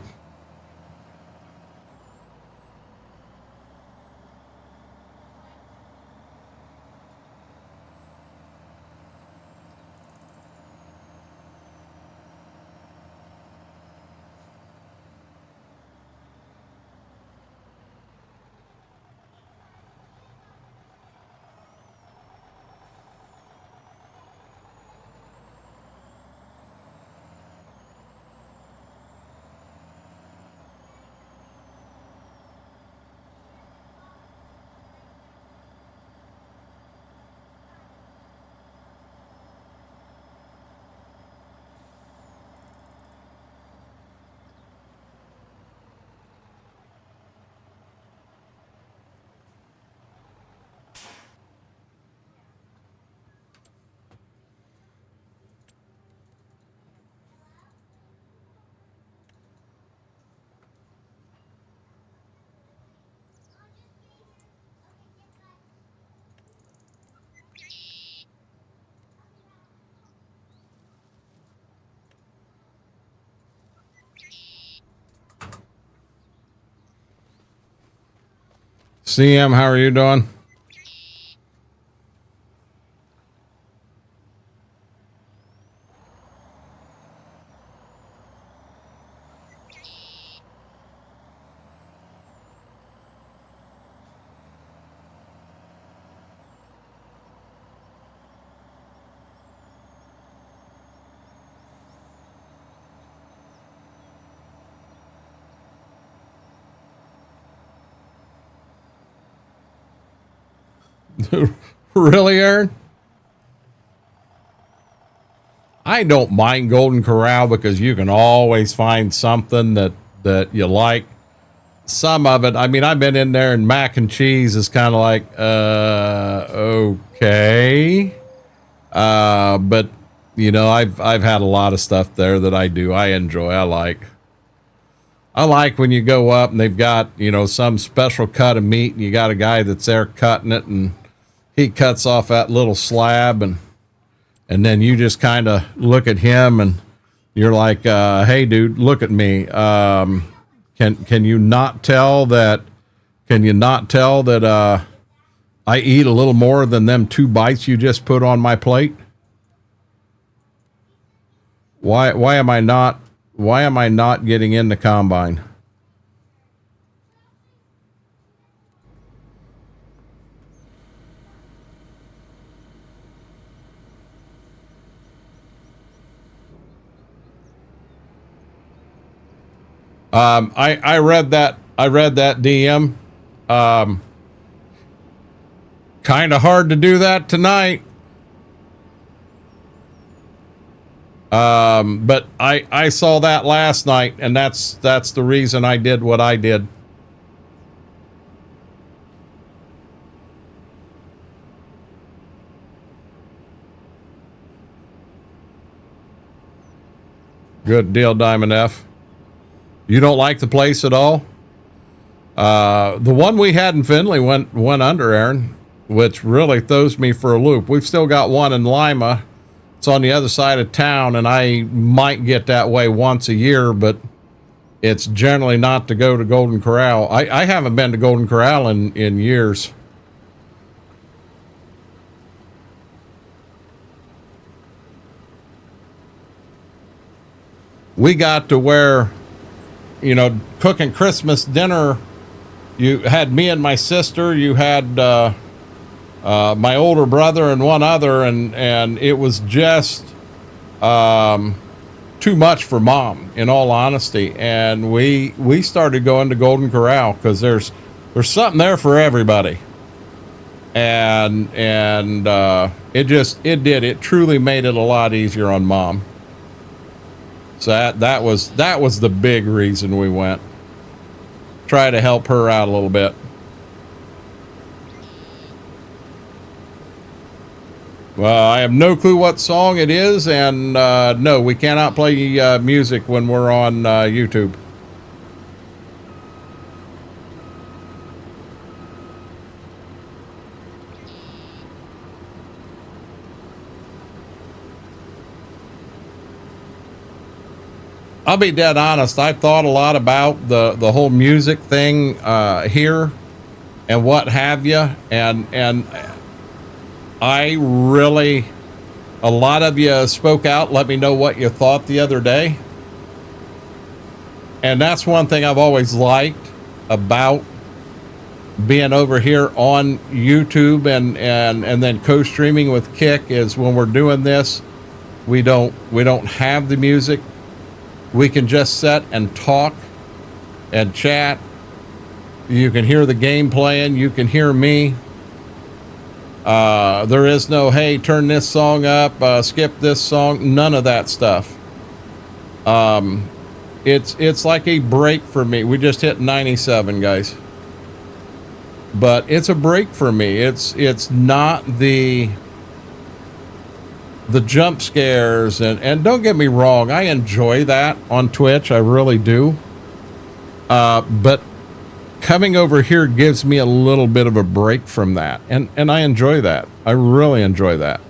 CM, how are you doing? Really, Aaron? I don't mind Golden Corral because you can always find something that you like. Some of it, I mean, I've been in there and mac and cheese is kind of like, okay. But you know, I've had a lot of stuff there that I enjoy. I like when you go up and they've got, you know, some special cut of meat and you got a guy that's there cutting it and he cuts off that little slab and then you just kind of look at him and you're like, hey dude, look at me. Can you not tell that I eat a little more than them 2 bites you just put on my plate? Why am I not getting in the combine? I read that DM. Kind of hard to do that tonight. But I saw that last night, and that's the reason I did what I did. Good deal, Diamond F. You don't like the place at all? The one we had in Findlay went under, Aaron, which really throws me for a loop. We've still got one in Lima. It's on the other side of town, and I might get that way once a year, but it's generally not to go to Golden Corral. I haven't been to Golden Corral in years. We got to where, you know, cooking Christmas dinner, you had me and my sister, you had my older brother and one other, and it was just too much for Mom, in all honesty. And we started going to Golden Corral because there's something there for everybody. And it truly made it a lot easier on Mom. So that was the big reason we went. Try to help her out a little bit. Well, I have no clue what song it is, and no, we cannot play music when we're on YouTube. I'll be dead honest. I've thought a lot about the whole music thing here and what have you, and I really, a lot of you spoke out, let me know what you thought the other day. And that's one thing I've always liked about being over here on YouTube and then co-streaming with Kick is when we're doing this, we don't have the music. We can just sit and talk and chat. You can hear the game playing. You can hear me. There is no, hey, turn this song up, skip this song. None of that stuff. It's like a break for me. We just hit 97, guys. But it's a break for me. It's not the jump scares, and don't get me wrong, I enjoy that on Twitch, I really do. But coming over here gives me a little bit of a break from that, and I enjoy that. I really enjoy that.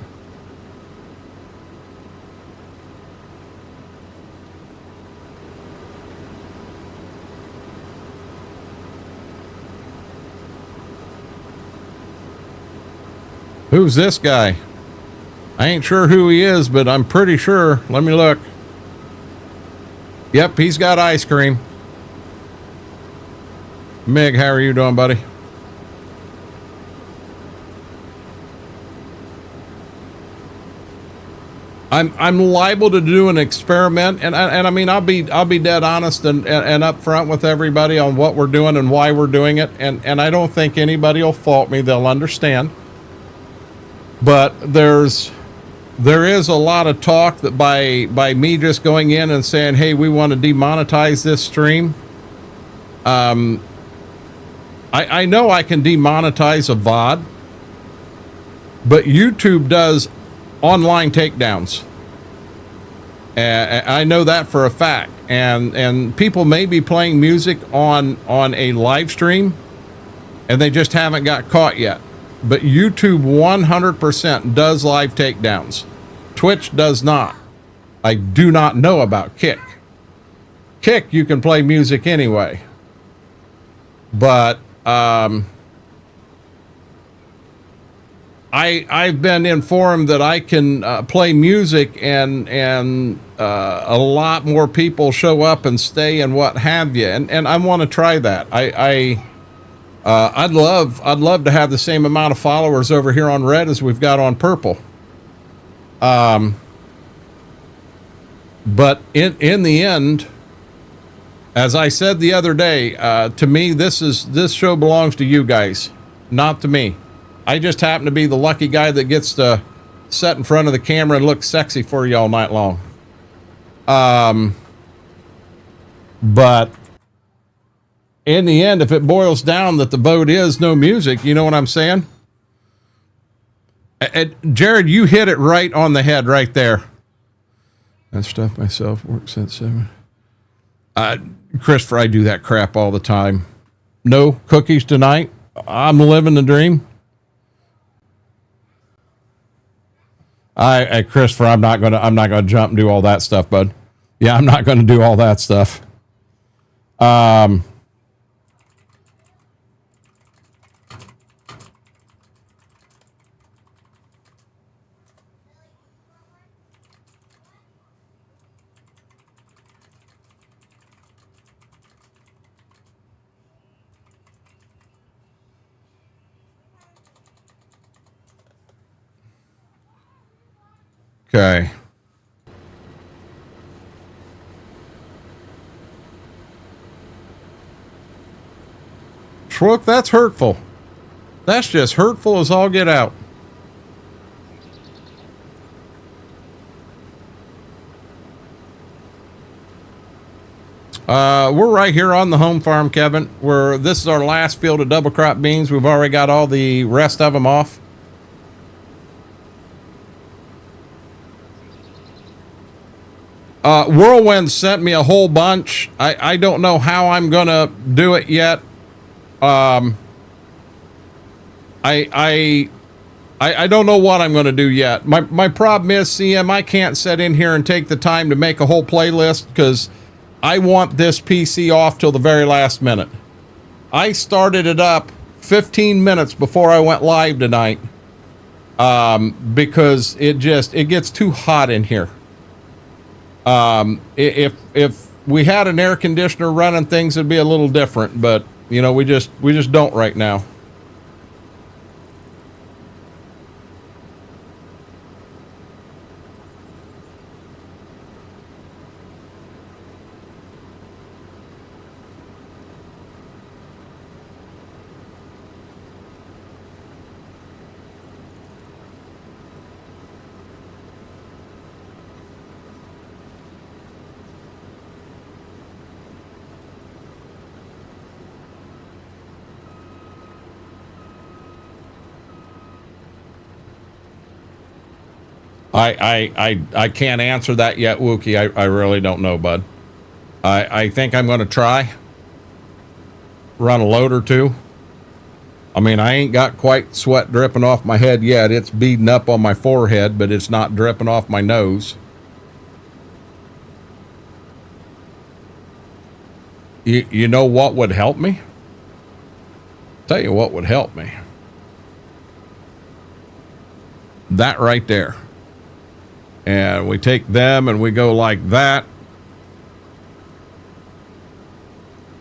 Who's this guy? I ain't sure who he is, but I'm pretty sure. Let me look. Yep, he's got ice cream. Mig, how are you doing, buddy? I'm liable to do an experiment, and I mean I'll be dead honest and upfront with everybody on what we're doing and why we're doing it, and I don't think anybody will fault me. They'll understand. But there's there is a lot of talk that by me just going in and saying, hey, we want to demonetize this stream. I know I can demonetize a VOD, but YouTube does online takedowns. I know that for a fact. And people may be playing music on a live stream and they just haven't got caught yet. But YouTube 100% does live takedowns. Twitch does not. I do not know about Kick. Kick, you can play music anyway. But I've been informed that I can play music and a lot more people show up and stay and what have you. And I want to try that. I'd love to have the same amount of followers over here on Red as we've got on Purple. But in the end, as I said the other day, to me, this show belongs to you guys, not to me. I just happen to be the lucky guy that gets to sit in front of the camera and look sexy for you all night long. But in the end, if it boils down that the vote is no music, you know what I'm saying? Jared, you hit it right on the head right there. That stuff myself works at 7. Christopher, I do that crap all the time. No cookies tonight. I'm living the dream. Christopher, I'm not gonna jump and do all that stuff, bud. Yeah, I'm not gonna do all that stuff. Okay. Schwook, that's hurtful. That's just hurtful as all get out. We're right here on the home farm, Kevin. This is our last field of double crop beans. We've already got all the rest of them off. Whirlwind sent me a whole bunch. I don't know how I'm gonna do it yet. I don't know what I'm gonna do yet. My problem is, CM, I can't sit in here and take the time to make a whole playlist because I want this PC off till the very last minute. I started it up 15 minutes before I went live tonight because it gets too hot in here. If we had an air conditioner running, things would be a little different, but you know, we just don't right now. I can't answer that yet, Wookie. I really don't know, bud. I think I'm going to try. Run a load or two. I mean, I ain't got quite sweat dripping off my head yet. It's beading up on my forehead, but it's not dripping off my nose. You know what would help me? Tell you what would help me. That right there. And we take them and we go like that.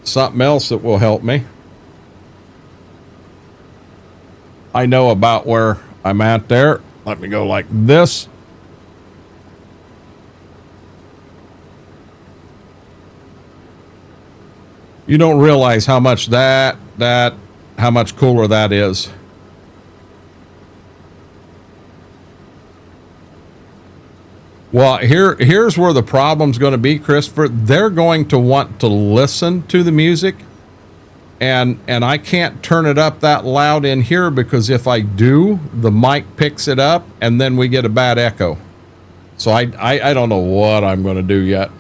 Something else that will help me. I know about where I'm at there. Let me go like this. You don't realize how much how much cooler that is. Well, here's where the problem's going to be, Christopher. They're going to want to listen to the music, and I can't turn it up that loud in here, because if I do, the mic picks it up, and then we get a bad echo. So I don't know what I'm going to do yet.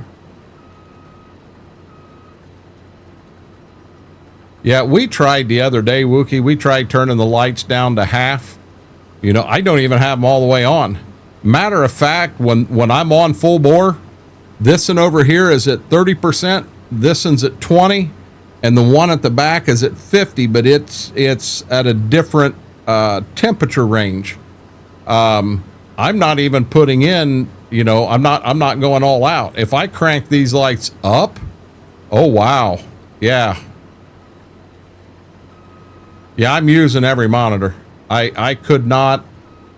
Yeah, we tried the other day, Wookie. We tried turning the lights down to half. You know, I don't even have them all the way on. Matter of fact, when I'm on full bore, this one over here is at 30%, this one's at 20, and the one at the back is at 50, but it's at a different temperature range. I'm not even putting in, you know, I'm not going all out. If I crank these lights up, oh wow, yeah. Yeah, I'm using every monitor. I could not.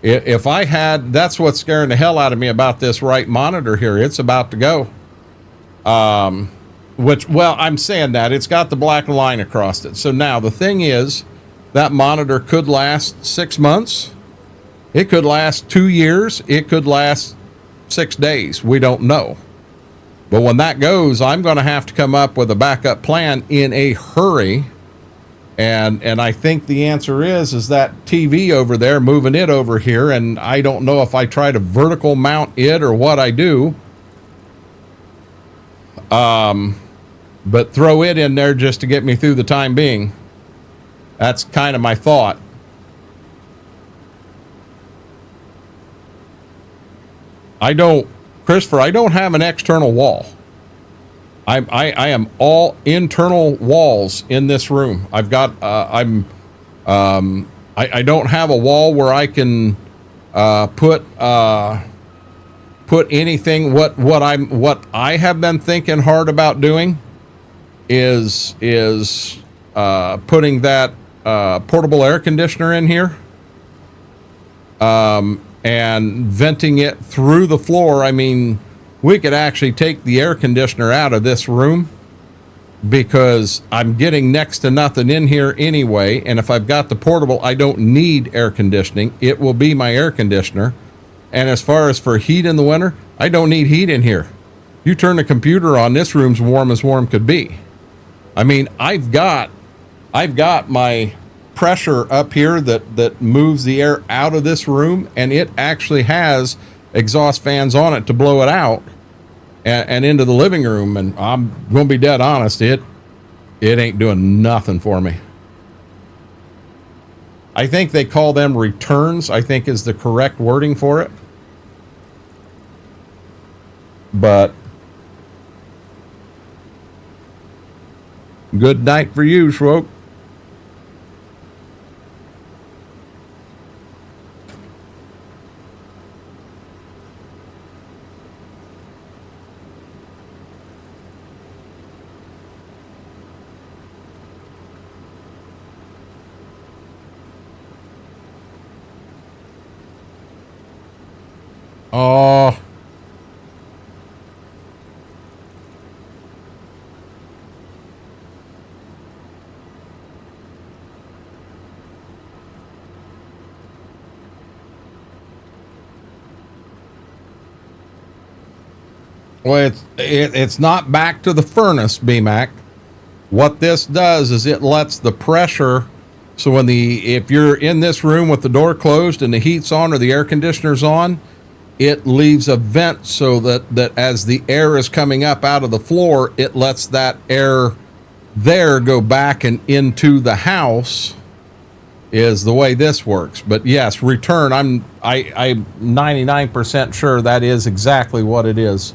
If I had, that's what's scaring the hell out of me about this right monitor here. It's about to go. Which, well, I'm saying that it's got the black line across it. So now the thing is, that monitor could last 6 months. It could last 2 years. It could last 6 days. We don't know. But when that goes, I'm going to have to come up with a backup plan in a hurry. And I think the answer is that TV over there, moving it over here, and I don't know if I try to vertical mount it or what I do. But throw it in there just to get me through the time being. That's kind of my thought. Christopher, I don't have an external wall. I am all internal walls in this room. I've got I don't have a wall where I can put anything. What I have been thinking hard about doing is putting that portable air conditioner in here, and venting it through the floor. I mean, we could actually take the air conditioner out of this room, because I'm getting next to nothing in here anyway. And if I've got the portable, I don't need air conditioning. It will be my air conditioner. And as far as for heat in the winter, I don't need heat in here. You turn the computer on, this room's warm as warm could be. I mean, I've got my pressure up here that moves the air out of this room, and it actually has exhaust fans on it to blow it out and into the living room. And I'm gonna be dead honest, it ain't doing nothing for me. I think they call them returns, I think is the correct wording for it. But good night for you, Schwoke. Oh, well, it's not back to the furnace, BMAC. What this does is it lets the pressure. So if you're in this room with the door closed and the heat's on or the air conditioner's on, it leaves a vent so that as the air is coming up out of the floor, it lets that air there go back and into the house, is the way this works. But yes, return, I'm 99% sure that is exactly what it is.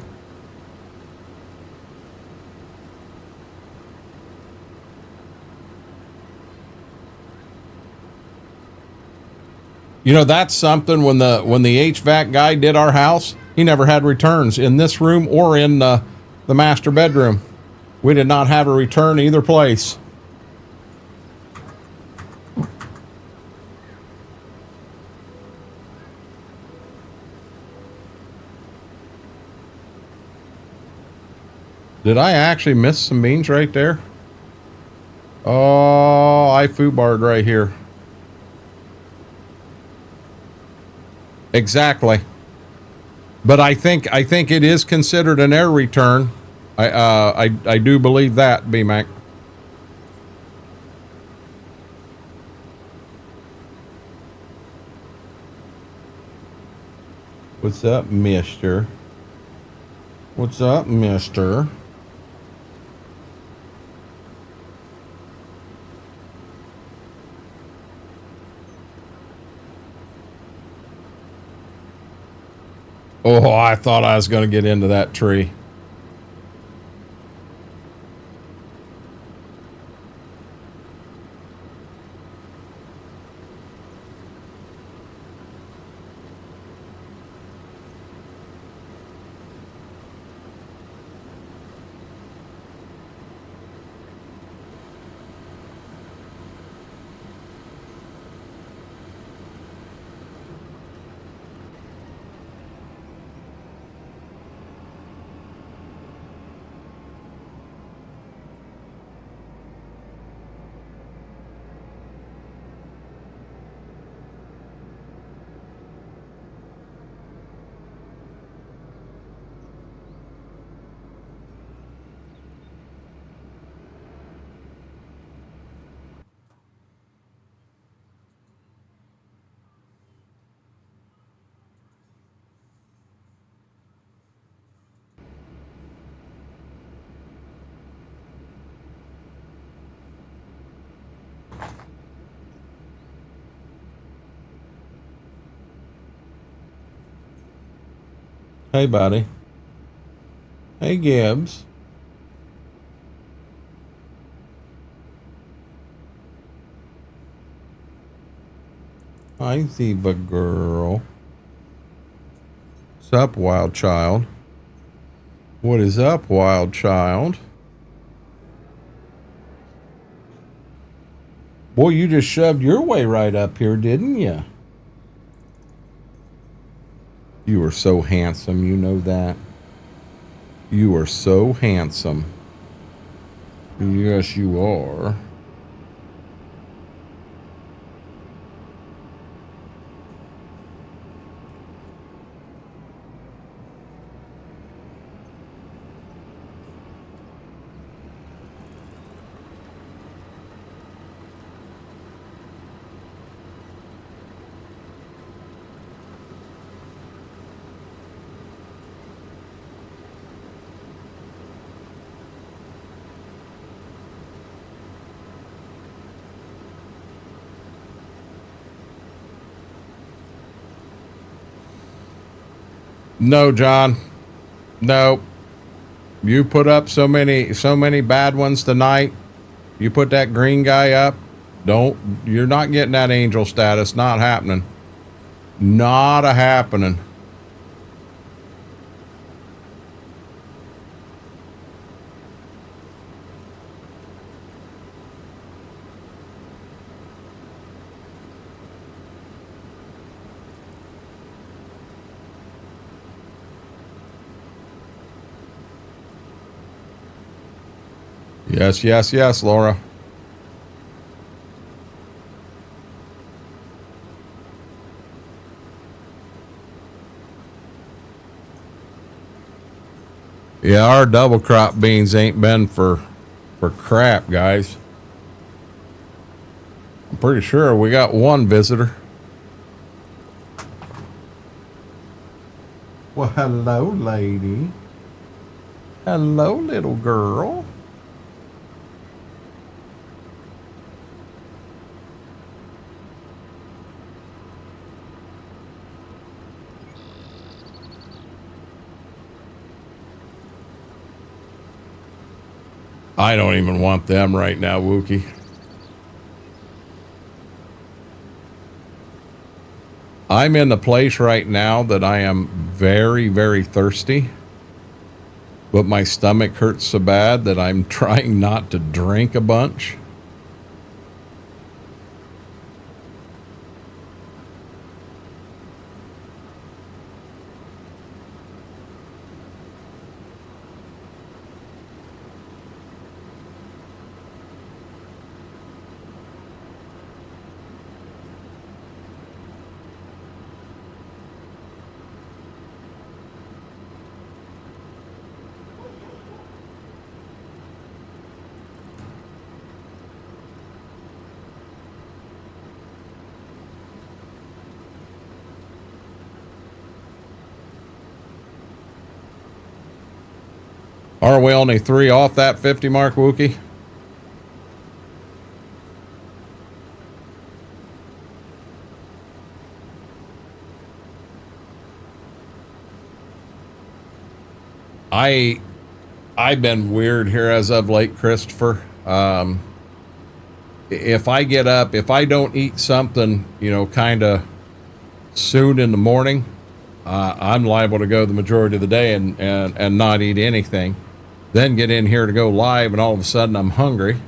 You know, that's something. When the HVAC guy did our house, he never had returns in this room or in the master bedroom. We did not have a return either place. Did I actually miss some beans right there? Oh, I foobarred right here. Exactly. But I think it is considered an air return. I do believe that, B-Mac. What's up, mister? What's up, mister? Oh, I thought I was going to get into that tree. Hey, buddy. Hey, Gibbs. Hi, Ziva girl. What's up, wild child? What is up, wild child? Boy, you just shoved your way right up here, didn't you? You are so handsome, you know that. You are so handsome. Yes, you are. No, John. No. You put up so many bad ones tonight. You put that green guy up. You're not getting that angel status. Not happening. Not a happening. Yes, yes, yes, Laura. Yeah, our double crop beans ain't been for crap, guys. I'm pretty sure we got one visitor. Well, hello, lady. Hello, little girl. I don't even want them right now, Wookie. I'm in the place right now that I am very, very thirsty, but my stomach hurts so bad that I'm trying not to drink a bunch. Are we only 3 off that 50 mark, Wookie? I've been weird here as of late, Christopher. If I get up, if I don't eat something, you know, kind of soon in the morning, I'm liable to go the majority of the day and not eat anything. Then get in here to go live, and all of a sudden I'm hungry.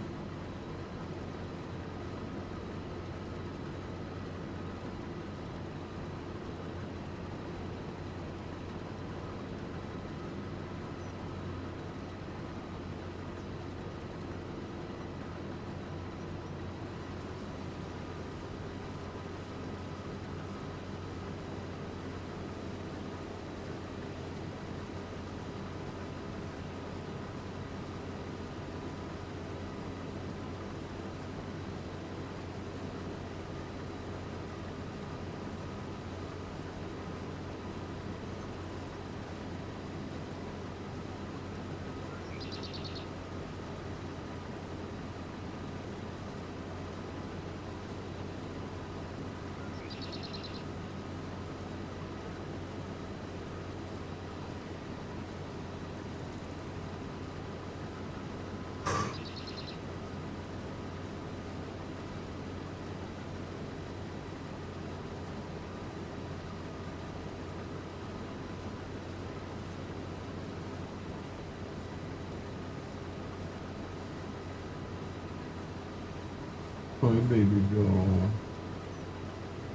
My baby doll.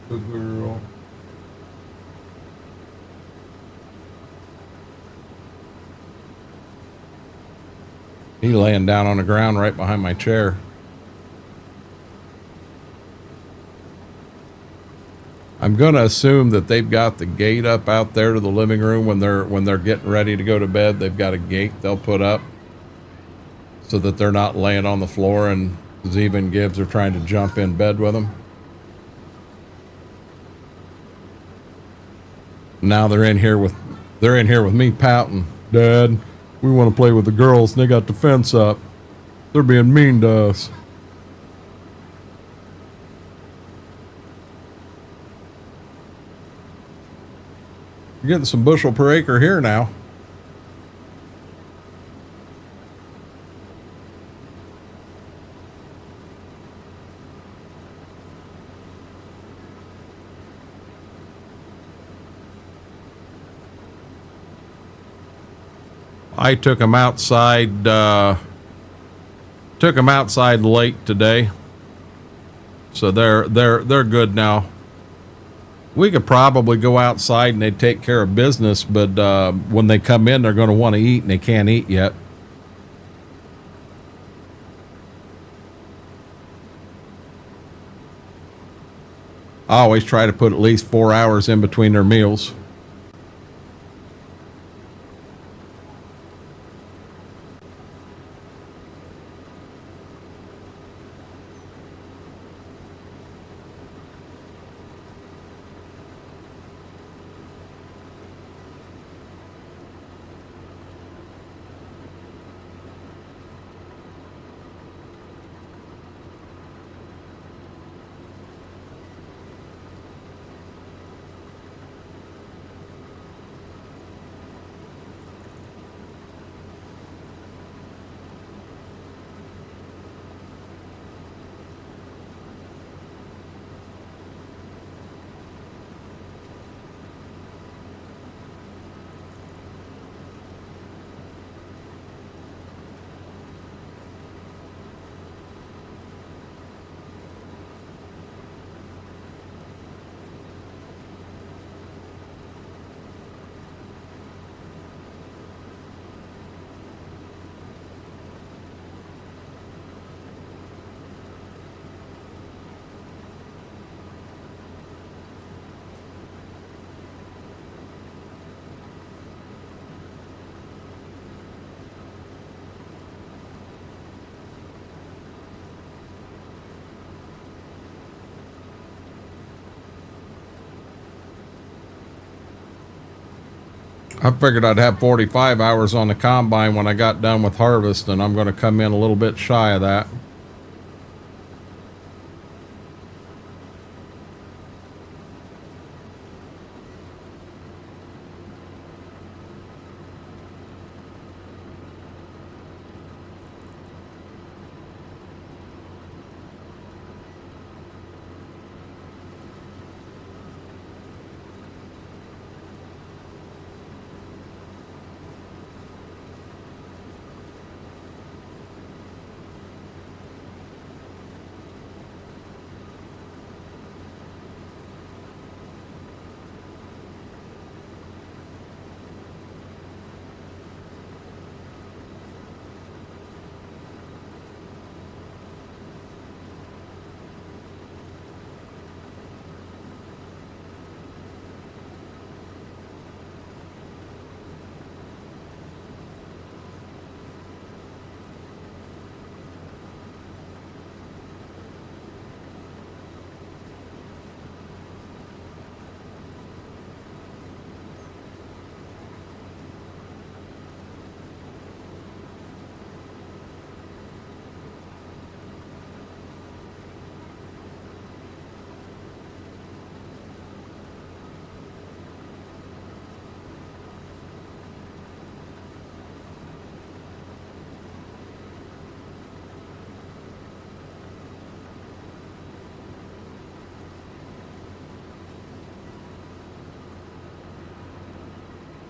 Good girl. He laying down on the ground right behind my chair. I'm going to assume that they've got the gate up out there to the living room when they're getting ready to go to bed. They've got a gate they'll put up so that they're not laying on the floor and Zeeb and Gibbs are trying to jump in bed with them. Now they're in here with me pouting. Dad, we want to play with the girls and they got the fence up. They're being mean to us. You're getting some bushel per acre here now. I took them outside late today. So they're good now. We could probably go outside and they'd take care of business, but when they come in, they're going to want to eat and they can't eat yet. I always try to put at least 4 hours in between their meals. I figured I'd have 45 hours on the combine when I got done with harvest, and I'm going to come in a little bit shy of that.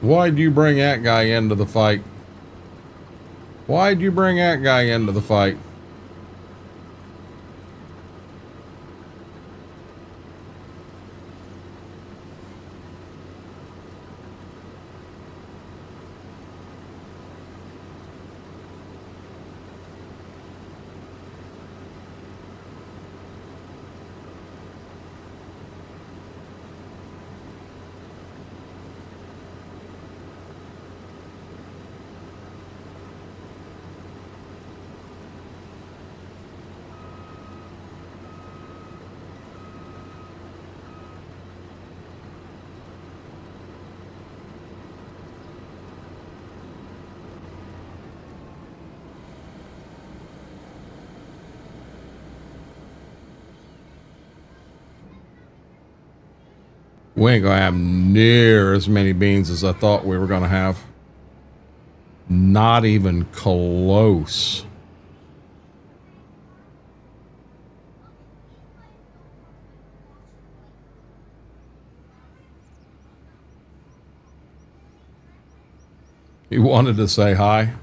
Why'd you bring that guy into the fight? Why'd you bring that guy into the fight? We ain't gonna have near as many beans as I thought we were gonna have. Not even close. He wanted to say hi.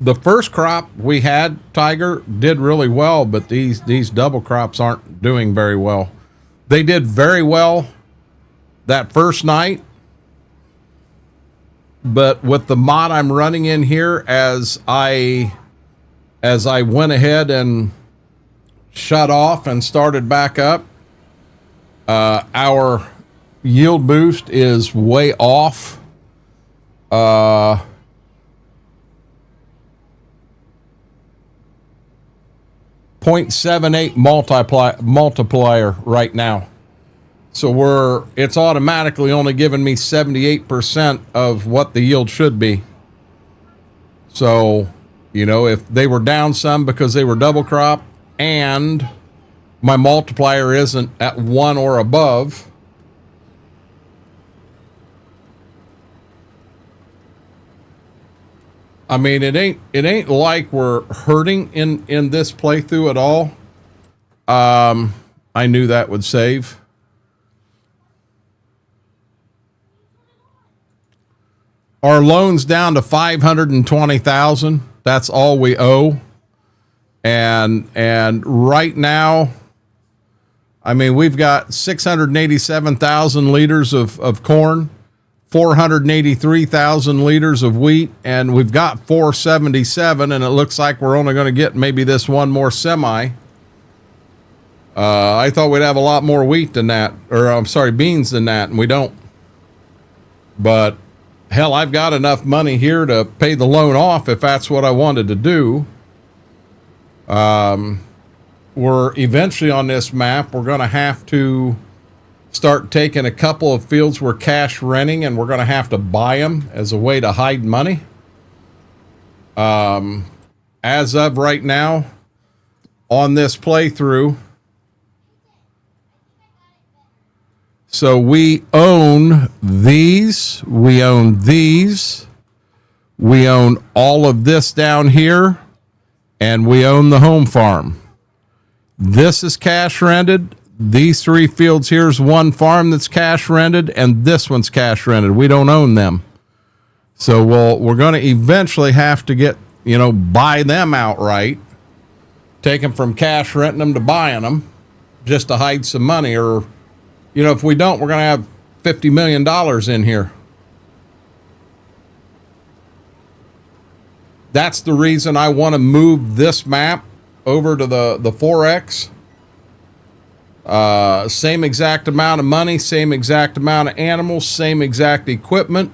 The first crop we had, Tiger, did really well, but these double crops aren't doing very well. They did very well that first night, but with the mod I'm running in here, as I went ahead and shut off and started back up, our yield boost is way off. 0.78 multiplier right now. So it's automatically only giving me 78% of what the yield should be. So, you know, if they were down some because they were double crop and my multiplier isn't at 1 or above, I mean, it ain't like we're hurting in this playthrough at all. I knew that would save. Our loan's down to 520,000. That's all we owe. And right now, I mean, we've got 687,000 liters of corn, 483,000 liters of wheat, and we've got 477, and it looks like we're only going to get maybe this one more semi. I thought we'd have a lot more wheat than that, or I'm sorry, beans than that, and we don't. But hell, I've got enough money here to pay the loan off if that's what I wanted to do. We're eventually on this map, we're going to have to start taking a couple of fields we're cash renting, and we're going to have to buy them as a way to hide money. As of right now, on this playthrough, so we own these, we own these, we own all of this down here, and we own the home farm. This is cash rented. These 3 fields, here's one farm that's cash rented, and this one's cash rented. We don't own them. So we're going to eventually have to get, buy them outright, take them from cash renting them to buying them just to hide some money. Or, if we don't, we're going to have $50 million in here. That's the reason I want to move this map over to the 4X. Same exact amount of money, same exact amount of animals, same exact equipment.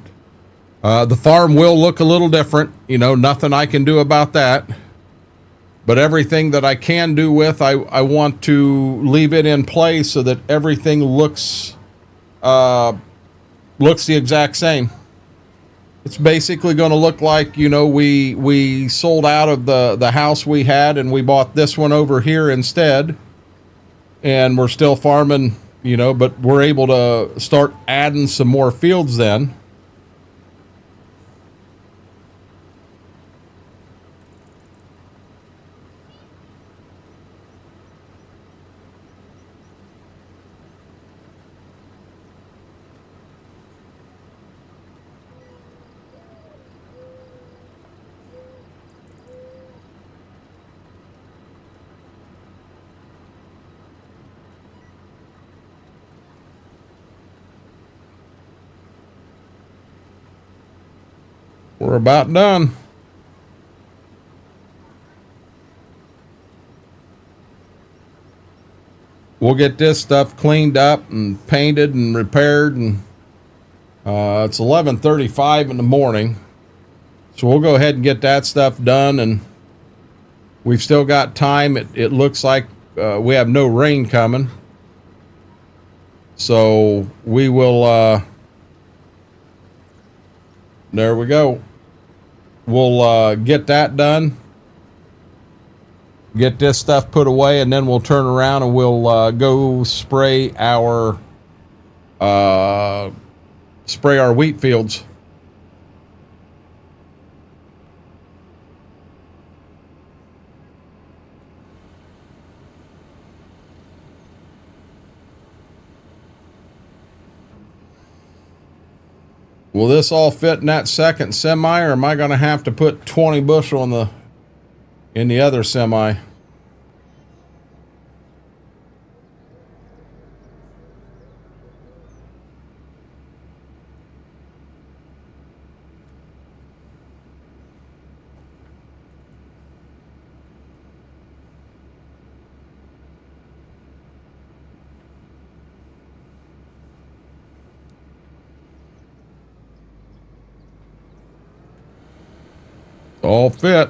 The farm will look a little different, nothing I can do about that. But everything that I can do with, I want to leave it in place so that everything looks the exact same. It's basically going to look like, we sold out of the house we had and we bought this one over here instead. And we're still farming, but we're able to start adding some more fields then. We're about done. We'll get this stuff cleaned up and painted and repaired, and it's 11:35 in the morning. So we'll go ahead and get that stuff done, and we've still got time. It looks like we have no rain coming. So we will, there we go. We'll get that done, get this stuff put away, and then we'll turn around and we'll go spray our wheat fields. Will this all fit in that second semi, or am I going to have to put 20 bushel in the other semi? All fit.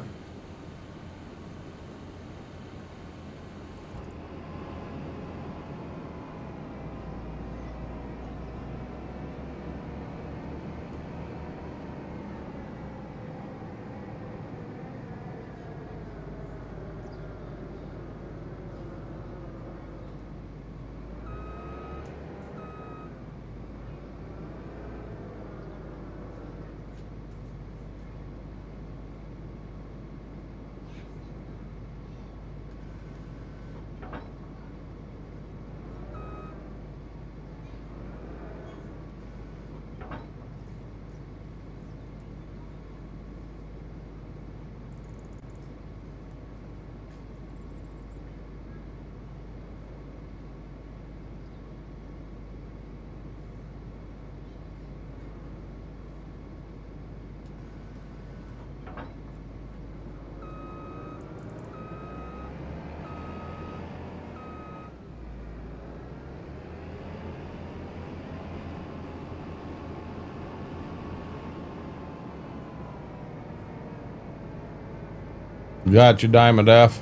Got you, Diamond F.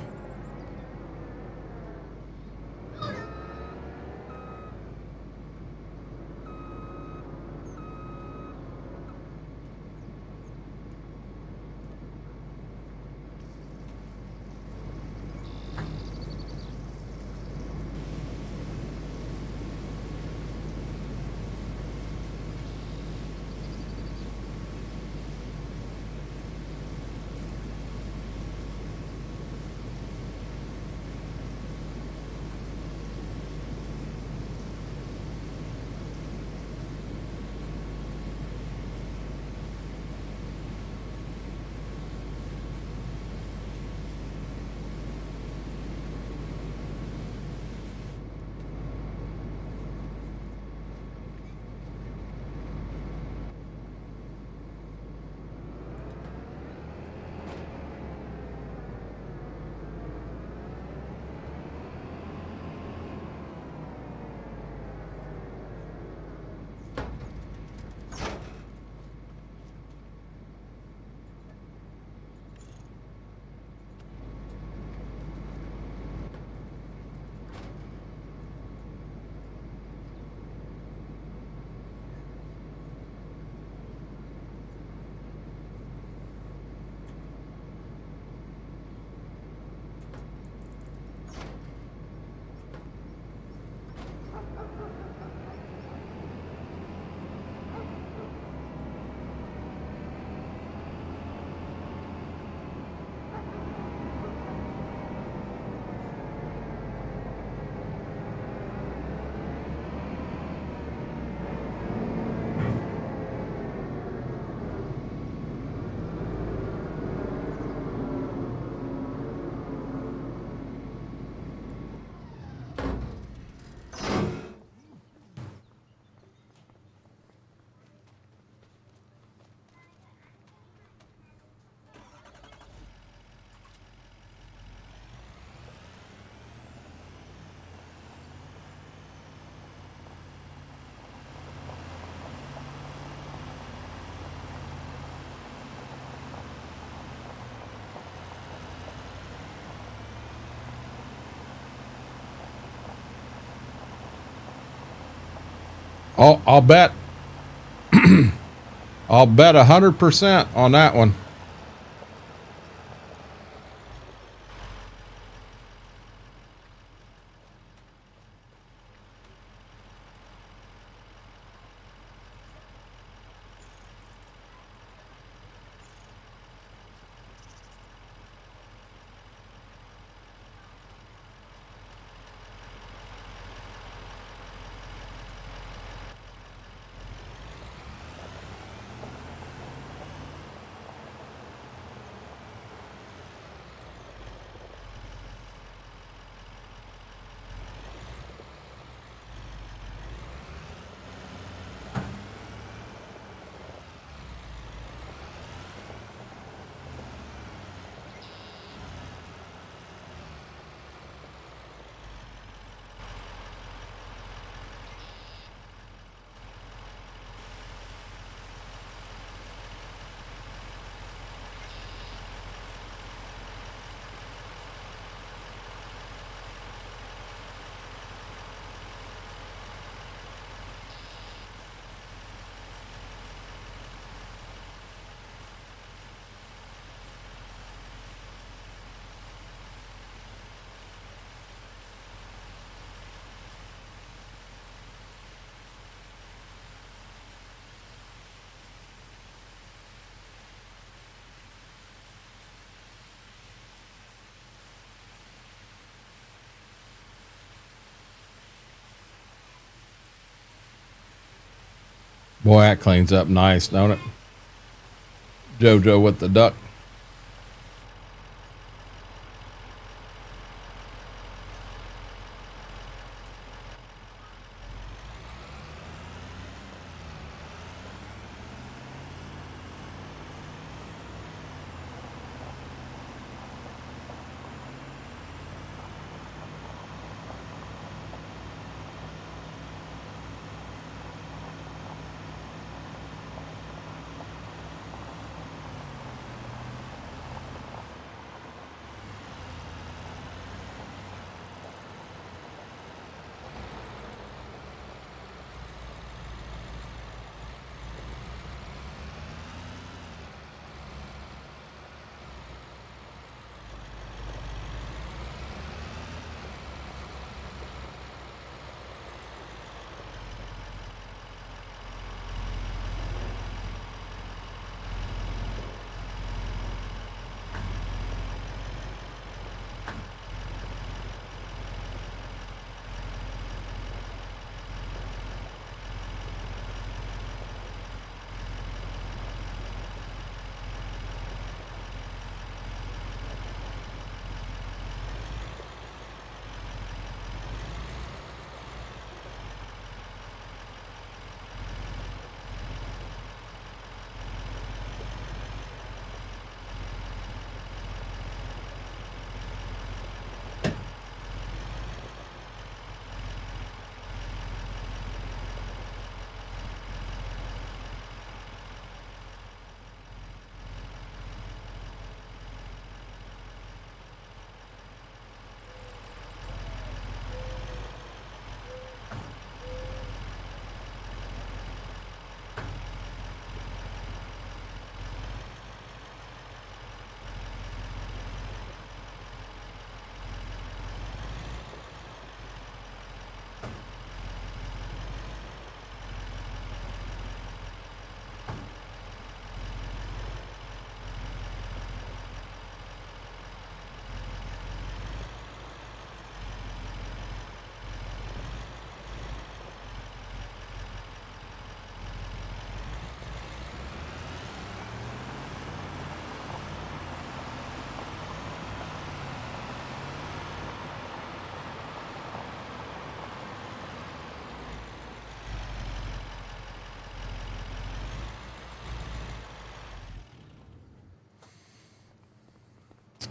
I'll bet I'll bet 100% on that one. Boy, that cleans up nice, don't it? JoJo with the duck.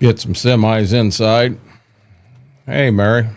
Get some semis inside. Hey, Mary.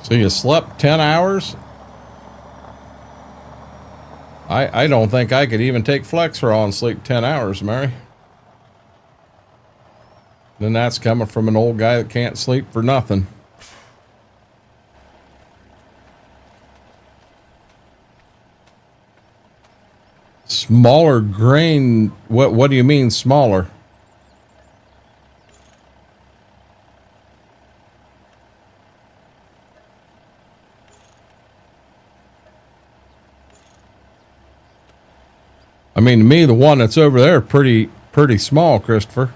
So you slept 10 hours? I don't think I could even take Flexraw and sleep 10 hours, Mary. Then that's coming from an old guy that can't sleep for nothing. Smaller grain, what do you mean smaller? I mean, to me, the one that's over there pretty small, Christopher.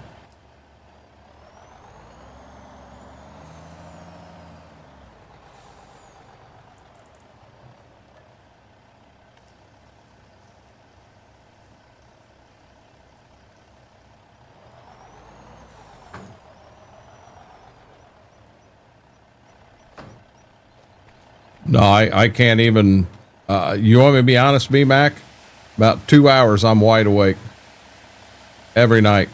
No, I can't even. You want me to be honest, B-Mac? About 2 hours, I'm wide awake. Every night.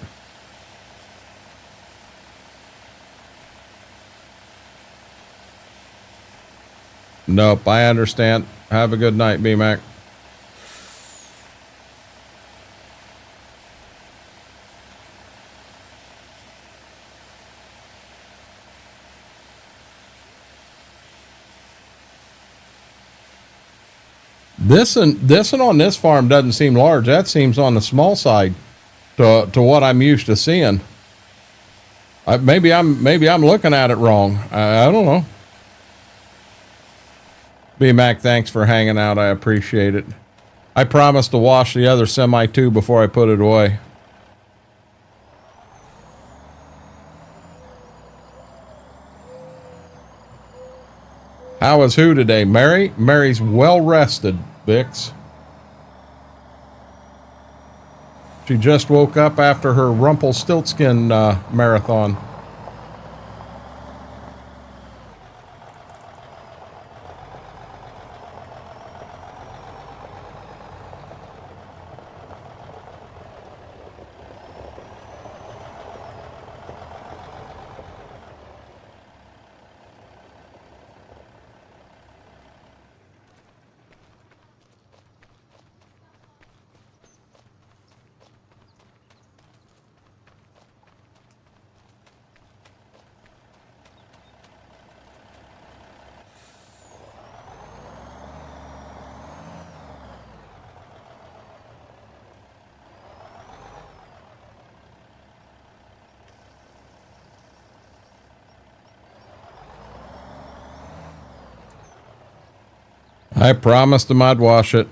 Nope, I understand. Have a good night, B-Mac. This one on this farm doesn't seem large. That seems on the small side to what I'm used to seeing. Maybe I'm looking at it wrong. I don't know. B-Mac, thanks for hanging out. I appreciate it. I promised to wash the other semi too before I put it away. How was who today? Mary? Mary's well rested, Bix. She just woke up after her Rumpelstiltskin marathon. I promised him I'd wash it.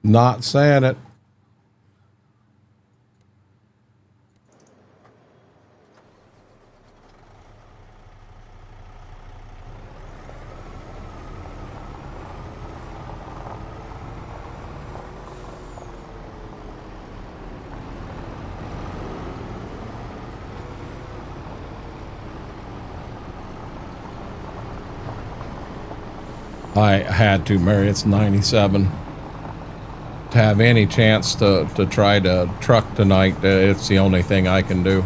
Not saying it. I had to, Mary. It's 97. To have any chance to try to truck tonight, it's the only thing I can do.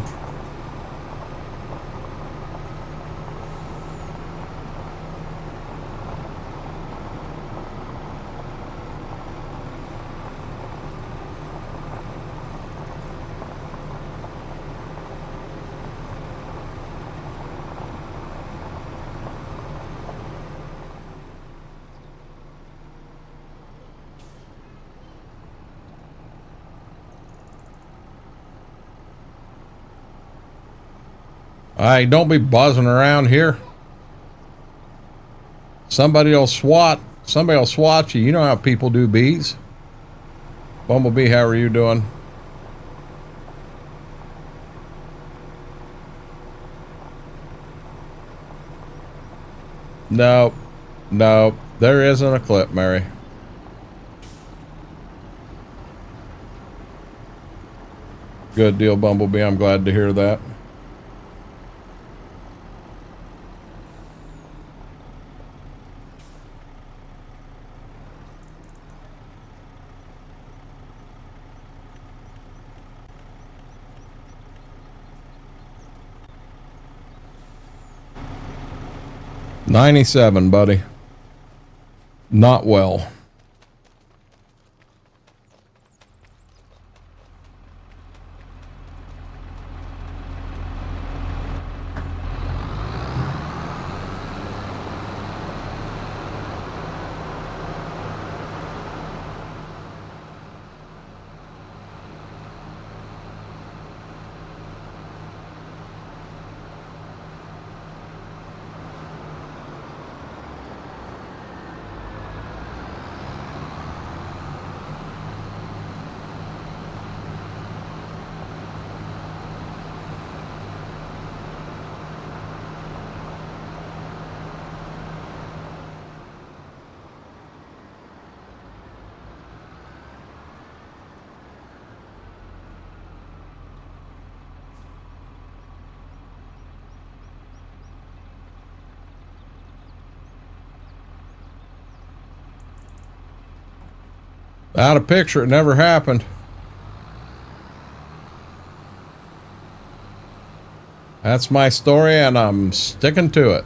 Hey, don't be buzzing around here. Somebody will swat you. You know how people do bees. Bumblebee, how are you doing? Nope. Nope. There isn't a clip, Mary. Good deal, Bumblebee. I'm glad to hear that. $97, buddy. Not well. Out of picture, it never happened. That's my story, and I'm sticking to it.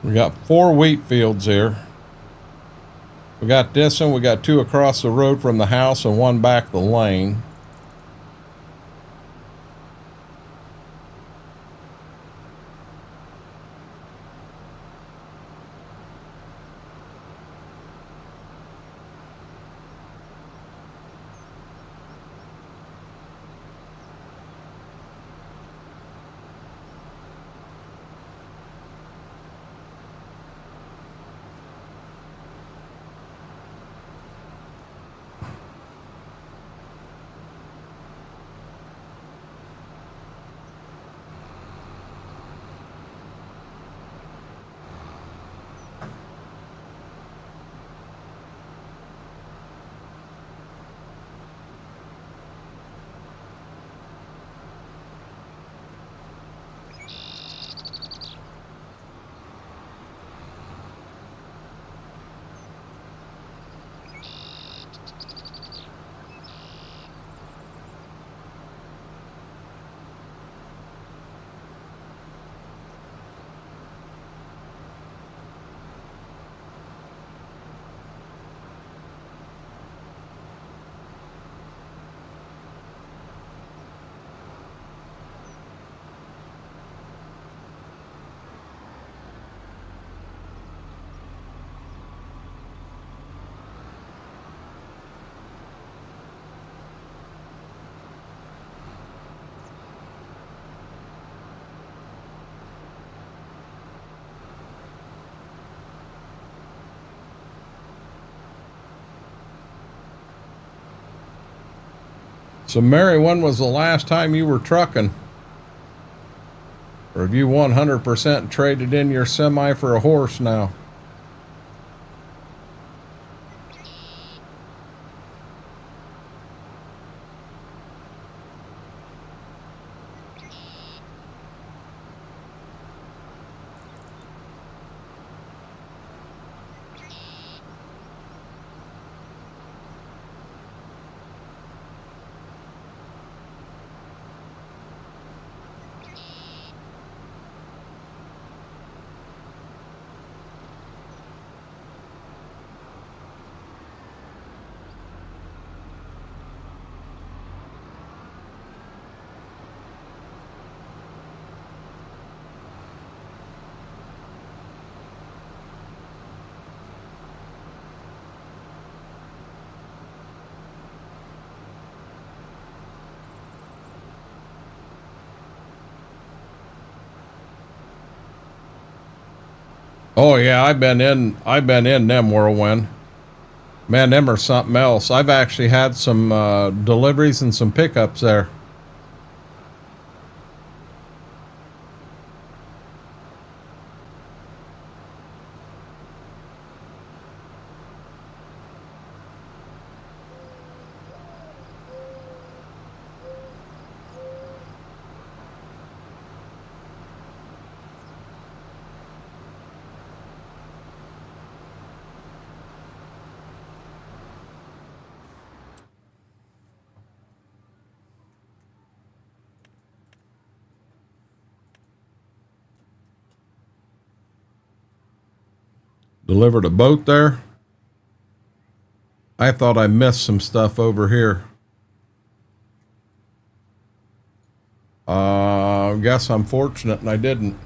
We got 4 wheat fields here. We got this one, we got 2 across the road from the house and 1 back the lane. So Mary, when was the last time you were trucking? Or have you 100% traded in your semi for a horse now? Oh yeah, I've been in them whirlwind. Man, them are something else. I've actually had some deliveries and some pickups there. Delivered a boat there. I thought I missed some stuff over here. Guess I'm fortunate and I didn't.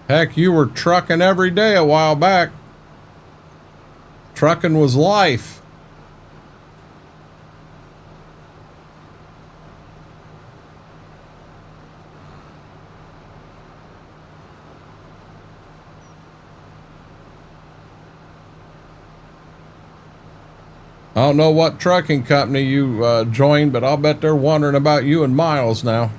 Heck, you were trucking every day a while back. Trucking was life. I don't know what trucking company you joined, but I'll bet they're wondering about you and Miles now.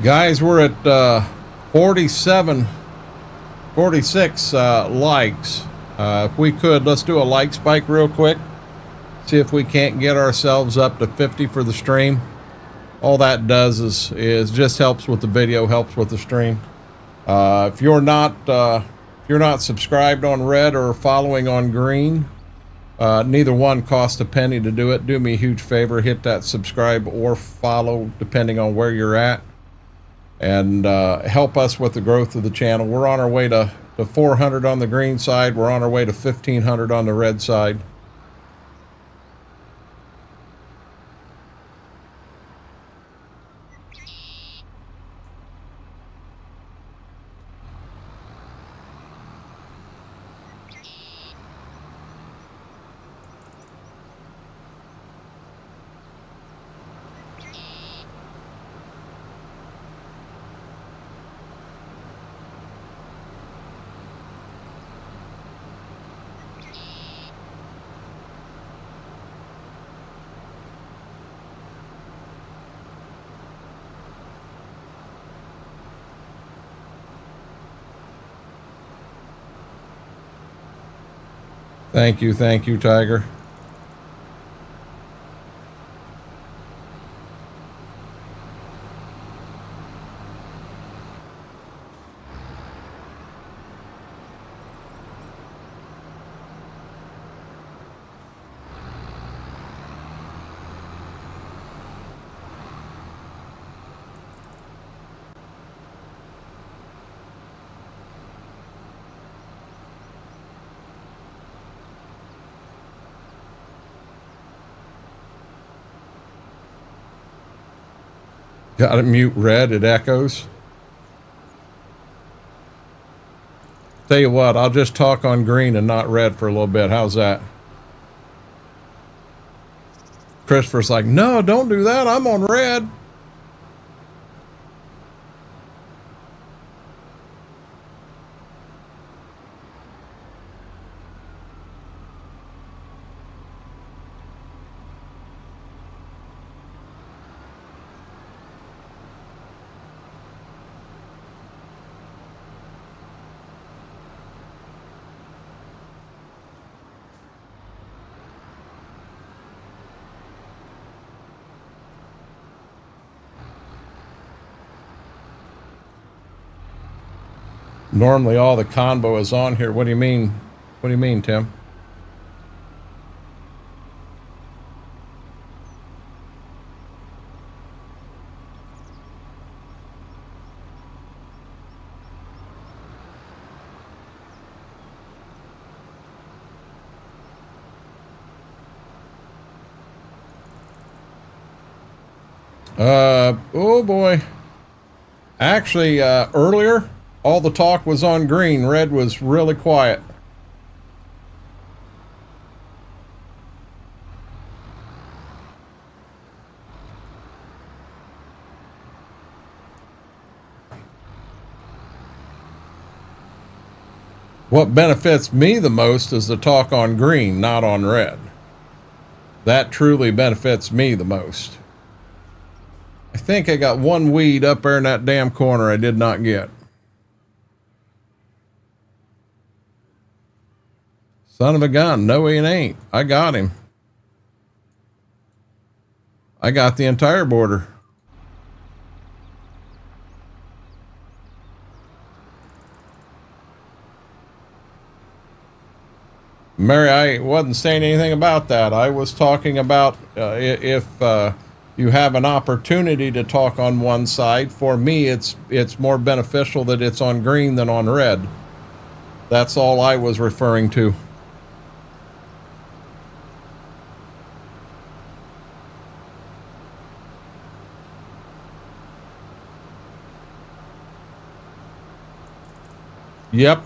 Guys, we're at 47, 46 likes. If we could, let's do a like spike real quick. See if we can't get ourselves up to 50 for the stream. All that does is just helps with the video, helps with the stream. If you're not subscribed on red or following on green, neither one costs a penny to do it. Do me a huge favor, hit that subscribe or follow depending on where you're at, and help us with the growth of the channel. We're on our way to 400 on the green side. We're on our way to 1,500 on the red side. Thank you, Tiger. Got to mute red, it echoes. Tell you what, I'll just talk on green and not red for a little bit. How's that? Christopher's like, no, don't do that. I'm on red. Normally all the convo is on here. What do you mean? What do you mean, Tim? Oh boy. Actually, earlier, all the talk was on green. Red was really quiet. What benefits me the most is the talk on green, not on red. That truly benefits me the most. I think I got one weed up there in that damn corner I did not get. Son of a gun. No, it ain't. I got him. I got the entire border. Mary, I wasn't saying anything about that. I was talking about if you have an opportunity to talk on one side. For me, it's more beneficial that it's on green than on red. That's all I was referring to. Yep.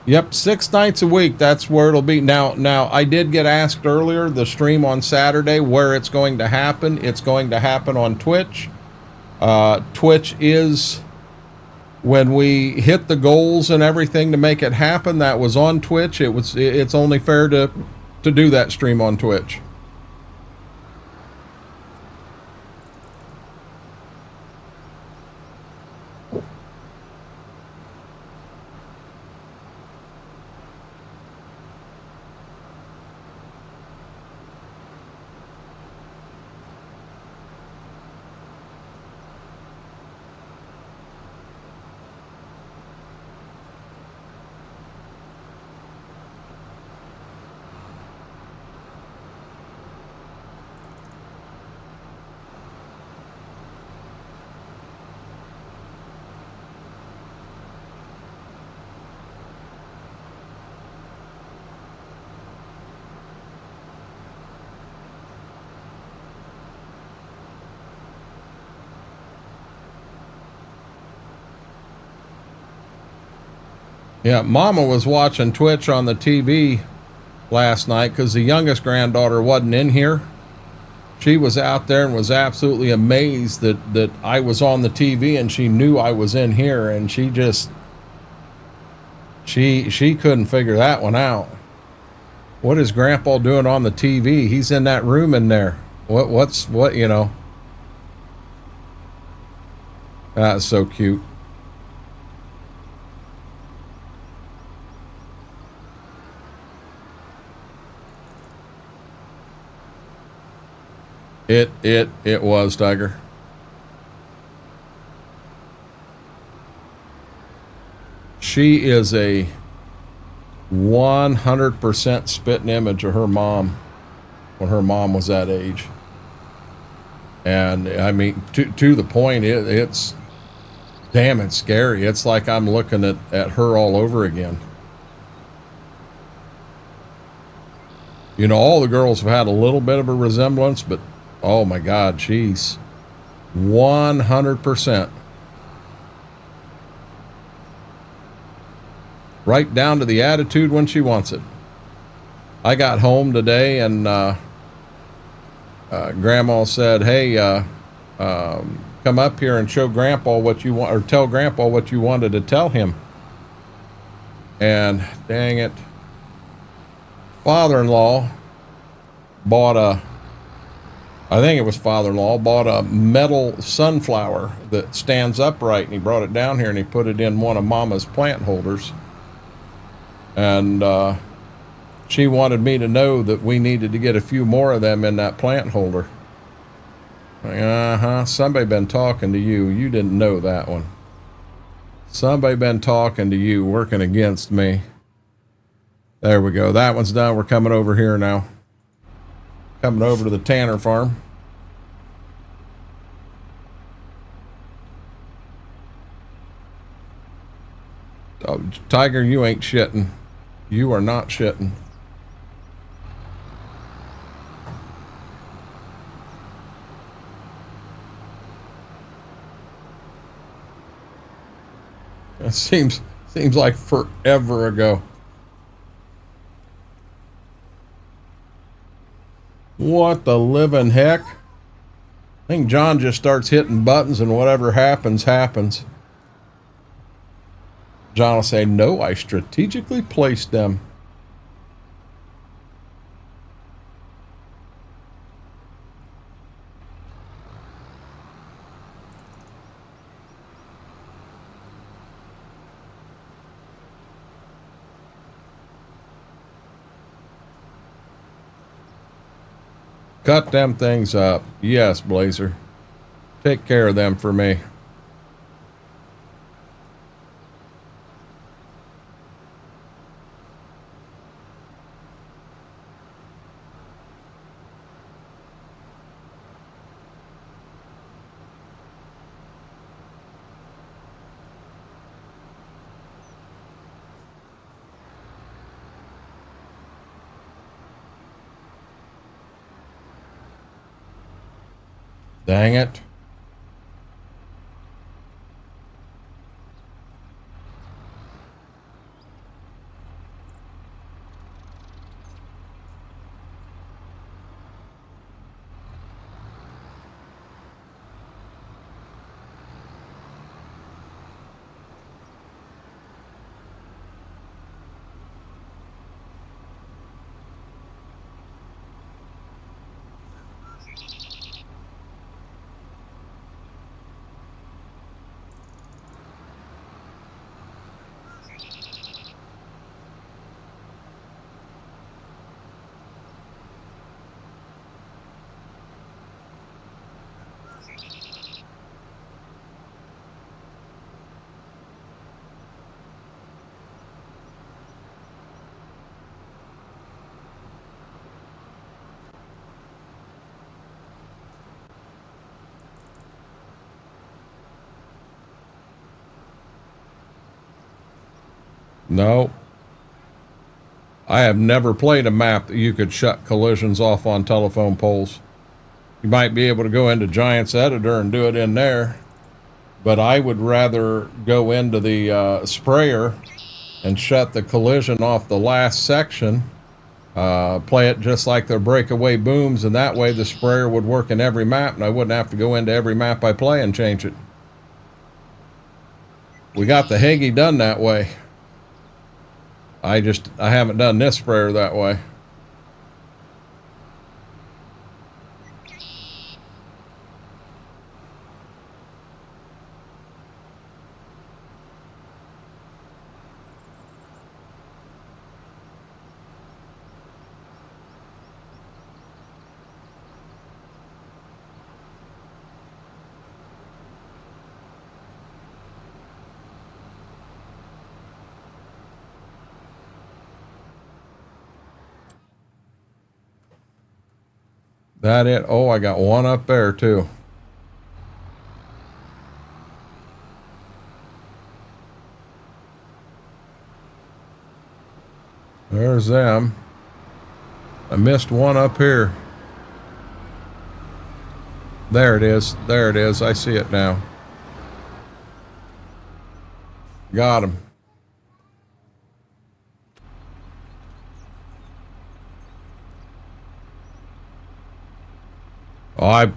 Yep, 6 nights a week. That's where it'll be. Now, I did get asked earlier, the stream on Saturday, where it's going to happen. It's going to happen on Twitch. Twitch is, when we hit the goals and everything to make it happen, that was on Twitch. It's only fair to do that stream on Twitch. Yeah, Mama was watching Twitch on the TV last night because the youngest granddaughter wasn't in here. She was out there and was absolutely amazed that I was on the TV, and she knew I was in here, and she just she couldn't figure that one out. What is Grandpa doing on the TV? He's in that room in there. What you know? That's so cute. It was, Tiger. She is a 100% spitting image of her mom when her mom was that age. And I mean, to the point, it's damn, it's scary. It's like I'm looking at her all over again. You know, all the girls have had a little bit of a resemblance, but oh my God, she's 100%. Right down to the attitude when she wants it. I got home today and Grandma said, hey, come up here and show Grandpa what you want, or tell Grandpa what you wanted to tell him. And dang it, father-in-law bought I think it was father-in-law bought a metal sunflower that stands upright, and he brought it down here and he put it in one of Mama's plant holders. And she wanted me to know that we needed to get a few more of them in that plant holder. Uh-huh. Somebody been talking to you. You didn't know that one. Somebody been talking to you, working against me. There we go. That one's done. We're coming over here now. Coming over to the Tanner farm. Oh, Tiger, you ain't shitting. You are not shitting. It seems like forever ago. What the living heck? I think John just starts hitting buttons and whatever happens, happens. John will say, no, I strategically placed them. Cut them things up. Yes, Blazer. Take care of them for me. Dang it. No. I have never played a map that you could shut collisions off on telephone poles. You might be able to go into Giant's Editor and do it in there, but I would rather go into the sprayer and shut the collision off the last section, play it just like their breakaway booms, and that way the sprayer would work in every map and I wouldn't have to go into every map I play and change it. We got the Hagee done that way. I haven't done this sprayer that way. That it? Oh, I got one up there too. There's them. I missed one up here. There it is. There it is. I see it now. Got him. Oh,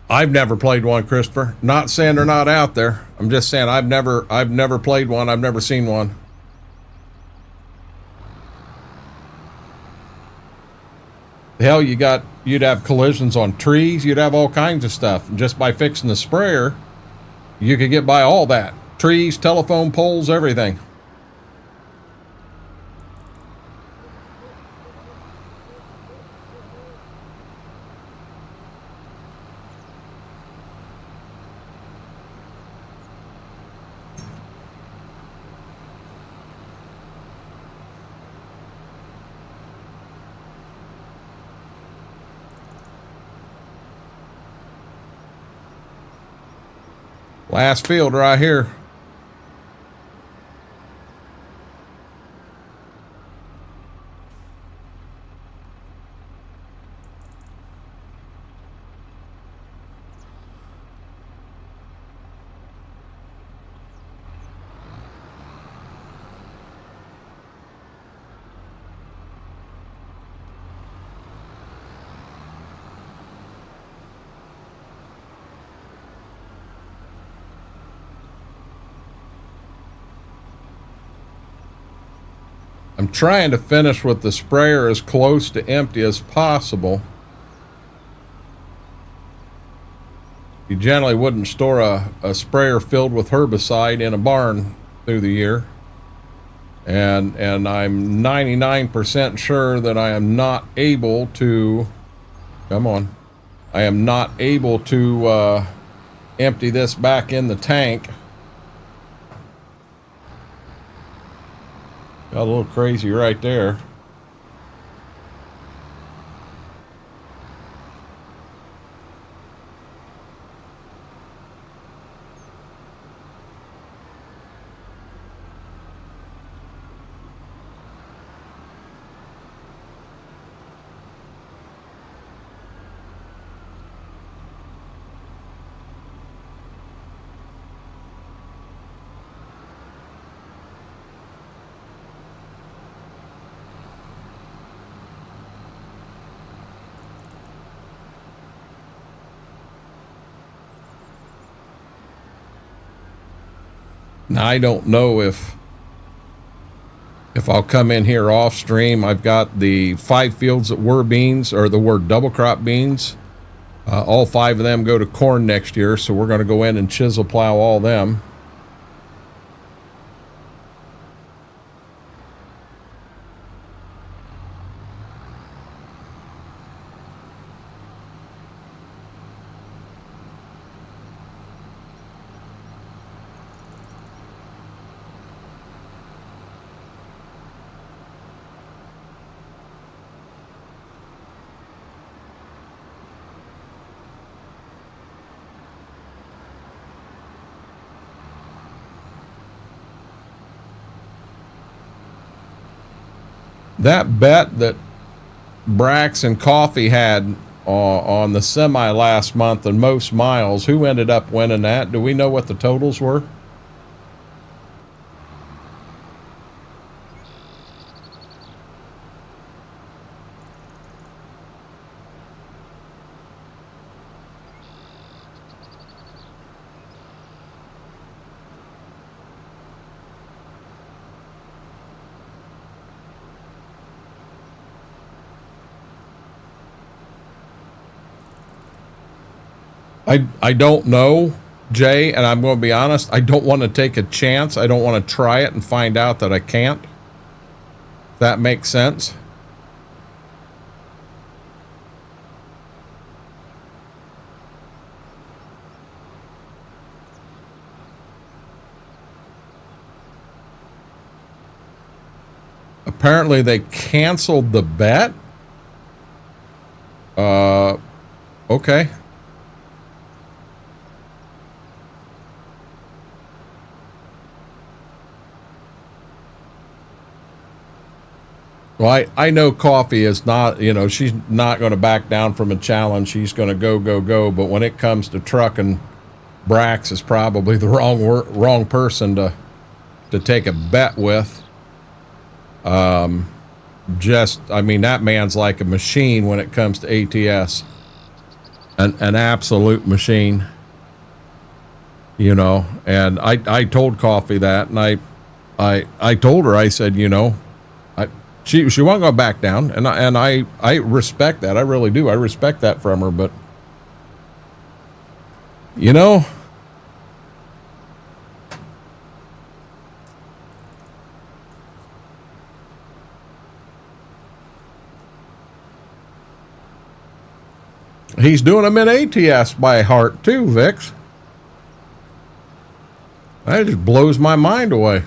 I've never played one, Christopher. Not saying they're not out there. I'm just saying I've never played one. I've never seen one. Hell, you'd have collisions on trees. You'd have all kinds of stuff. And just by fixing the sprayer, you could get by all that. Trees, telephone poles, everything. Last field right here. I'm trying to finish with the sprayer as close to empty as possible. You generally wouldn't store a sprayer filled with herbicide in a barn through the year. And I'm 99% sure that I am not able to, come on, I am not able to empty this back in the tank. Got a little crazy right there. Now, I don't know if I'll come in here off stream. I've got the 5 fields that were beans, or the were double crop beans. All 5 of them go to corn next year, so we're going to go in and chisel plow all them. That bet that Brax and Coffee had on the semi last month and most miles, who ended up winning that? Do we know what the totals were? I don't know, Jay, and I'm going to be honest, I don't want to take a chance. I don't want to try it and find out that I can't. If that makes sense. Apparently they canceled the bet. Okay. Well, I know Coffee is not, you know, she's not going to back down from a challenge. She's going to go. But when it comes to trucking, Brax is probably the wrong person to take a bet with. I mean, that man's like a machine when it comes to ATS. An absolute machine. You know, and I told Coffee that, and I told her, I said, you know, She wasn't going to back down, and I respect that. I really do. I respect that from her, but you know, he's doing them in ATS by heart too, Vix. That just blows my mind away.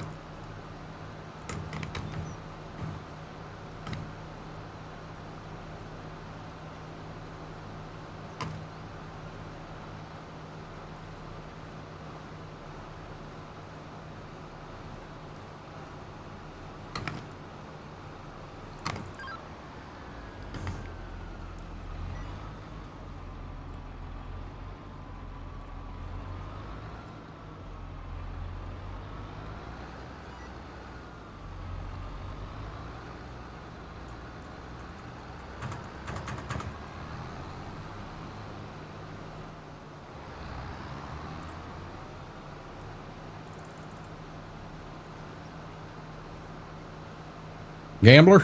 Gambler?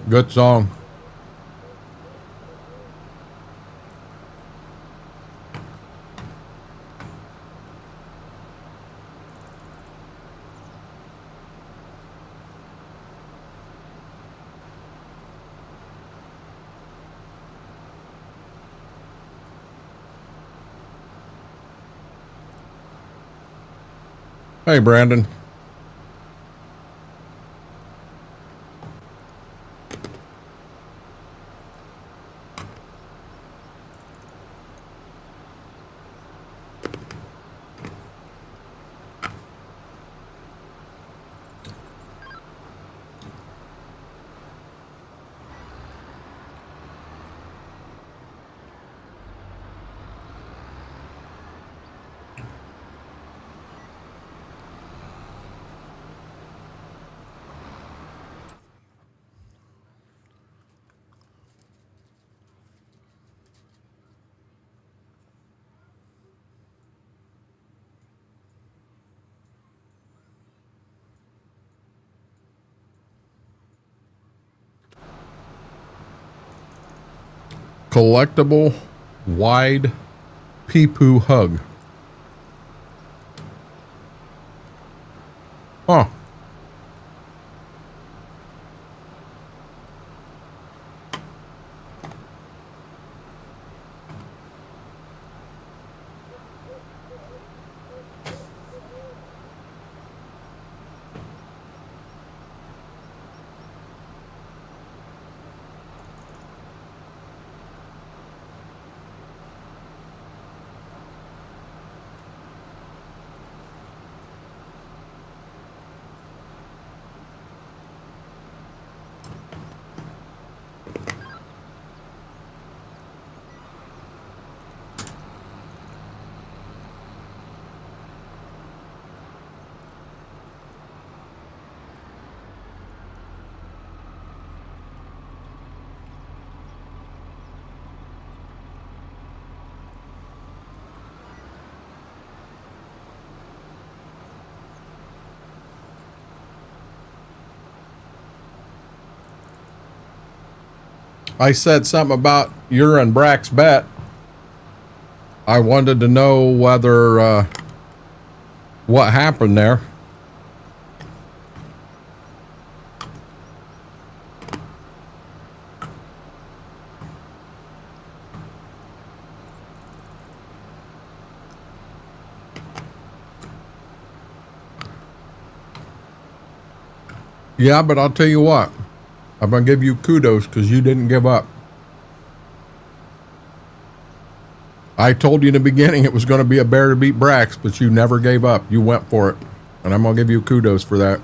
Good song. Hey, Brandon. Collectible wide pee-poo hug. Huh. I said something about your and Brack's bet. I wanted to know whether what happened there. Yeah, but I'll tell you what. I'm going to give you kudos because you didn't give up. I told you in the beginning it was going to be a bear to beat Brax, but you never gave up. You went for it. And I'm going to give you kudos for that.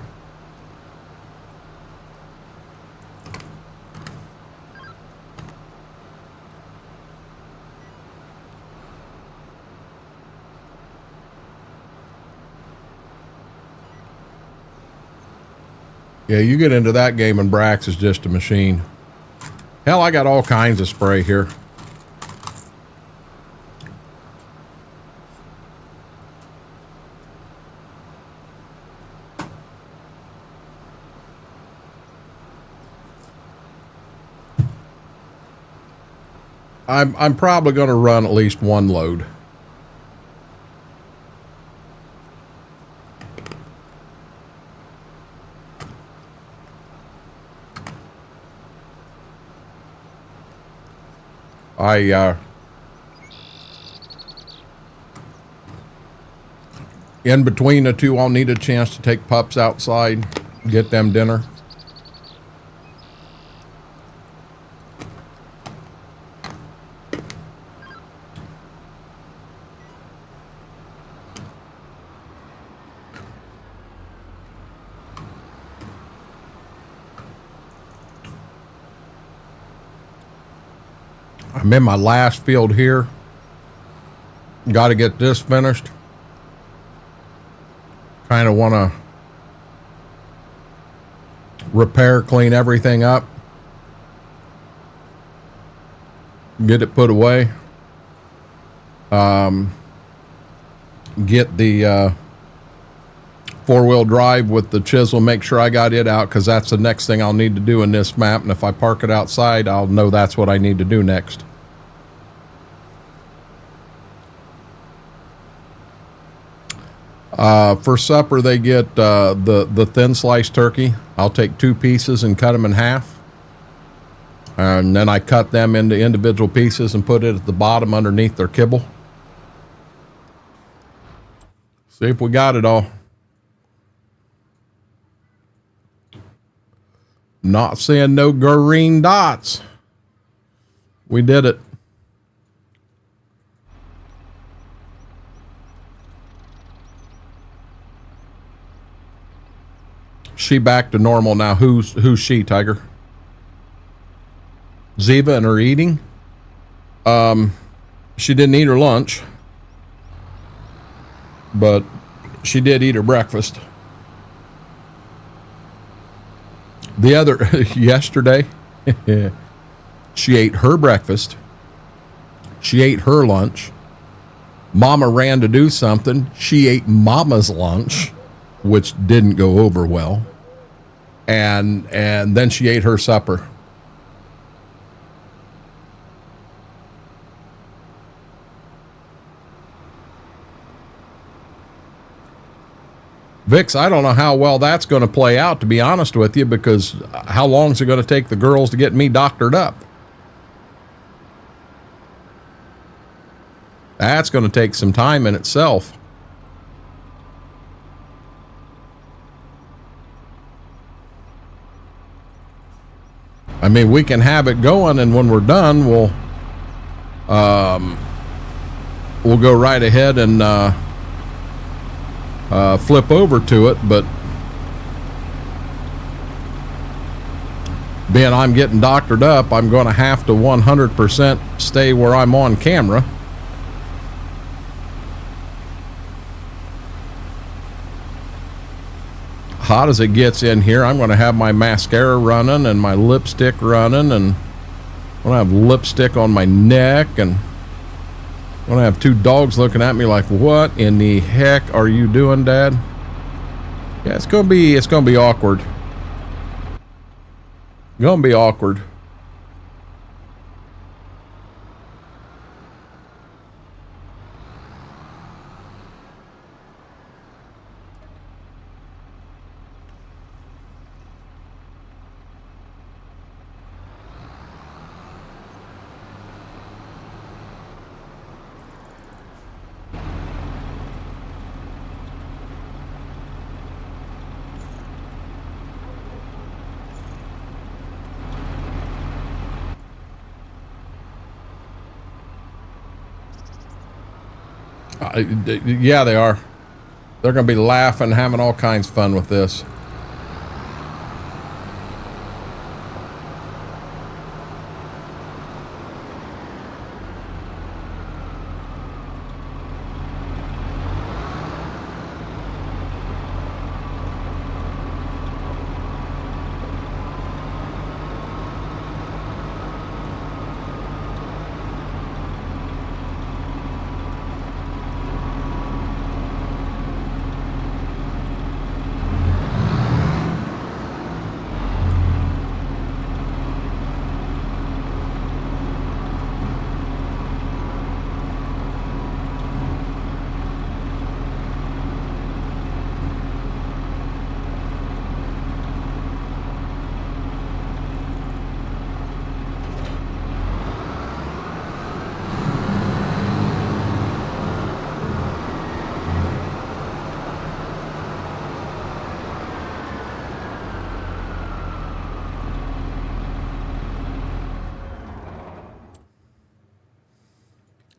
Yeah, you get into that game and Brax is just a machine. Hell, I got all kinds of spray here. I'm probably going to run at least one load. In between the two, I'll need a chance to take pups outside, get them dinner. I'm in my last field here. Got to get this finished. Kind of want to repair, clean everything up. Get it put away. get the four-wheel drive with the chisel, make sure I got it out, because that's the next thing I'll need to do in this map. And if I park it outside, I'll know that's what I need to do next. For supper, they get the thin sliced turkey. I'll take 2 pieces and cut them in half. And then I cut them into individual pieces and put it at the bottom underneath their kibble. See if we got it all. Not seeing no green dots. We did it. She back to normal now. Who's she, Tiger? Ziva and her eating. She didn't eat her lunch, but she did eat her breakfast. The other yesterday, she ate her breakfast. She ate her lunch. Mama ran to do something. She ate Mama's lunch, which didn't go over well. And then she ate her supper. Vix, I don't know how well that's going to play out, to be honest with you, because how long is it going to take the girls to get me doctored up? That's going to take some time in itself. I mean, we can have it going, and when we're done, we'll go right ahead and flip over to it. But being I'm getting doctored up, I'm going to have to 100% stay where I'm on camera. Hot as it gets in here, I'm going to have my mascara running and my lipstick running, and I'm going to have lipstick on my neck, and I'm going to have 2 dogs looking at me like, what in the heck are you doing, Dad? Yeah, it's going to be awkward. Going to be awkward. Yeah, they are. They're going to be laughing, having all kinds of fun with this.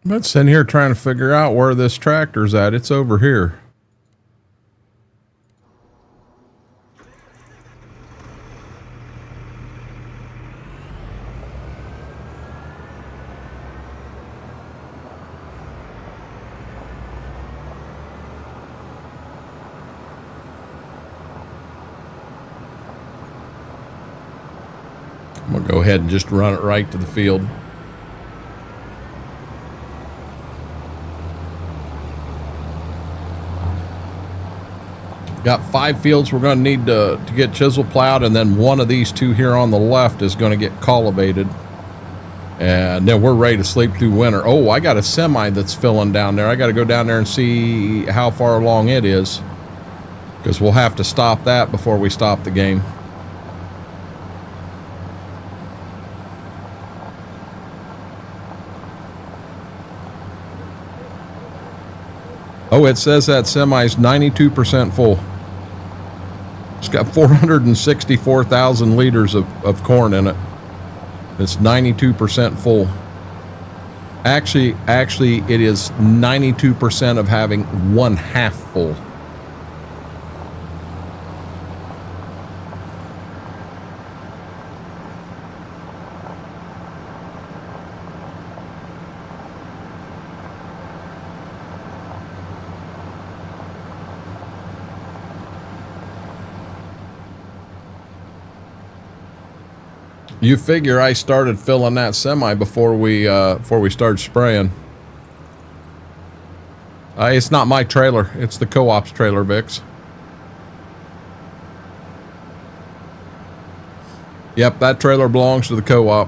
I'm sitting here trying to figure out where this tractor's at. It's over here. I'm going to go ahead and just run it right to the field. Got 5 fields we're going to need to get chisel plowed, and then one of these 2 here on the left is going to get cultivated. And then we're ready to sleep through winter. Oh, I got a semi that's filling down there. I got to go down there and see how far along it is, because we'll have to stop that before we stop the game. Oh, it says that semi's 92% full. It's got 464,000 liters of corn in it. It's 92% full. Actually, it is 92% of having 1/2 full. You figure I started filling that semi before we started spraying. It's not my trailer. It's the co-op's trailer, Vix. Yep, that trailer belongs to the co-op.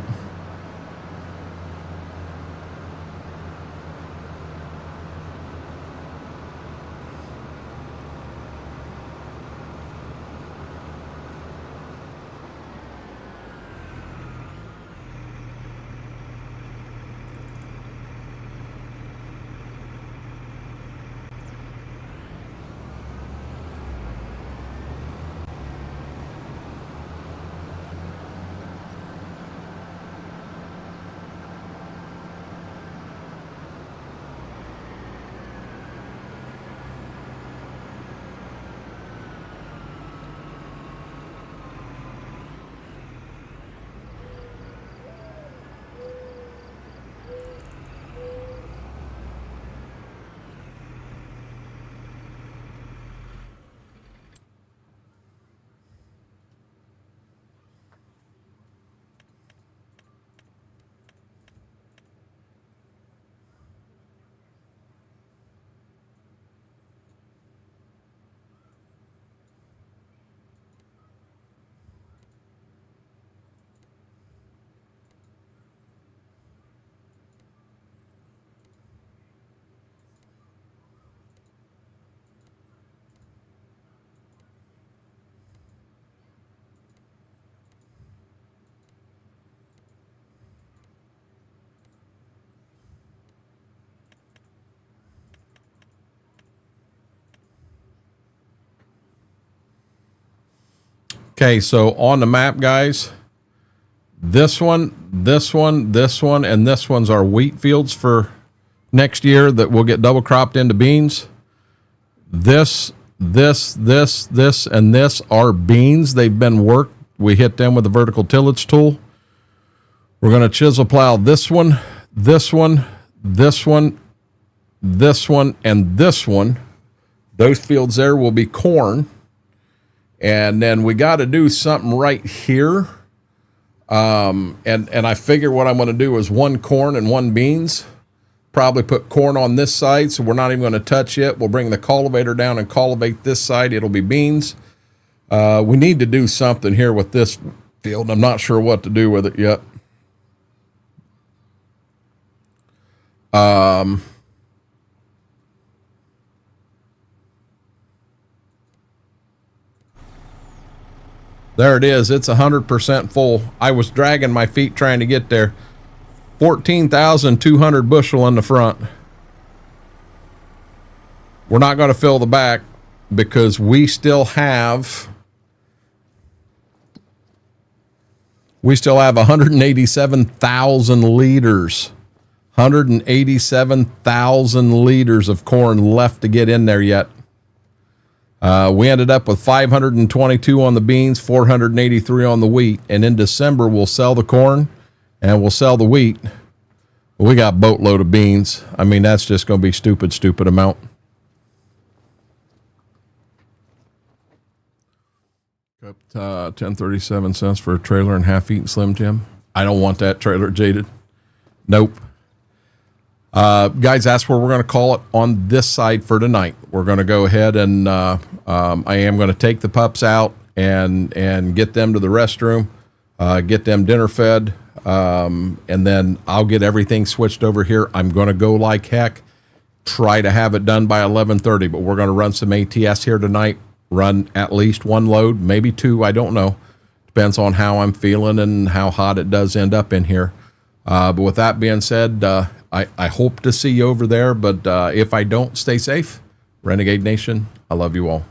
Okay, so on the map, guys, this one, and this one's our wheat fields for next year that will get double cropped into beans. This, and this are beans. They've been worked. We hit them with the vertical tillage tool. We're going to chisel plow this one, this one, this one, this one, and this one. Those fields there will be corn. And then we got to do something right here. And I figure what I'm going to do is 1 corn and 1 beans. Probably put corn on this side, so we're not even going to touch it. We'll bring the cultivator down and cultivate this side. It'll be beans. We need to do something here with this field. I'm not sure what to do with it yet. There it is. It's 100% full. I was dragging my feet trying to get there. 14,200 bushel in the front. We're not going to fill the back because we still have 187,000 liters. 187,000 liters of corn left to get in there yet. We ended up with 522 on the beans, 483 on the wheat. And in December, we'll sell the corn and we'll sell the wheat. We got a boatload of beans. I mean, that's just going to be stupid amount. Up 10.37 cents for a trailer and half-eaten Slim Jim. I don't want that trailer, Jaded. Nope. Guys, that's where we're going to call it on this side for tonight. We're going to go ahead and I am going to take the pups out and get them to the restroom, get them dinner fed, and then I'll get everything switched over here. I'm going to go like heck, try to have it done by 11:30, but we're going to run some ATS here tonight, run at least one load, maybe two, I don't know. Depends on how I'm feeling and how hot it does end up in here. But with that being said, I hope to see you over there, but if I don't, stay safe. Renegade Nation, I love you all.